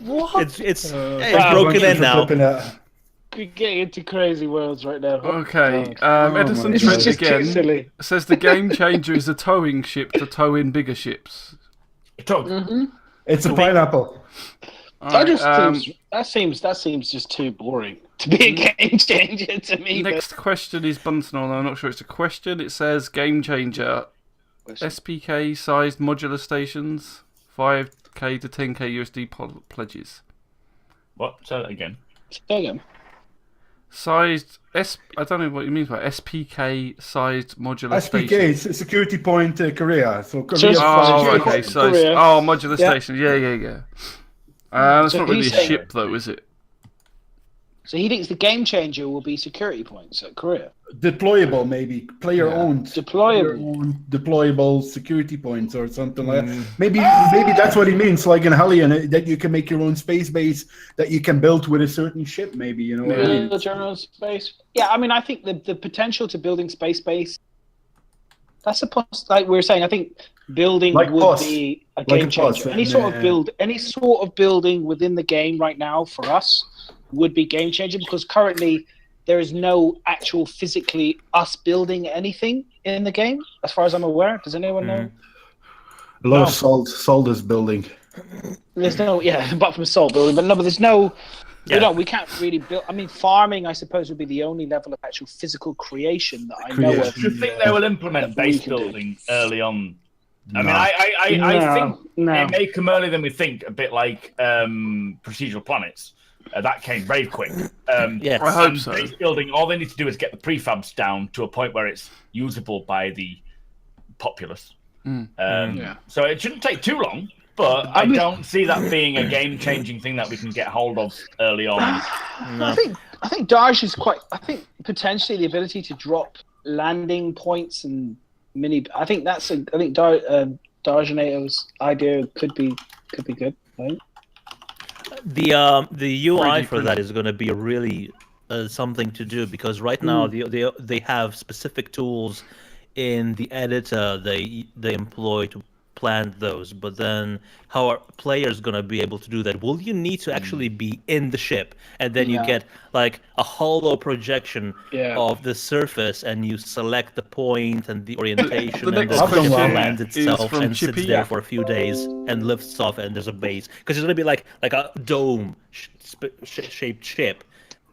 What?
It's
Wow,
broken
thank you
in
for
now.
flipping that.
We're getting into crazy worlds right now.
Okay,
Oh
Edison
my
This is
Trent
just too
again
silly.
says the game changer is a towing ship to tow in bigger ships.
Tug.
It's a pineapple.
That seems just too boring to be a game changer to me.
Next question is Bunsen, although I'm not sure it's a question. It says game changer. SPK sized modular stations, 5k to 10k USD pledges.
What? Say that again.
Sized I don't know what you mean by SPK sized modular
SPK,
stations.
it's a security point Korea. So Korea.
Just-
Oh,
Security
okay.
point
So
Korea.
modular
Yeah.
stations. Yeah. That's
So
not really
he's
a
saying-
ship, though, is it?
So he thinks the game changer will be security points at Korea.
Deployable, maybe. Player owned.
Deployable.
Deployable security points or something like that. Maybe that's what he means, like in Hellion, that you can make your own space base that you can build with a certain ship, maybe, you know what I mean?
General space. Yeah, I mean, I think the potential to building space base. That's like we were saying. I think building
Like
would
us.
be a
Like
game
a
changer.
us,
Any
and,
sort of building within the game right now for us would be game changing because currently there is no actual physically us building anything in the game, as far as I'm aware. Does anyone know?
A lot of salt is building.
There's no, apart from soul building, but there's no. We can't really build. I mean, farming, I suppose, would be the only level of actual physical creation that I know of.
Do you think they will implement base building early on? I mean,
No.
I think
No.
it may come earlier than we think, a bit like procedural planets. That came very quick.
Yes.
I hope
and
so.
Base building, all they need to do is get the prefabs down to a point where it's usable by the populace. So it shouldn't take too long, but I don't see that being a game-changing thing that we can get hold of early on.
I think Darj is quite. I think potentially the ability to drop landing points and mini. I think Darjanator's idea could be good. Right?
The UI
3D
for that is going to be really something to do because right now they have specific tools in the editor they employ to plan those, but then how are players going to be able to do that? Will you need to actually be in the ship and then you get like a hollow projection of the surface and you select the point and the orientation
The
and
next
the
question
ship
is
lands itself
from
and
Chippy.
sits there for a few days and lifts off and there's a base because it's going to be like a dome shaped ship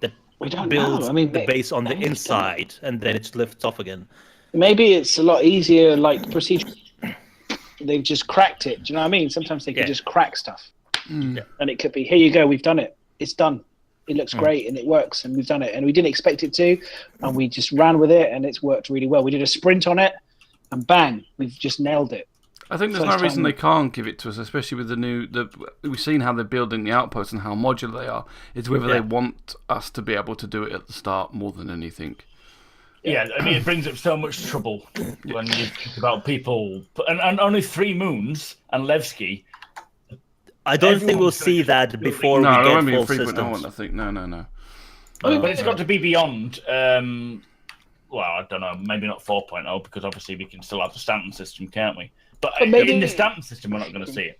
that
We don't
builds
know. I mean,
the base on the inside and then it lifts off again.
Maybe it's a lot easier, like procedure. They've just cracked it. Do you know what I mean? Sometimes they can just crack stuff, and it could be, here you go, we've done it. It's done. It looks great and it works, and we've done it. And we didn't expect it to, and we just ran with it, and it's worked really well. We did a sprint on it, and bang, we've just nailed it.
I think there's
First
no reason
time.
they can't give it to us, especially with we've seen how they're building the outposts and how modular they are. It's whether they want us to be able to do it at the start more than anything.
Yeah, I mean, it brings up so much trouble when you think about people, and only 3 moons and Levski.
I don't think we'll
Everyone's
see
gonna
that
be
before
No,
we
there
get
won't be a
full
3.0
systems.
one, I think. No.
But it's got to be beyond. Well, I don't know, maybe not 4.0 because obviously we can still have the Stanton system, can't we? But
maybe-
in the Stanton system, we're not going to see it.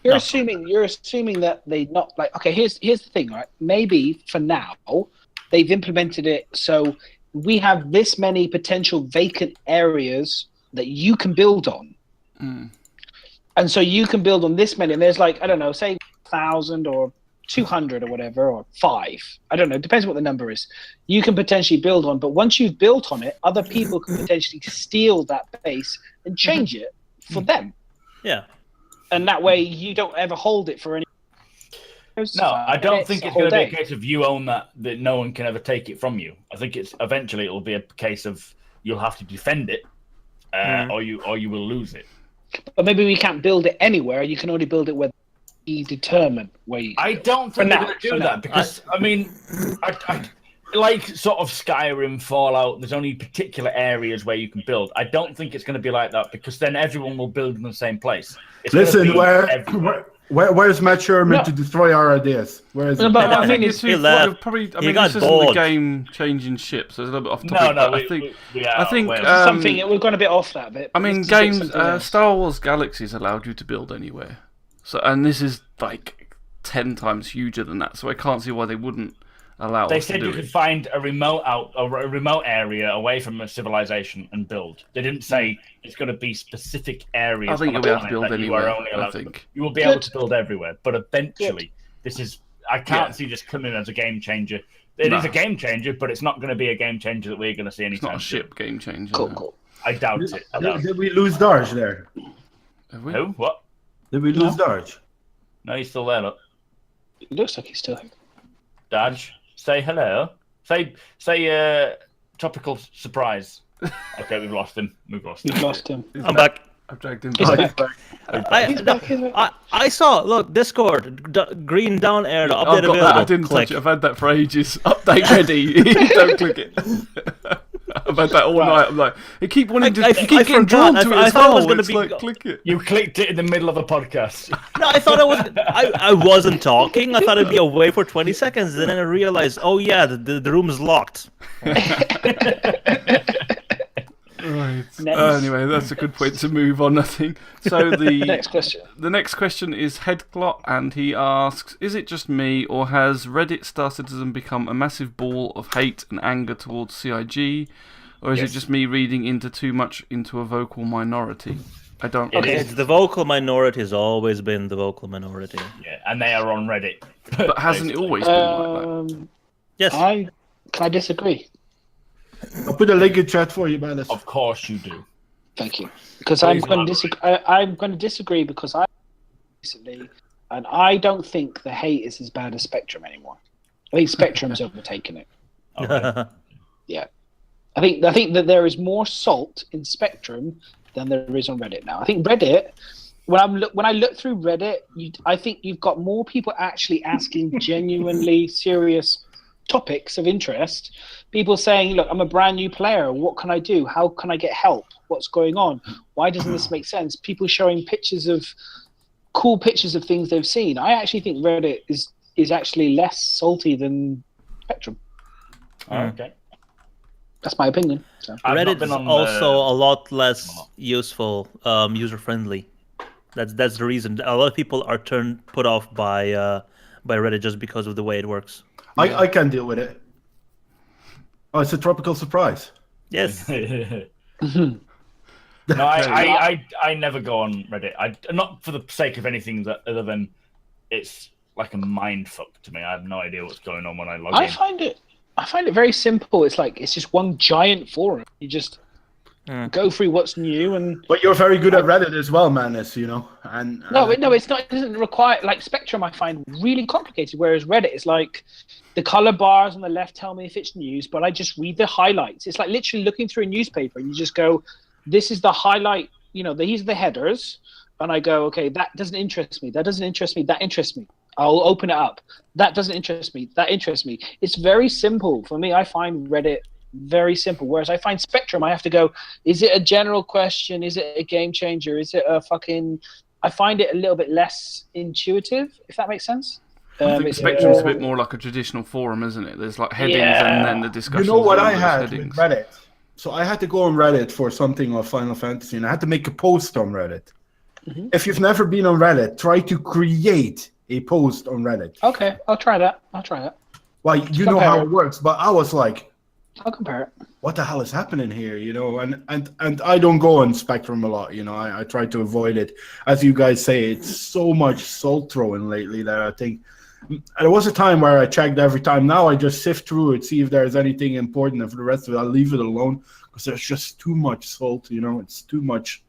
You're assuming that they not like. Okay, here's the thing, right? Maybe for now they've implemented it so we have this many potential vacant areas that you can build on, and so you can build on this many. And there's like, I don't know, say 1,000 or 200 or whatever, or 5. I don't know. It depends what the number is. You can potentially build on, but once you've built on it, other people can potentially steal that base and change it for them.
Yeah.
And that way you don't ever hold it for any.
No, I don't think it's going to be a case of you own that no one can ever take it from you. I think it's eventually it'll be a case of you'll have to defend it, or you will lose it.
But maybe we can't build it anywhere. You can only build it where you determine where you.
I don't think they're going to do that because I mean, I like sort of Skyrim, Fallout. There's only particular areas where you can build. I don't think it's going to be like that because then everyone will build in the same place.
Listen, where's Matt Sherman to destroy our ideas? Where is it?
But
I
I
think
mean,
it's
he left.
probably. I
He
mean,
got
this isn't the
bored.
game changing ships. So it's a little bit off topic.
No,
but I think
we're
something we've gone a bit off that bit.
I mean,
Let's take
games.
something else.
Star Wars Galaxies allowed you to build anywhere. So, and this is like 10 times huger than that. So I can't see why they wouldn't allow
They
us to
said
do
you
it.
could find a remote area away from a civilization and build. They didn't say it's going to be specific areas.
I think
on
you'll
the
be able to
planet
build
that
anywhere.
You are only
I
allowed to
think.
build. You will be able to build everywhere, but eventually, this is. I can't
Yeah.
see this coming as a game changer. It is a game changer, but it's not going to be a game changer that we're going to see
It's not
anytime
a
soon.
ship game changer.
Cool,
no.
cool.
I doubt it. I doubt it.
Did we lose Darj there?
Have we?
Who? What?
Did we lose Darj?
No, he's still there. Look,
It looks like he's still here.
Daj, say hello. Say tropical surprise. Okay, we've lost him.
We've lost him.
I'm back.
I've dragged him
He's
back.
back. He's back. He's back.
I saw. Look, Discord, green down arrow, update
I've got
available.
that. I didn't
Click.
touch it. I've had that for ages. Update ready. Don't click it. I've had that all night. I'm like, you keep wanting to.
I
You keep getting
forgot.
drawn to it
I
as
thought it was
well.
gonna
It's
be
like,
go-
click it.
You clicked it in the middle of a podcast.
No, I thought I was. I wasn't talking. I thought it'd be away for 20 seconds, and then I realized, oh yeah, the room is locked.
Right.
Next.
Anyway, that's a good point to move on, I think. So
Next question.
the next question is Headclot, and he asks, is it just me, or has Reddit Star Citizen become a massive ball of hate and anger towards CIG, or is it just me reading too much into a vocal minority? I don't...
It is.
It's the vocal minority has always been the vocal minority.
Yeah, and they are on Reddit.
But hasn't it always been like that?
Yes.
Can I disagree?
I'll put a link in chat for you, man.
Of course you do.
Thank you. Because I'm
Please
going to
elaborate.
disagree. I'm going to disagree because I recently, and I don't think the hate is as bad as Spectrum anymore. I think Spectrum's overtaken it.
Okay.
Yeah, I think that there is more salt in Spectrum than there is on Reddit now. I think Reddit. When I look through Reddit, I think you've got more people actually asking genuinely serious topics of interest. People saying, look, I'm a brand new player. What can I do? How can I get help? What's going on? Why doesn't this make sense? People showing cool pictures of things they've seen. I actually think Reddit is actually less salty than Spectrum.
Okay.
That's my opinion. So.
I've not
Reddit
been
is
on
also a lot less useful, user friendly. That's the reason. A lot of people are put off by Reddit just because of the way it works.
I can deal with it. Oh, it's a tropical surprise.
Yes.
No, I never go on Reddit. Not for the sake of anything other than it's like a mind fuck to me. I have no idea what's going on when I log in.
I find it very simple. It's like it's just one giant forum. You just go through what's new and.
But you're very good at Reddit as well, Manus, you know. And
No, it's not. It doesn't require like Spectrum. I find really complicated. Whereas Reddit is like the color bars on the left tell me if it's news, but I just read the highlights. It's like literally looking through a newspaper, and you just go, "This is the highlight." You know, these are the headers, and I go, "Okay, that doesn't interest me. That doesn't interest me. That interests me." I'll open it up. That doesn't interest me. That interests me. It's very simple for me. I find Reddit very simple. Whereas I find Spectrum, I have to go, is it a general question? Is it a game changer? Is it a fucking... I find it a little bit less intuitive, if that makes sense.
I think Spectrum's a bit more like a traditional forum, isn't it? There's like headings and then the discussion.
You know what I had with Reddit? So I had to go on Reddit for something of Final Fantasy, and I had to make a post on Reddit. Mm-hmm. If you've never been on Reddit, try to create a post on Reddit.
Okay, I'll try that.
Well, you know how it works, but I was like,
I'll compare it.
What the hell is happening here? You know, and I don't go on Spectrum a lot. You know, I try to avoid it. As you guys say, it's so much soul throwing lately that I think there was a time where I checked every time. Now I just sift through it, see if there's anything important, and for the rest of it, I'll leave it alone because there's just too much salt. You know, it's too much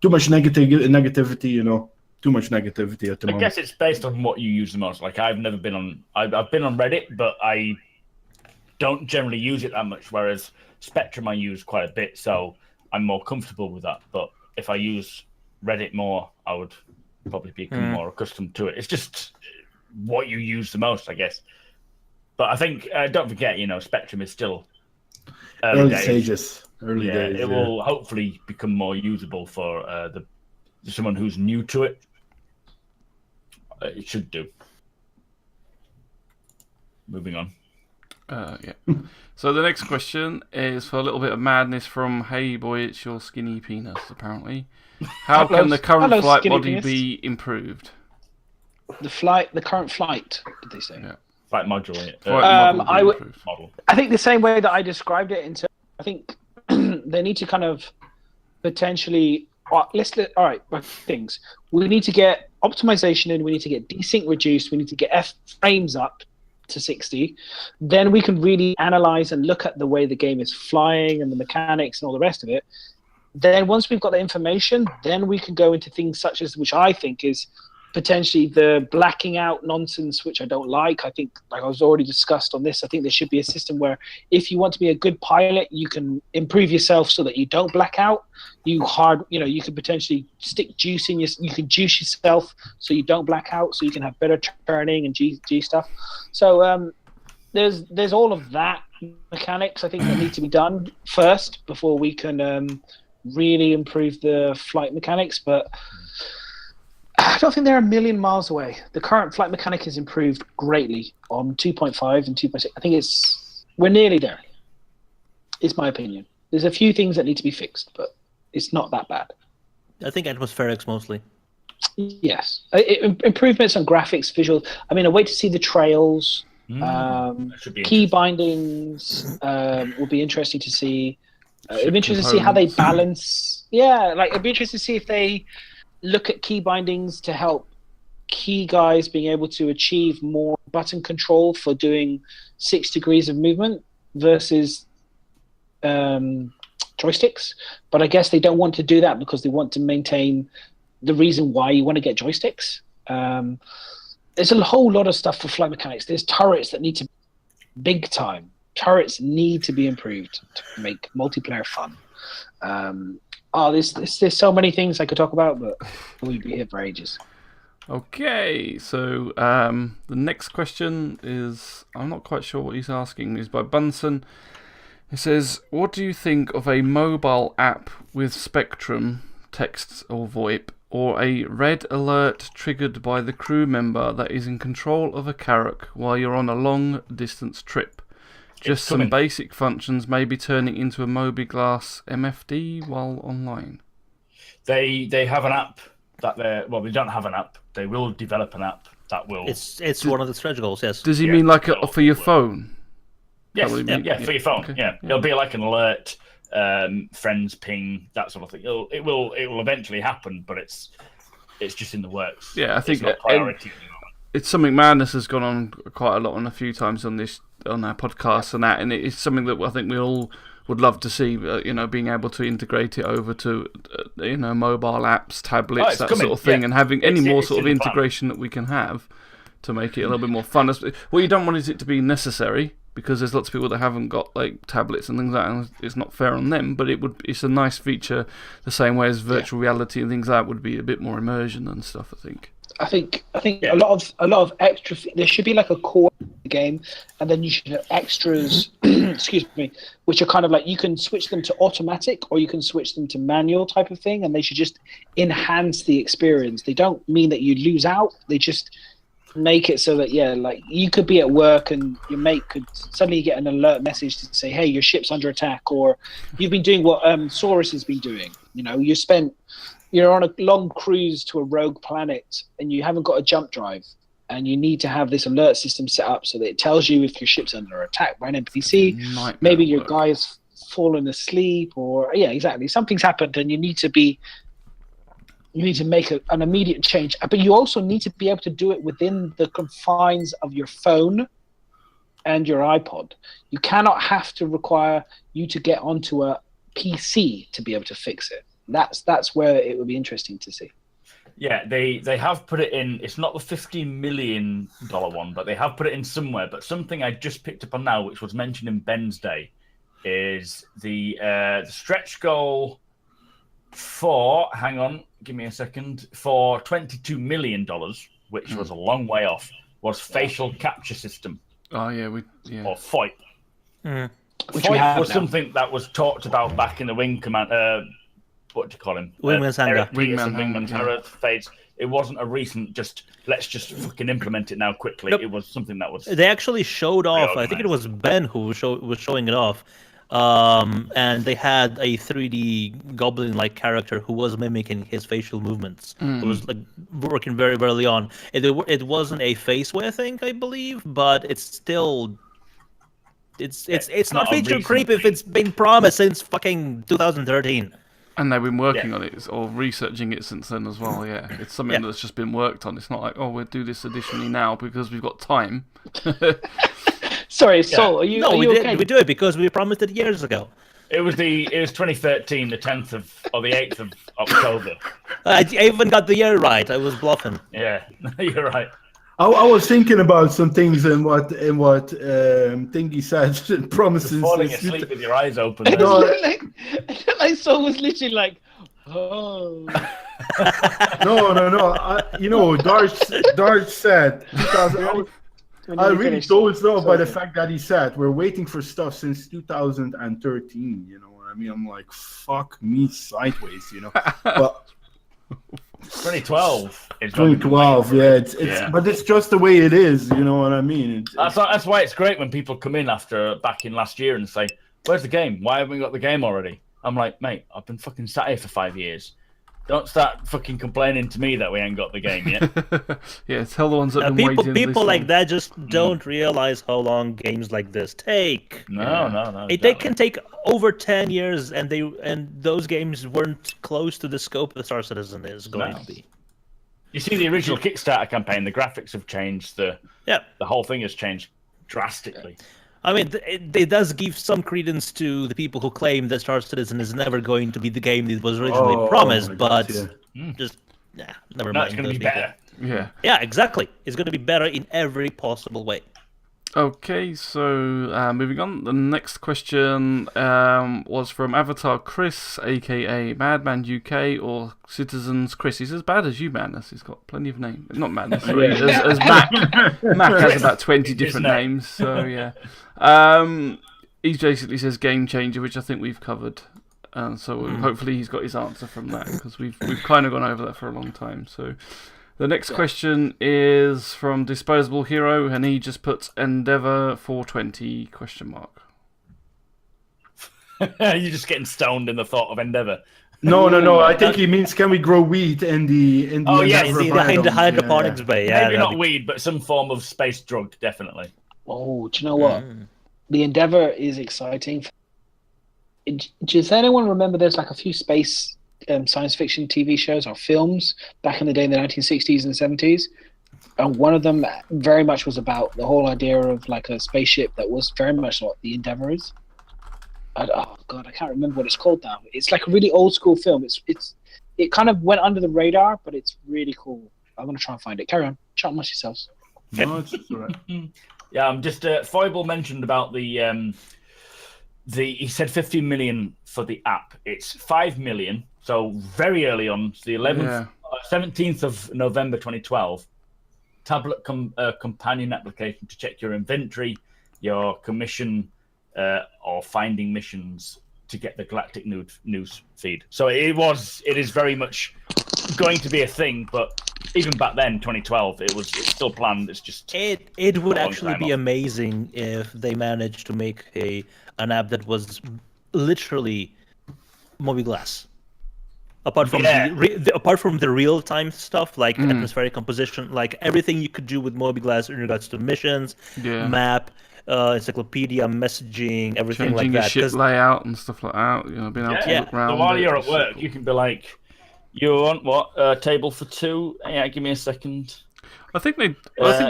negativity. You know, too much negativity at the moment.
I guess it's based on what you use the most. Like I've never been on. I've been on Reddit, but I don't generally use it that much. Whereas Spectrum I use quite a bit, so I'm more comfortable with that. But if I use Reddit more, I would probably become more accustomed to it. It's just what you use the most, I guess. But I think don't forget, you know, Spectrum is still early stages. Early days. It will hopefully become more usable for someone who's new to it. It should do. Moving on.
So the next question is for a little bit of madness from Hey Boy, It's Your Skinny Penis, apparently. How can the current flight body be improved?
The current flight, did they say?
Yeah.
Flight module.
Model. I think the same way that I described it. I think they need to kind of potentially. All right, things. We need to get optimization in. We need to get desync reduced. We need to get F frames up to 60. Then we can really analyze and look at the way the game is flying and the mechanics and all the rest of it. Then once we've got the information, then we can go into things such as, which I think is potentially the blacking out nonsense, which I don't like. I think, like I was already discussed on this, I think there should be a system where if you want to be a good pilot, you can improve yourself so that you don't black out. You can potentially stick juice in you can juice yourself so you don't black out, so you can have better turning and G stuff. So there's all of that mechanics I think that need to be done first before we can really improve the flight mechanics, but I don't think they're a million miles away. The current flight mechanic has improved greatly on 2.5 and 2.6. I think we're nearly there. It's my opinion. There's a few things that need to be fixed, but it's not that bad.
I think atmospherics mostly.
Yes. Improvements on graphics, visuals. I mean, I wait to see the trails. Key bindings will be interesting to see. It'd be interesting to see how they balance. Yeah, like it'd be interesting to see if they look at key bindings to help key guys being able to achieve more button control for doing 6 degrees of movement versus joysticks. But I guess they don't want to do that because they want to maintain the reason why you want to get joysticks. There's a whole lot of stuff for flight mechanics. There's turrets that need to big time. Turrets need to be improved to make multiplayer fun. There's so many things I could talk about, but we'd be here for ages.
Okay, so the next question is, I'm not quite sure what he's asking, is by Bunsen. It says, what do you think of a mobile app with Spectrum, text or VoIP, or a red alert triggered by the crew member that is in control of a Carrack while you're on a long distance trip? Just some basic functions, maybe turning into a Mobiglass MFD while online.
They have an app that they don't have an app. They will develop an app that will.
It's one of the stretch goals. Yes.
Does he mean like for your phone?
Yes. Yeah, for your phone. Okay. Yeah, it'll be like an alert, friends ping, that sort of thing. It will eventually happen, but it's just in the works.
Yeah, I think
it's not priority.
It's something Madness has gone on quite a lot on a few times on our podcast and that, and it's something that I think we all would love to see. Being able to integrate it over to mobile apps, tablets, that sort of thing, and having any more sort of integration that we can have to make it a little bit more fun. What you don't want is it to be necessary, because there's lots of people that haven't got like tablets and things like that, and it's not fair on them. But it's a nice feature, the same way as virtual reality and things like that would be a bit more immersion and stuff. I think
a lot of extra. There should be like a core game, and then you should have extras, excuse me, which are kind of like you can switch them to automatic or you can switch them to manual type of thing, and they should just enhance the experience. They don't mean that you lose out. They just make it so that like you could be at work and your mate could suddenly get an alert message to say, hey, your ship's under attack, or you've been doing what Saurus has been doing. You're on a long cruise to a rogue planet and you haven't got a jump drive, and you need to have this alert system set up so that it tells you if your ship's under attack by an NPC. Maybe your guy has fallen asleep, or exactly, something's happened and you need to make an immediate change. But you also need to be able to do it within the confines of your phone and your iPod. You cannot have to require you to get onto a PC to be able to fix it. That's where it would be interesting to see.
Yeah, they have put it in. It's not the $15 million one, but they have put it in somewhere. But something I just picked up on now, which was mentioned in Ben's day, is the stretch goal for, hang on, give me a second, for $22 million, which was a long way off, was facial capture system.
Oh, yeah.
Or FOIP.
Which we
FOIP
have
was
now.
Something that was talked about back in the Wing Command... what do you call him?
Wingman's Hangar.
Wingman's Hangar phase. It wasn't a recent let's just fucking implement it now quickly.
Nope.
It was something that was...
They actually showed off. I think it was Ben who was showing it off. And they had a 3D goblin-like character who was mimicking his facial movements. It was like working very early on. It wasn't a faceware thing, I believe, but it's still... It's not feature creep if it's been promised since fucking 2013.
And they've been working on it or researching it since then as well. Yeah, it's something that's just been worked on. It's not like, we'll do this additionally now because we've got time.
Sorry, Saul, are you okay?
We do it because we promised it years ago.
It was 2013, the 10th or the 8th of October.
I even got the year right. I was bluffing.
Yeah, you're right.
I was thinking about some things and what Thingy said. Promises.
Falling asleep with your eyes open.
Like Saul was literally like, oh.
No. Darge said. I really don't know by the fact that he said we're waiting for stuff since 2013. You know what I mean? I'm like, fuck me sideways. But
2012.
2012, but it's just the way it is. You know what I mean?
That's why it's great when people come in back in last year and say, "Where's the game? Why haven't we got the game already?" I'm like, mate, I've been fucking sat here for 5 years. Don't start fucking complaining to me that we ain't got the game yet.
Yeah, tell the ones that have been waiting.
People like that just don't realize how long games like this take.
No.
They can take over 10 years, and those games weren't close to the scope that Star Citizen is going to be.
You see the original Kickstarter campaign, the graphics have changed, the whole thing has changed drastically.
I mean, it does give some credence to the people who claim that Star Citizen is never going to be the game that was originally promised, but never mind.
It's going to be better.
Yeah,
exactly. It's going to be better in every possible way.
Okay, so moving on. The next question was from Avatar Chris, aka Madman UK, or Citizens Chris. He's as bad as you, Madness. He's got plenty of names. Not Madness, sorry. As Mac. Mac has about 20 different names, so yeah. He basically says Game Changer, which I think we've covered. So hopefully he's got his answer from that, because we've kind of gone over that for a long time. So the next question is from Disposable Hero, and he just puts Endeavour 420 ?
You're just getting stoned in the thought of Endeavour.
No. I think he means, can we grow weed in the
in the hydroponics bay? Yeah,
maybe not weed, but some form of space drug, definitely.
Oh, do you know what? The Endeavour is exciting. Does anyone remember there's like a few space science fiction TV shows or films back in the day in the 1960s and 70s? And one of them very much was about the whole idea of like a spaceship that was very much what the Endeavour is. Oh God, I can't remember what it's called now. It's like a really old school film. It kind of went under the radar, but it's really cool. I'm going to try and find it. Carry on. Chat amongst yourselves.
No, it's all right.
Yeah, I'm just Foible mentioned about the he said 15 million for the app. It's 5 million. So very early on, the 17th of November 2012. tablet companion application to check your inventory, your commission, or finding missions to get the Galactic news feed. So it is very much going to be a thing, but even back then, 2012, it's still planned. It's just
it would actually be amazing if they managed to make an app that was literally mobi-glass. Apart from the real-time stuff, like atmospheric composition, like everything you could do with mobi-glass in regards to missions, map, encyclopedia, messaging, everything
changing
like that.
Your ship layout and stuff like that. You know, being able to look around.
So while you're at work, you can be like, "You want what? Table for two? Yeah, give me a second."
I think they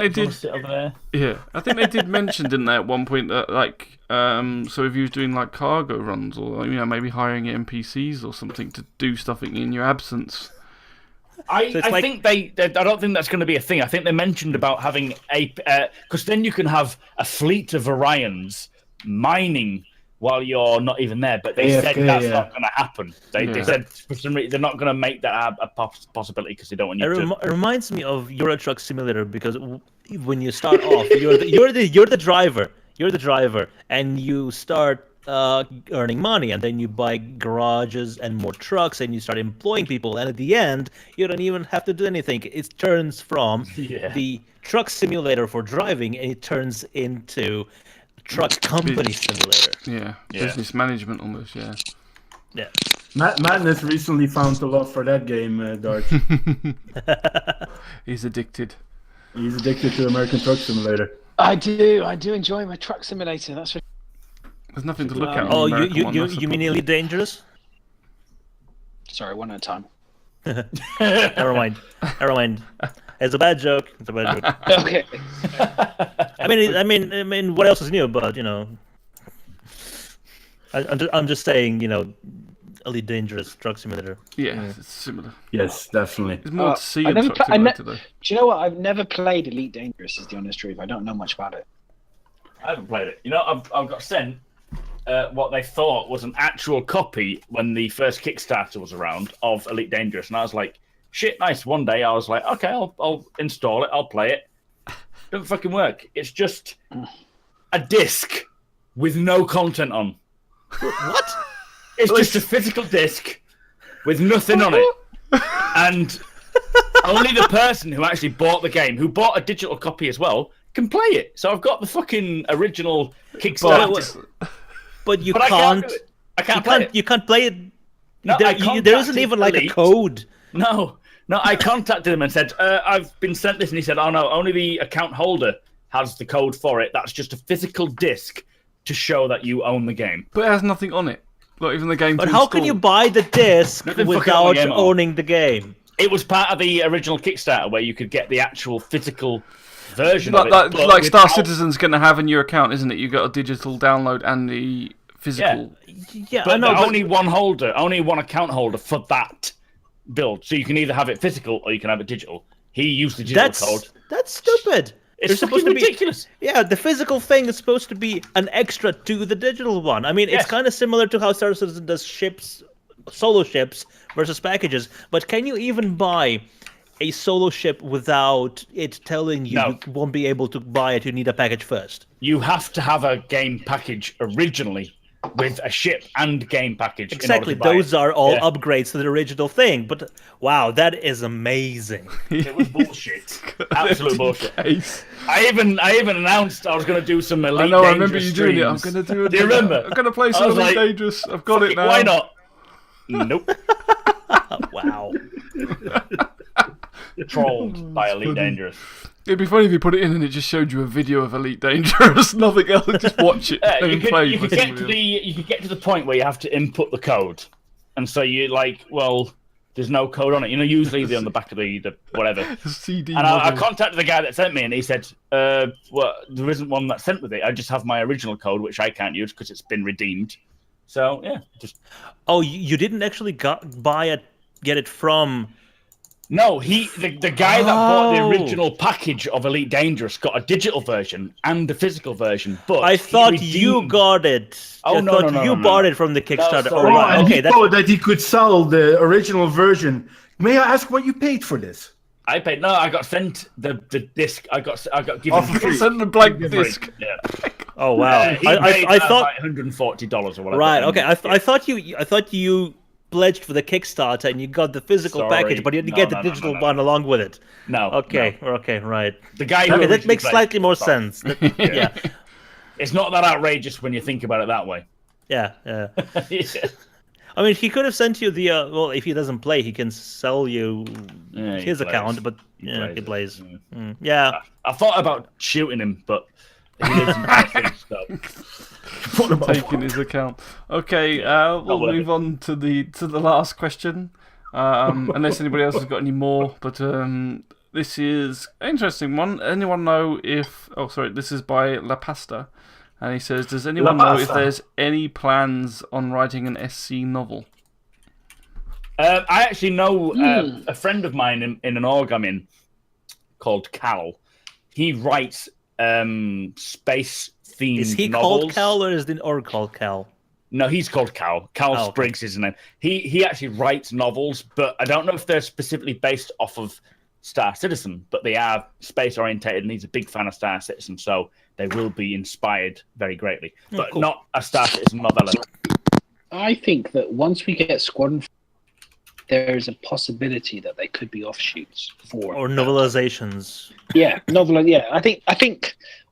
did.
Sit over there.
Yeah, I think they did mention, didn't they, at one point that so if you was doing like cargo runs or maybe hiring NPCs or something to do stuff in your absence.
I think I don't think that's going to be a thing. I think they mentioned about having because then you can have a fleet of Orions mining while you're not even there. But they said that's not going to happen. They said for some reason they're not going to make that a possibility because they don't want you to.
It reminds me of Euro Truck Simulator because when you start off, you're the driver. You're the driver, and you start earning money, and then you buy garages and more trucks, and you start employing people, and at the end, you don't even have to do anything. It turns from the truck simulator for driving, and it turns into truck company simulator.
Yeah, business management almost.
Yeah.
Madness recently found a lot for that game, Dart.
He's addicted.
He's addicted to American Truck Simulator.
I do enjoy my truck simulator. That's for...
There's nothing to look at.
Oh, you mean Elite Dangerous?
Sorry, one at a time.
Never mind. It's a bad joke.
Okay.
I mean, what else is new? But I'm just saying, Elite Dangerous Truck Simulator.
Yeah, it's similar.
Yes, definitely.
There's more to see in Truck Simulator, though.
Do you know what? I've never played Elite Dangerous, is the honest truth. I don't know much about it.
I haven't played it. I've got sent what they thought was an actual copy when the first Kickstarter was around of Elite Dangerous, and I was like, shit, nice. One day I was like, okay, I'll install it, I'll play it. Doesn't fucking work. It's just a disc with no content on.
What?
It's just a physical disc with nothing on it. And only the person who actually bought the game, who bought a digital copy as well, can play it. So I've got the fucking original Kickstarter.
But you
I
can't.
I can't play it.
You can't play it.
No,
there isn't even like a code.
No, I contacted him and said, I've been sent this, and he said, oh no, only the account holder has the code for it. That's just a physical disc to show that you own the game.
But it has nothing on it. Not even the game.
But how can you buy the disc without owning the game?
It was part of the original Kickstarter where you could get the actual physical version
of
it.
Like Star Citizen's going to have in your account, isn't it? You got a digital download and the physical.
Yeah, but only one holder, only one account holder for that build. So you can either have it physical or you can have it digital. He used the digital code.
That's stupid.
It's supposed to be ridiculous.
Yeah, the physical thing is supposed to be an extra to the digital one. I mean, it's kind of similar to how Star Citizen does solo ships versus packages. But can you even buy a solo ship without it telling you you won't be able to buy it? You need a package first.
You have to have a game package originally with a ship and game package.
Exactly, those are all upgrades to the original thing. But wow, that is amazing.
It was bullshit. Absolute bullshit. I even announced I was going to do some Elite Dangerous.
I remember you doing it. I'm going to do it.
Do you remember?
I'm going to play some Elite Dangerous. I've got it now.
Why not? Nope.
Wow.
Trolled by Elite Dangerous.
It'd be funny if you put it in and it just showed you a video of Elite Dangerous, nothing else. Just watch it and play.
You could get to the point where you have to input the code, and so you're like, well, there's no code on it. Usually they're on the back of the whatever.
CD.
And I contacted the guy that sent me, and he said, well, there isn't one that's sent with it. I just have my original code, which I can't use because it's been redeemed. So yeah, just.
Oh, you didn't actually get it from.
No, the guy that bought the original package of Elite Dangerous got a digital version and a physical version. But
I thought you got it. You bought it from the Kickstarter.
He thought that he could sell the original version. May I ask what you paid for this?
I paid. No, I got sent the disc. I got given free.
Send the blank disc.
Yeah.
Oh wow!
I thought like $140 or whatever.
Right. Okay. I thought you pledged for the Kickstarter and you got the physical package, but you didn't get the digital one along with it.
No.
Okay. No. Okay. Right.
The guy.
Okay, that makes slightly more sense. Yeah.
It's not that outrageous when you think about it that way.
Yeah. Yeah.
Yeah.
I mean, he could have sent you the well. If he doesn't play, he can sell you his account. But he plays. Yeah.
I thought about shooting him, but he lives in Paris, so.
Taking his account. Okay, we'll move on to the last question. Unless anybody else has got any more, but this is an interesting one. Anyone know if? Oh, sorry. This is by La Pasta. And he says, does anyone know if there's any plans on writing an SC novel?
I actually know a friend of mine in an org I'm in called Cal. He writes space-themed novels.
Is he called Cal or is the org called Cal?
No, he's called Cal. Cal Spriggs is his name. He actually writes novels, but I don't know if they're specifically based off of Star Citizen, but they are space-orientated, and he's a big fan of Star Citizen, so they will be inspired very greatly, but not a Star Citizen novella.
I think that once we get Squadron, there's a possibility that they could be offshoots for
or novelizations.
Yeah, novel. Yeah, I think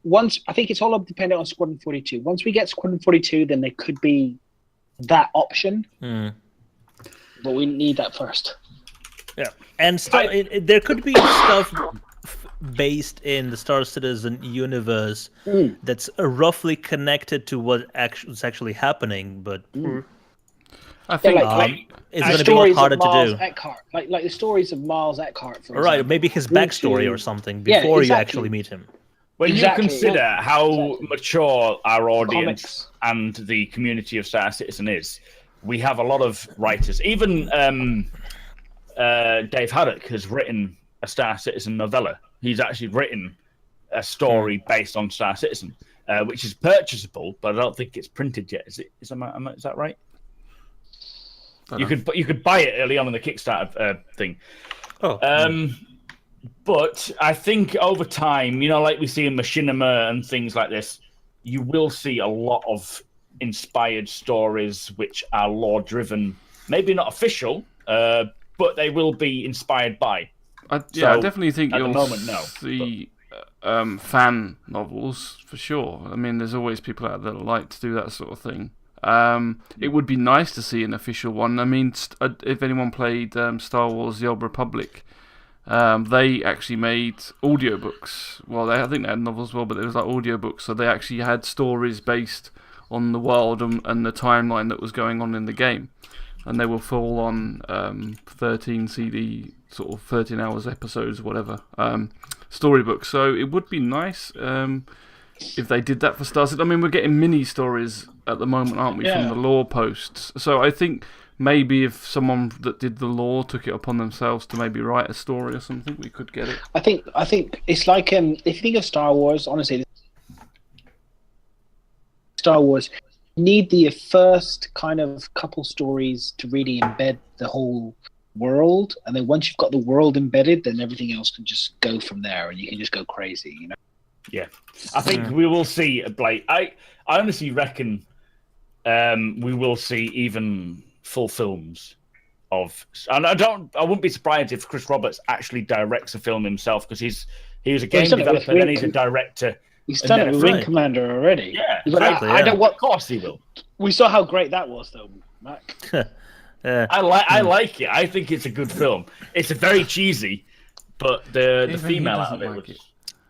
it's all dependent on Squadron 42. Once we get Squadron 42, then there could be that option, but we need that first.
Yeah, and there could be stuff based in the Star Citizen universe that's roughly connected to what is actually happening, but
I think
it's going to be a lot harder to do.
Eckhart, like the stories of Miles Eckhart, for
right? Maybe his backstory or something before you actually meet him.
When you consider how mature our audience and the community of Star Citizen is, we have a lot of writers. Even Dave Haddock has written a Star Citizen novella. He's actually written a story based on Star Citizen, which is purchasable, but I don't think it's printed yet. Is that right? You could buy it early on in the Kickstarter thing. But I think over time, like we see in Machinima and things like this, you will see a lot of inspired stories which are lore-driven. Maybe not official, but they will be inspired by.
I definitely think you'll see fan novels for sure. I mean, there's always people out there that like to do that sort of thing. It would be nice to see an official one. I mean, if anyone played Star Wars: The Old Republic, they actually made audiobooks. Well, I think they had novels as well, but it was like audiobooks. So they actually had stories based on the world and the timeline that was going on in the game. And they were full on 13 CD, sort of 13 hours episodes, whatever, storybooks. So it would be nice if they did that for Star Citizen. I mean, we're getting mini stories at the moment, aren't we, from the lore posts? So I think maybe if someone that did the lore took it upon themselves to maybe write a story or something, we could get it. I
think it's like if you think of Star Wars, honestly, Star Wars need the first kind of couple stories to really embed the whole world, and then once you've got the world embedded, then everything else can just go from there, and you can just go crazy,
Yeah, I think we will see. Like, I honestly reckon we will see even full films of. And I wouldn't be surprised if Chris Roberts actually directs a film himself, because he was a game developer, and then he's a director.
He's done it with Wing Commander already.
Yeah,
exactly,
of course he will.
We saw how great that was, though, Mac.
I like it. I think it's a good film. It's very cheesy, but the female out of it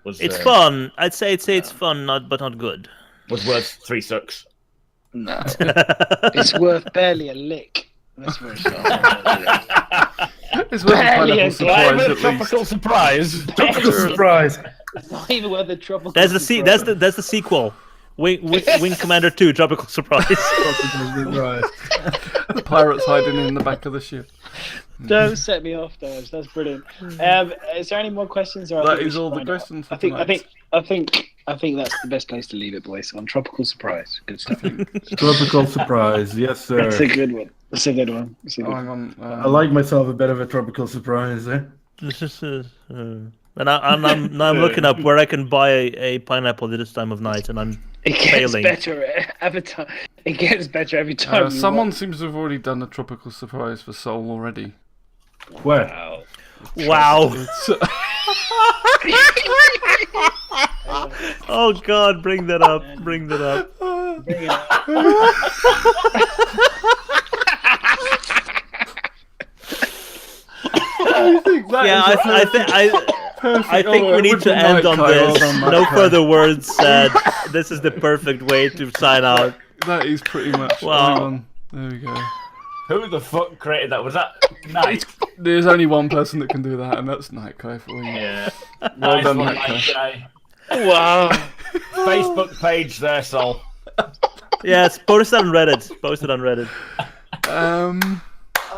was
it's fun. I'd say it's fun, but not good.
Was worth 3 sucks.
No, it's worth barely a lick. That's where
it's worth a
tropical surprise.
Tropical surprise.
It's not even worth a tropical.
That's the sequel. Wing Commander 2: Tropical Surprise.
The pirates hiding in the back of the ship.
Don't set me off, Daz. That's brilliant. Is there any more questions? Or
that is all the questions.
I think that's the best place to leave it, boys. On Tropical Surprise. Good stuff.
Tropical Surprise, yes, sir.
That's a good one.
Hang on.
I like myself a bit of a tropical surprise, eh?
And I'm looking up where I can buy a pineapple at this time of night, and I'm
It gets
failing.
better every time. It gets better every time. you
Someone
watch.
seems to have already done a tropical surprise for Soul already.
Where?
Wow!
It's,
Oh God, bring that up! Bring that up!
Bring it up.
I think that
Yeah,
is
I think we need to end on this. No further words said. This is the perfect way to sign out.
That is pretty much.
Wow.
Everyone. There we go.
Who the fuck created that? Was that Knight?
There's only one person that can do that, and that's Nightco for you.
Yeah.
Well
Nice
done,
one,
Nightco.
Night.
Wow.
Facebook page there, Sol.
Yes, post it on Reddit. Post it on Reddit.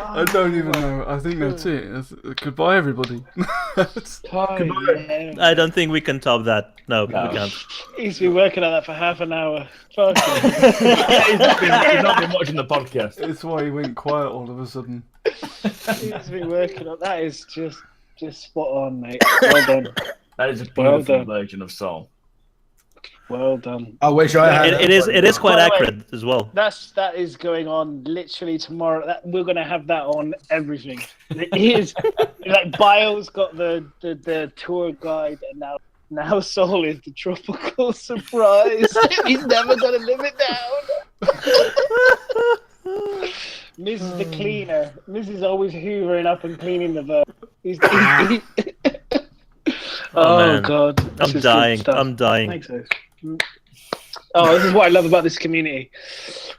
I don't even know. I think that's it. Goodbye, everybody.
I don't think we can top that. No, we can't.
He's been working on that for half an hour. Fucking.
He's not been watching the podcast.
It's why he went quiet all of a sudden.
He's been working on that. Is just spot on, mate. Well done.
That is a
Well
beautiful
done.
version of Sol.
Well done.
I wish I had.
It is quite
By the way,
accurate as well.
That is going on literally tomorrow. We're gonna have that on everything. It is like Bio's got the tour guide, and now Sol is the tropical surprise. He's never gonna live it down. Miss is the cleaner. Miss is always hoovering up and cleaning the verb. Oh
man.
God, this
I'm
is
dying.
good stuff.
I'm dying.
Makes sense. Oh, this is what I love about this community.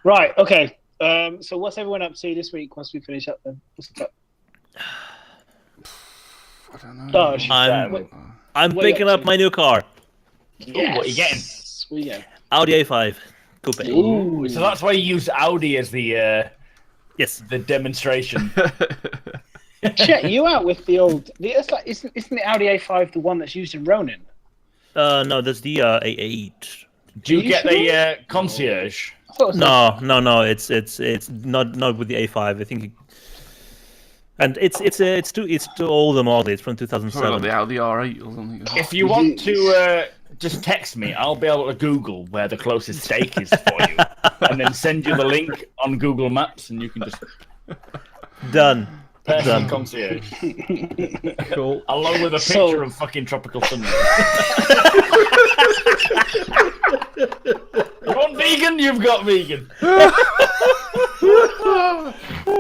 Right, okay. So what's everyone up to this week once we finish up then? What's up?
I don't know.
Dodge.
I'm
What
picking
are you up
up
to?
my new car,
Ooh, what are you getting?
What are you getting?
Audi A5 Coupe.
Ooh.
So that's why you use Audi as the
Yes.
demonstration.
Chet, you out with the old? It's like isn't the Audi A5 the one that's used in Ronin?
No, that's the A8.
Do you
Are you
get
sure?
the concierge?
I thought it was
No. It's not with the A5. I think. And it's too old a model. It's from
Probably
2007.
like the Audi R8 or something.
If you want to just text me, I'll be able to Google where the closest steak is for you, and then send you the link on Google Maps, and you can just
Done.
personal concierge,
Cool.
along with a
So-
picture of fucking tropical sunrise. You want vegan? You've got vegan.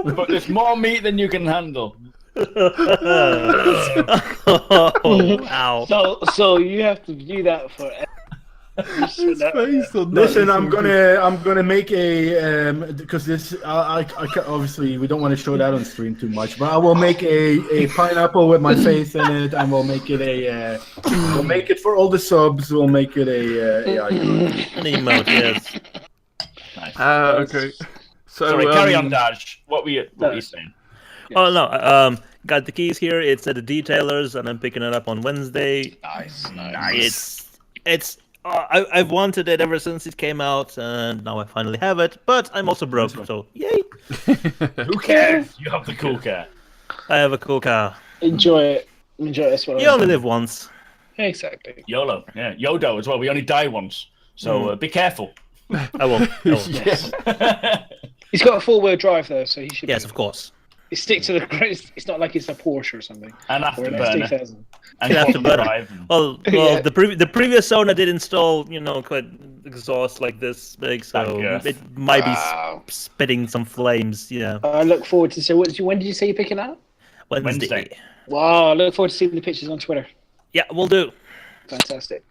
But there's more meat than you can handle.
Oh, wow.
So you have to do that for.
Listen, I'm gonna make a because this I obviously we don't want to show that on stream too much, but I will make a pineapple with my face in it, and we'll make it we'll make it for all the subs. We'll make it a
An emote, yes.
Nice.
Okay. So,
Sorry, carry on, Daj. What were you saying?
Oh no. Got the keys here. It's at the detailers, and I'm picking it up on Wednesday.
Nice.
It's. I've wanted it ever since it came out, and now I finally have it. But I'm also broke, so yay!
Who cares? You have the cool car.
I have a cool car.
Enjoy it. Enjoy it as well.
You only live once.
Exactly.
YOLO. Yeah, Yodo as well. We only die once. So be careful.
I will.
Yes. He's got a 4-wheel drive though, so he should.
Yes, of course.
He stick to the. It's not like it's a Porsche or something.
And
Or an
afterburner.
S2000.
And
Afterburner.
quad drive. and-
Well,
Yeah.
the previous owner did install, quite exhaust like this big, so
Thank you.
it might
Wow.
be spitting some flames. Yeah,
I look forward to see. When did you say you're picking up?
Wednesday.
Wow, I look forward to seeing the pictures on Twitter.
Yeah, we'll do.
Fantastic.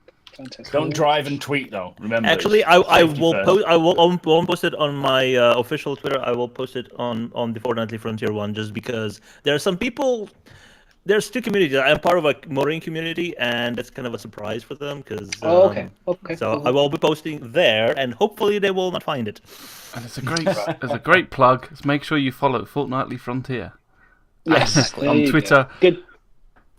Don't drive and tweet though. Remember.
Actually,
it's
I
safety
will
first.
post. I won't post it on my official Twitter. I will post it on the Fortnightly Frontier one, just because there are some people. There's two communities. I'm part of a motoring community, and it's kind of a surprise for them because.
Oh, okay. Okay.
So I will be posting there, and hopefully they will not find it.
And it's a great plug. So make sure you follow Fortnightly Frontier.
Yes.
on
there you go.
Twitter,
Good.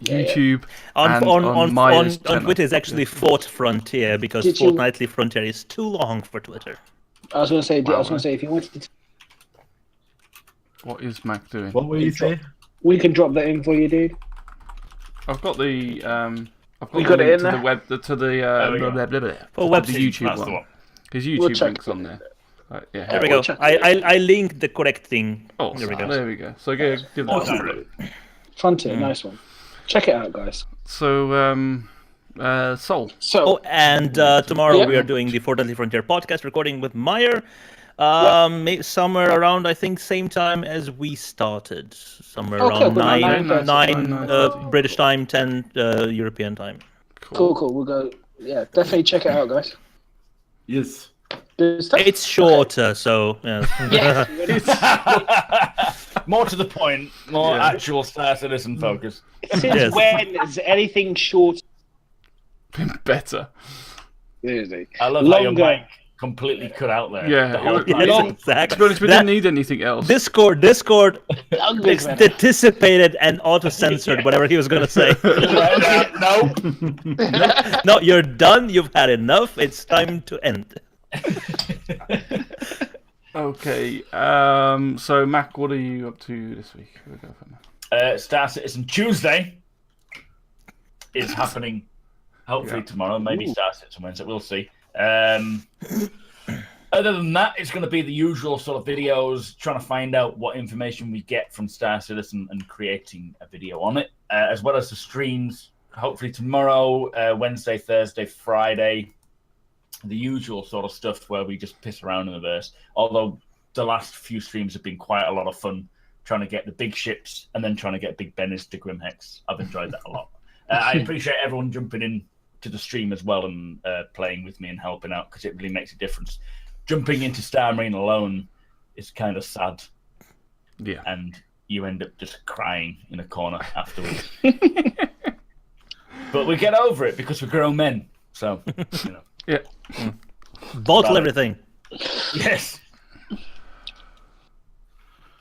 Yeah, yeah.
YouTube,
On
and
on
Maya's channel.
Twitter is actually Fort Frontier because
Did you-
Fortnightly Frontier is too long for Twitter.
I was gonna say.
Wow.
If you wanted to,
What is Mac doing?
What will you say?
we can drop that in for you, dude.
I've got the
We got
the
it
link
in
to
there?
the web to the
we go.
blah, blah, blah,
For
to
web
the
stream,
YouTube
That's the
one.
one.
Because
We'll
YouTube
check
links on there. Right, yeah.
There we
we'll
go.
check
I linked the correct thing.
Oh,
There we go.
There we go. So give that a
Awesome.
try.
Frontier, nice one. Check it out, guys.
So Soul.
So,
Oh, and tomorrow
Yeah.
we are doing the For Deadly Frontier podcast, recording with Meyer. Somewhere around, I think, same time as we started. Somewhere
Okay,
around
cool.
9 British time, 10 European time.
cool. We'll go. Yeah, definitely check it out, guys.
Yes.
Good stuff.
It's shorter, so yeah.
Yeah.
More to the point, more
Yeah.
actual Star Citizen focus.
Since
Yes.
when is anything short?
Better.
Seriously.
I love how your
Longer.
mic completely cut out there.
Yeah,
the whole
it
time.
was-
Long-
Exactly.
To be honest, we
That-
didn't need anything else.
Discord
Longer is better.
anticipated and auto-censored whatever he was going to say.
No.
No, you're done. You've had enough. It's time to end.
Okay. So Mac, what are you up to this week? We'll go for now.
Star Citizen Tuesday is happening. Hopefully tomorrow, maybe Star Citizen Wednesday. We'll see. Other than that, it's going to be the usual sort of videos, trying to find out what information we get from Star Citizen and creating a video on it, as well as the streams. Hopefully tomorrow, Wednesday, Thursday, Friday, the usual sort of stuff where we just piss around in the verse. Although the last few streams have been quite a lot of fun, trying to get the big ships and then trying to get Big Bennis to Grimhex. I've enjoyed that a lot. I appreciate everyone jumping in to the stream as well and playing with me and helping out, because it really makes a difference. Jumping into Star Marine alone is kind of sad,
Yeah.
and you end up just crying in a corner afterwards. But we get over it because we're grown men. So, you know.
Yeah.
Bottle everything.
Yes.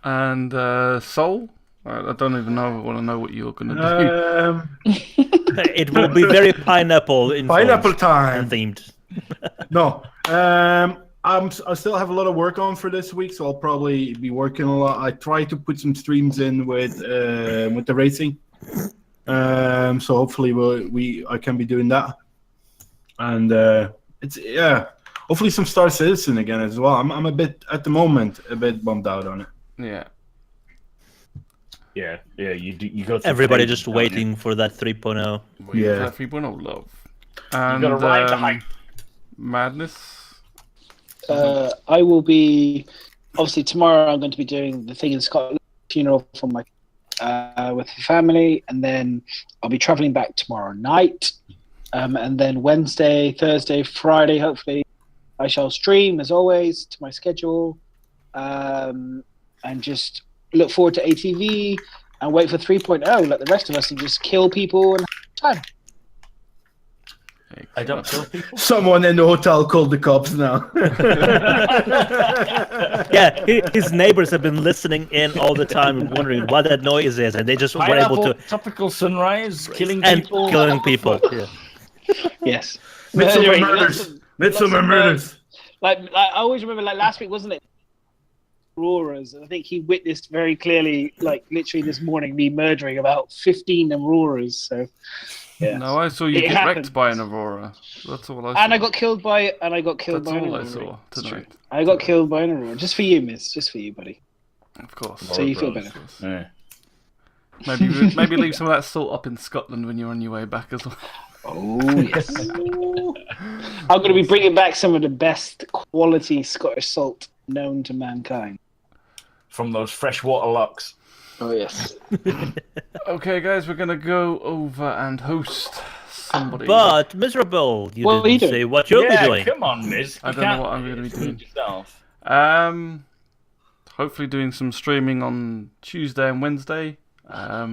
And Soul? I don't even know. I want to know what you're going to do.
It will be very pineapple
Pineapple time.
themed.
No. I still have a lot of work on for this week, so I'll probably be working a lot. I try to put some streams in with the racing, so hopefully I can be doing that. And hopefully some Star Citizen again as well. I'm a bit at the moment a bit bummed out on it.
Yeah.
Yeah. You go through
Everybody
phases,
just
don't
waiting for that 3.0.
Yeah.
People know love.
You
And,
got to ride the hype.
Madness.
I will be obviously tomorrow. I'm going to be doing the thing in Scotland, funeral for my with the family, and then I'll be traveling back tomorrow night. And then Wednesday, Thursday, Friday, hopefully, I shall stream as always to my schedule, and just look forward to ATV and wait for 3.0 like the rest of us and just kill people and have time.
I don't kill people.
Someone in the hotel called the cops now.
Yeah, his neighbors have been listening in all the time and wondering what that noise is, and they just were able
Pineapple,
to
tropical sunrise, killing
and
people.
killing people. Yeah.
Yes.
Midsummer
Murdering,
murders.
lots of
Midsummer murders.
Like I always remember, like last week, wasn't it? Auroras, and I think he witnessed very clearly, like literally this morning, me murdering about 15 Auroras. So, yeah.
No, I saw you
It
get
happens.
wrecked by an Aurora. That's all I saw.
And I got killed by,
That's
an
all I
Aurora.
saw
It's true.
tonight.
I got killed by an Aurora, just for you, miss, just for you, buddy.
Of course.
So you feel better.
Yeah.
Maybe leave some of that salt up in Scotland when you're on your way back as well.
Oh yes. I'm going to be bringing back some of the best quality Scottish salt known to mankind.
From those freshwater locks.
Oh yes.
Okay, guys, we're gonna go over and host somebody.
But miserable, you
What are you
didn't
doing?
say what you'll
yeah,
be doing.
come on, Miz.
I
You
don't know
can't
what I'm gonna be doing.
yourself.
Hopefully doing some streaming on Tuesday and Wednesday. I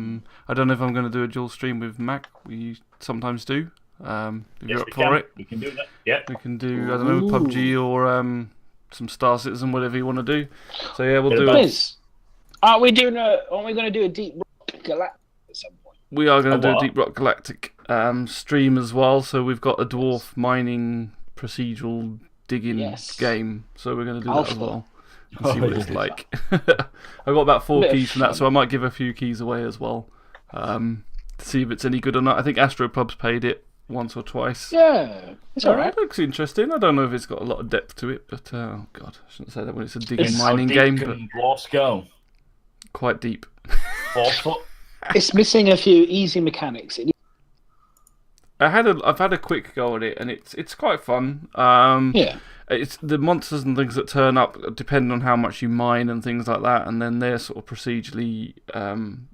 don't know if I'm gonna do a dual stream with Mac. We sometimes do. If you're
Yes,
up
we
for
can.
it,
We can do that. Yeah.
we can do. I don't know, PUBG or some Star Citizen, whatever you want to do. So yeah, we'll
Bit of
do
both.
it.
Liz, aren't we going to do a Deep Rock Galactic at some point?
We are going
A
to do a
what?
Deep Rock Galactic stream as well. So we've got a dwarf mining procedural digging
Yes.
game. So we're going to do that
Alpha.
as well. And see what it's like. I've got about 4
Bit of
keys from that,
fun.
so I might give a few keys away as well. to see if it's any good or not. I think Astropub's paid it once or twice.
Yeah, it's all right.
It looks interesting. I don't know if it's got a lot of depth to it, but oh god, I shouldn't say that when it's a digging
How
mining
deep
game, but
can dwarfs go?
quite deep.
4 foot.
It's missing a few easy mechanics.
I've had a quick go at it, and it's quite fun.
Yeah.
It's the monsters and things that turn up depend on how much you mine and things like that, and then they're sort of procedurally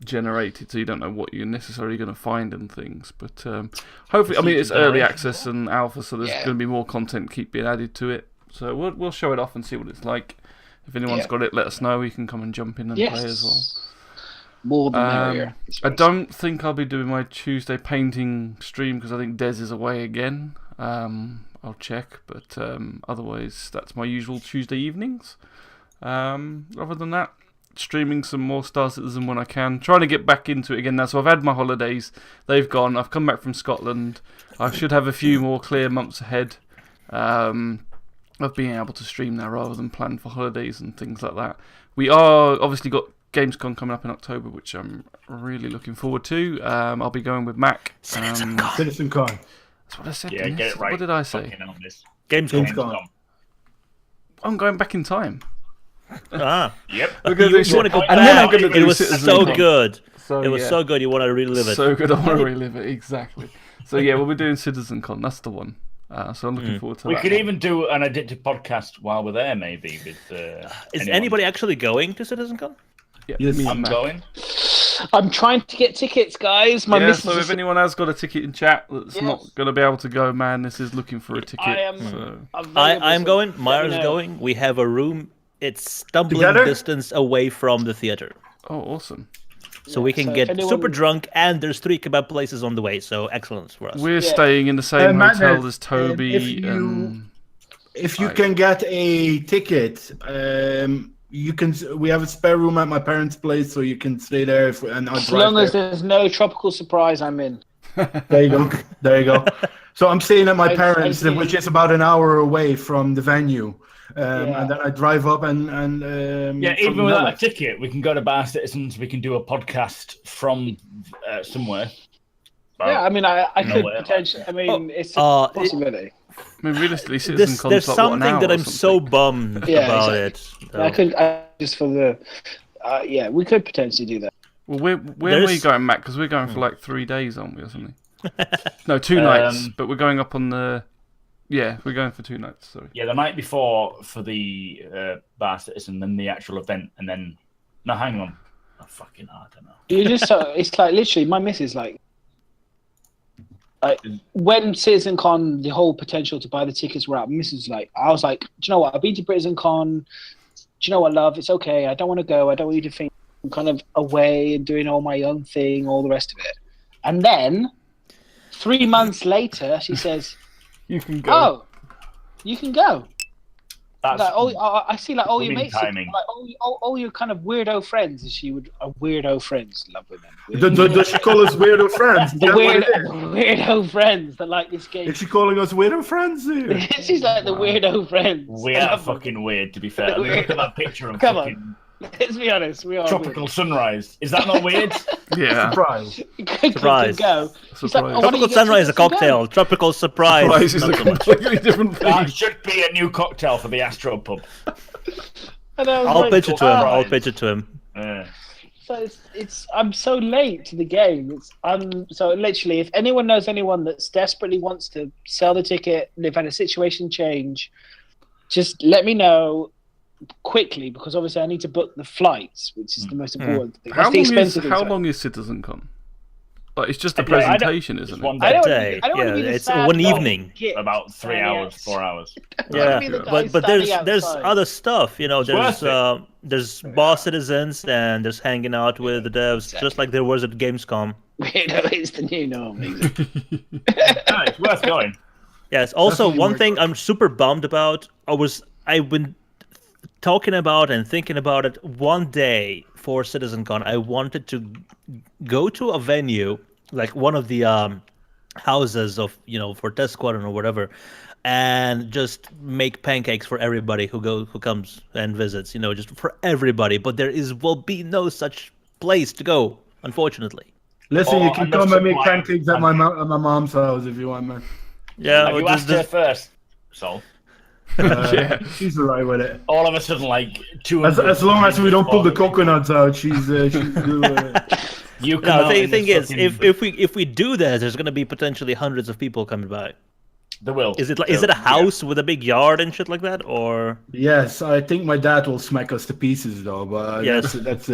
generated, so you don't know what you're necessarily going to find and things. But hopefully, I mean, it's early access and alpha, so there's going to be more content keep being added to it. So we'll show it off and see what it's like. If anyone's got it, let us know. You can come and jump in and play as well.
More than merrier.
I don't think I'll be doing my Tuesday painting stream because I think Des is away again. I'll check, but otherwise that's my usual Tuesday evenings. Other than that, streaming some more Star Citizen when I can. Trying to get back into it again now. So I've had my holidays. They've gone. I've come back from Scotland. I should have a few more clear months ahead of being able to stream now rather than plan for holidays and things like that. We are obviously got Gamescom coming up in October, which I'm really looking forward to. I'll be going with Mac.
CitizenCon.
That's what I said.
Yeah, get it right.
What did I say?
Gamescom.
I'm going back in time.
Ah.
Yep.
We're gonna do
You want to go
and then I'm
back.
gonna do
It was
Citizen
so
Con.
good.
So,
It was
yeah.
so good. You want to relive it.
So good, I want to relive it, exactly. So yeah, we'll be doing CitizenCon, that's the one. So I'm looking forward to
We
that.
could even do an addictive podcast while we're there, maybe. With
Is
anyone.
anybody actually going to CitizenCon?
Yeah,
Yes.
me and
I'm
Mac.
going.
I'm trying to get tickets, guys. My
Yeah,
missus
so
is-
if anyone has got a ticket in chat that's not going to be able to go, Madness is looking for a ticket.
I am.
So.
I'm going.
Let me
Myra's
know.
going. We have a room. It's stumbling
Together?
distance away from the theater.
Oh, awesome.
So we can
so if
get
anyone-
super drunk, and there's 3 kebab places on the way, so excellent for us.
We're staying in the same
Madness,
hotel as Toby.
If you can get a ticket, you can. We have a spare room at my parents' place, so you can stay there. And I'll
As
drive
long
there.
as there's no tropical surprise, I'm in.
There you go. There you go. So I'm staying at my
I
parents',
see.
which is about an hour away from the venue.
Yeah.
And then I drive up and
Yeah,
from
even without
Melbourne.
a ticket, we can go to Bar Citizens. We can do a podcast from somewhere.
Yeah, I mean, I could
nowhere.
potentially. I mean, it's a possibility.
I mean, realistically,
There's
CitizenCon's
there's
like, what, an
something
hour
that
or
I'm so
something?
bummed
Yeah,
about
exactly.
it. So.
I could just for the. Yeah, we could potentially do that.
Well, where are
There's-
we going, Matt? Because we're going for like 3 days, aren't we, or something? No, 2 nights. But we're going up on the. Yeah, we're going for 2 nights. Sorry.
Yeah, the night before for the Bar Citizen, then the actual event, and then. No, hang on. Oh, fucking, I don't know.
You just it's like literally my missus like when CitizenCon the whole potential to buy the tickets were out. Missus like I was like, do you know what? I've been to CitizenCon. Do you know what, love? It's okay. I don't want to go. I don't want you to think I'm kind of away and doing all my own thing, all the rest of it. And then 3 months later, she says,
You can go.
"Oh, you can go."
That's
Like, I see like all your
brilliant
mates,
timing.
like all your kind of weirdo friends. As she would, weirdo friends, love women.
Does she call us weirdo friends? Is
The
that what it is?
weirdo friends that like this game.
Is she calling us weirdo friends? Here?
She's like the weirdo friends.
We
I
are
love them.
fucking weird, to be fair. I mean, look at that picture of
Come on.
fucking
Let's be honest, we are
tropical sunrise. Is that not weird?
Yeah.
Surprise.
weird.
Surprise.
Go. She's like,
Surprise.
"Oh, why don't
Tropical
you get
sunrise is a
tickets and go?"
cocktail. Tropical surprise.
Surprise is a
not so much.
completely different thing.
That should be a new cocktail for the Astro Pub.
And I was
I'll
like,
pitch it to him.
"Ah."
I'll pitch it to him.
So it's I'm so late to the game. So literally, if anyone knows anyone that's desperately wants to sell the ticket, and they've had a situation change, just let me know quickly because obviously I need to book the flights, which is the most important thing. That's the expensive thing.
How
sorry.
long is CitizenCon? Like, it's just a
I don't-
presentation, isn't
Just
it?
one
I
day.
don't,
Day.
I don't want to
Yeah,
be the
it's
sad
one
guy
evening.
git
About 3
standing
hours,
outs-
4 hours.
I don't wanna be the
Yeah.
guy
But
standing
there's
outside.
other stuff, you know.
worth
There's bar citizens and there's hanging out with the devs, just like there was at Gamescom.
Weirdo is the new norm.
No, it's worth going.
Yes. Also,
Definitely
one
worth
thing I'm super bummed about. I've been talking about and thinking about it. One day for CitizenCon, I wanted to go to a venue like one of the houses of for Test Squadron or whatever, and just make pancakes for everybody who comes and visits. Just for everybody. But will be no such place to go, unfortunately.
Listen, you can
enough
come
to
and make
buy
pancakes at my mom's house if you want, man.
Yeah,
Have
or
you
just,
asked her first, Sol?
Yeah.
She's alright with it.
All of a sudden, like 200.
As long as we don't pull the
people.
coconuts out, she's good with it.
You come
no,
out
the
in
thing
this
is,
fucking-
if we do that, there's gonna be potentially hundreds of people coming by.
there will.
Is it a house with a big yard and shit like that, or?
Yes, I think my dad will smack us to pieces though, but
Yes.
that's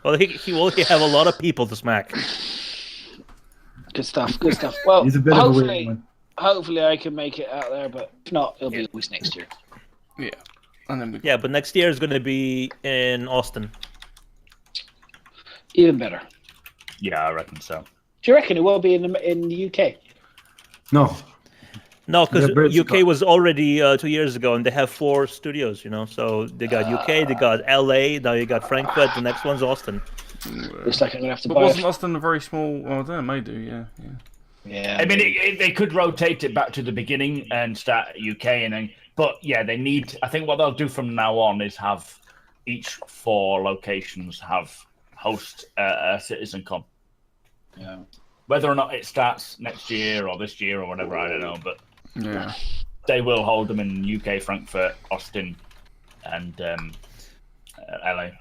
Well, he will have a lot of people to smack.
Good stuff. Good stuff. Well,
he's a bit of a weird one.
hopefully I can make it out there, but if not, it'll be always next year.
Yeah. And then we
Yeah, but next year is gonna be in Austin.
Even better.
Yeah, I reckon so.
Do you reckon it will be in the UK?
No.
No, because
Yeah, Brits
UK
got-
was already 2 years ago, and they have 4 studios. You know, so they got UK, they got LA, now you got Frankfurt. The next one's Austin.
Looks like I'm gonna have to
But
buy
wasn't
it.
Austin a very small? Well, I don't know, may do, yeah.
Yeah.
I mean, they could rotate it back to the beginning and start at UK, and then. But yeah, they need. I think what they'll do from now on is have each 4 locations host a citizen con.
Yeah.
Whether or not it starts next year or this year or whatever, I don't know. But
Yeah.
they will hold them in UK, Frankfurt, Austin, and LA.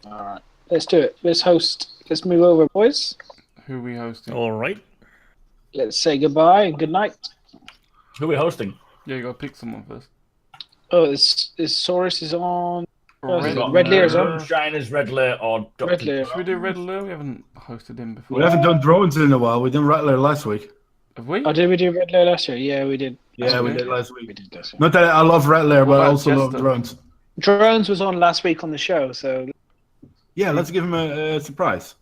All right. Let's do it. Let's move over, boys.
Who are we hosting?
All right.
Let's say goodbye and good night.
Who are we hosting?
Yeah, you gotta pick someone first.
Oh, this Saurus is on. Oh,
Red-
Red Lear's on.
Shiners, Red Lair, or Dr.
Red Lear.
Should we do Red Lure? We haven't hosted him before.
We haven't done drones in a while. We done Rattler last week.
Have we?
Oh, did we do Red Lear last year? Yeah, we did.
Yeah, we
Okay.
did last
We
week.
did last year.
Not that I love Rattler, but
What
I
about
also love
Jester?
drones.
Drones was on last week on the show, so
Yeah, let's give him a surprise.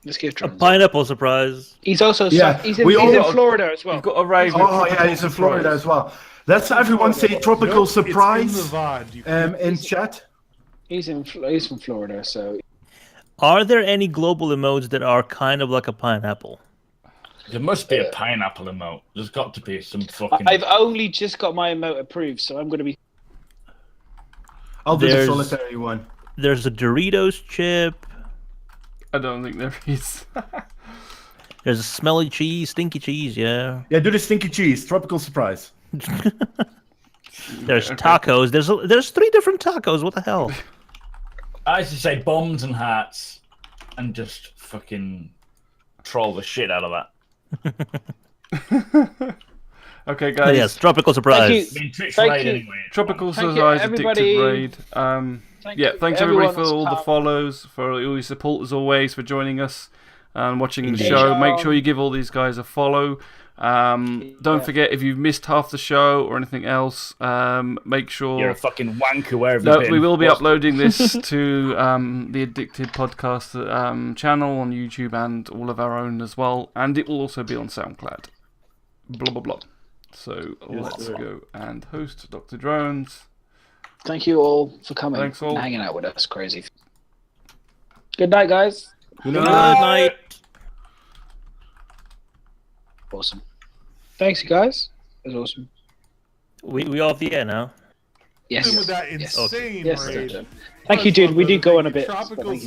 let's give
A
Drones.
pineapple surprise.
He's also
Yeah,
he's in
we all-
Florida as well.
You've got a raid. with
Oh yeah,
tropical
he's in Florida
surprise.
as well. Let's everyone say tropical
Nope,
surprise
It's in the VOD. You can-
in chat.
He's from Florida, so
Are there any global emotes that are kind of like a pineapple?
There must be a pineapple emote. There's got to be some fucking.
I've only just got my emote approved, so I'm going to be.
I'll do the
There's-
solitary one.
There's a Doritos chip.
I don't think there is.
There's a smelly cheese, stinky cheese. Yeah.
Yeah, do the stinky cheese. Tropical surprise.
There's
Okay.
tacos. There's 3 different tacos. What the hell?
I used to say bombs and hearts, and just fucking troll the shit out of that.
Okay,
Oh,
guys.
yes, tropical surprise.
Thank
I mean, Twitch
Thank
raid
you.
anyway.
Tropical
Thank you,
Surprise
everybody.
Addicted Raid. Yeah, thanks everybody for all the
follows.
follows, for all your support as always, for joining us and watching the
Indeed.
show. Make sure you give all these guys a follow. Don't forget, if you've missed half the show or anything else, make sure.
You're a fucking wanker wherever
No,
you've been.
we will be
What's-
uploading this to the Addicted Podcast channel on YouTube and all of our own as well, and it will also be on SoundCloud. Blah blah blah. So let's go and host Dr. Drones.
Thank you all for coming
Thanks all.
and hanging out with us. Crazy. Good night, guys.
Good
Good
night.
night.
Awesome. Thanks, you guys. It was awesome.
We off the air now.
Yes.
With that
Yes.
insane
Yes.
raid.
Thank you, dude. We did go on a bit. but
Tropical
thank you.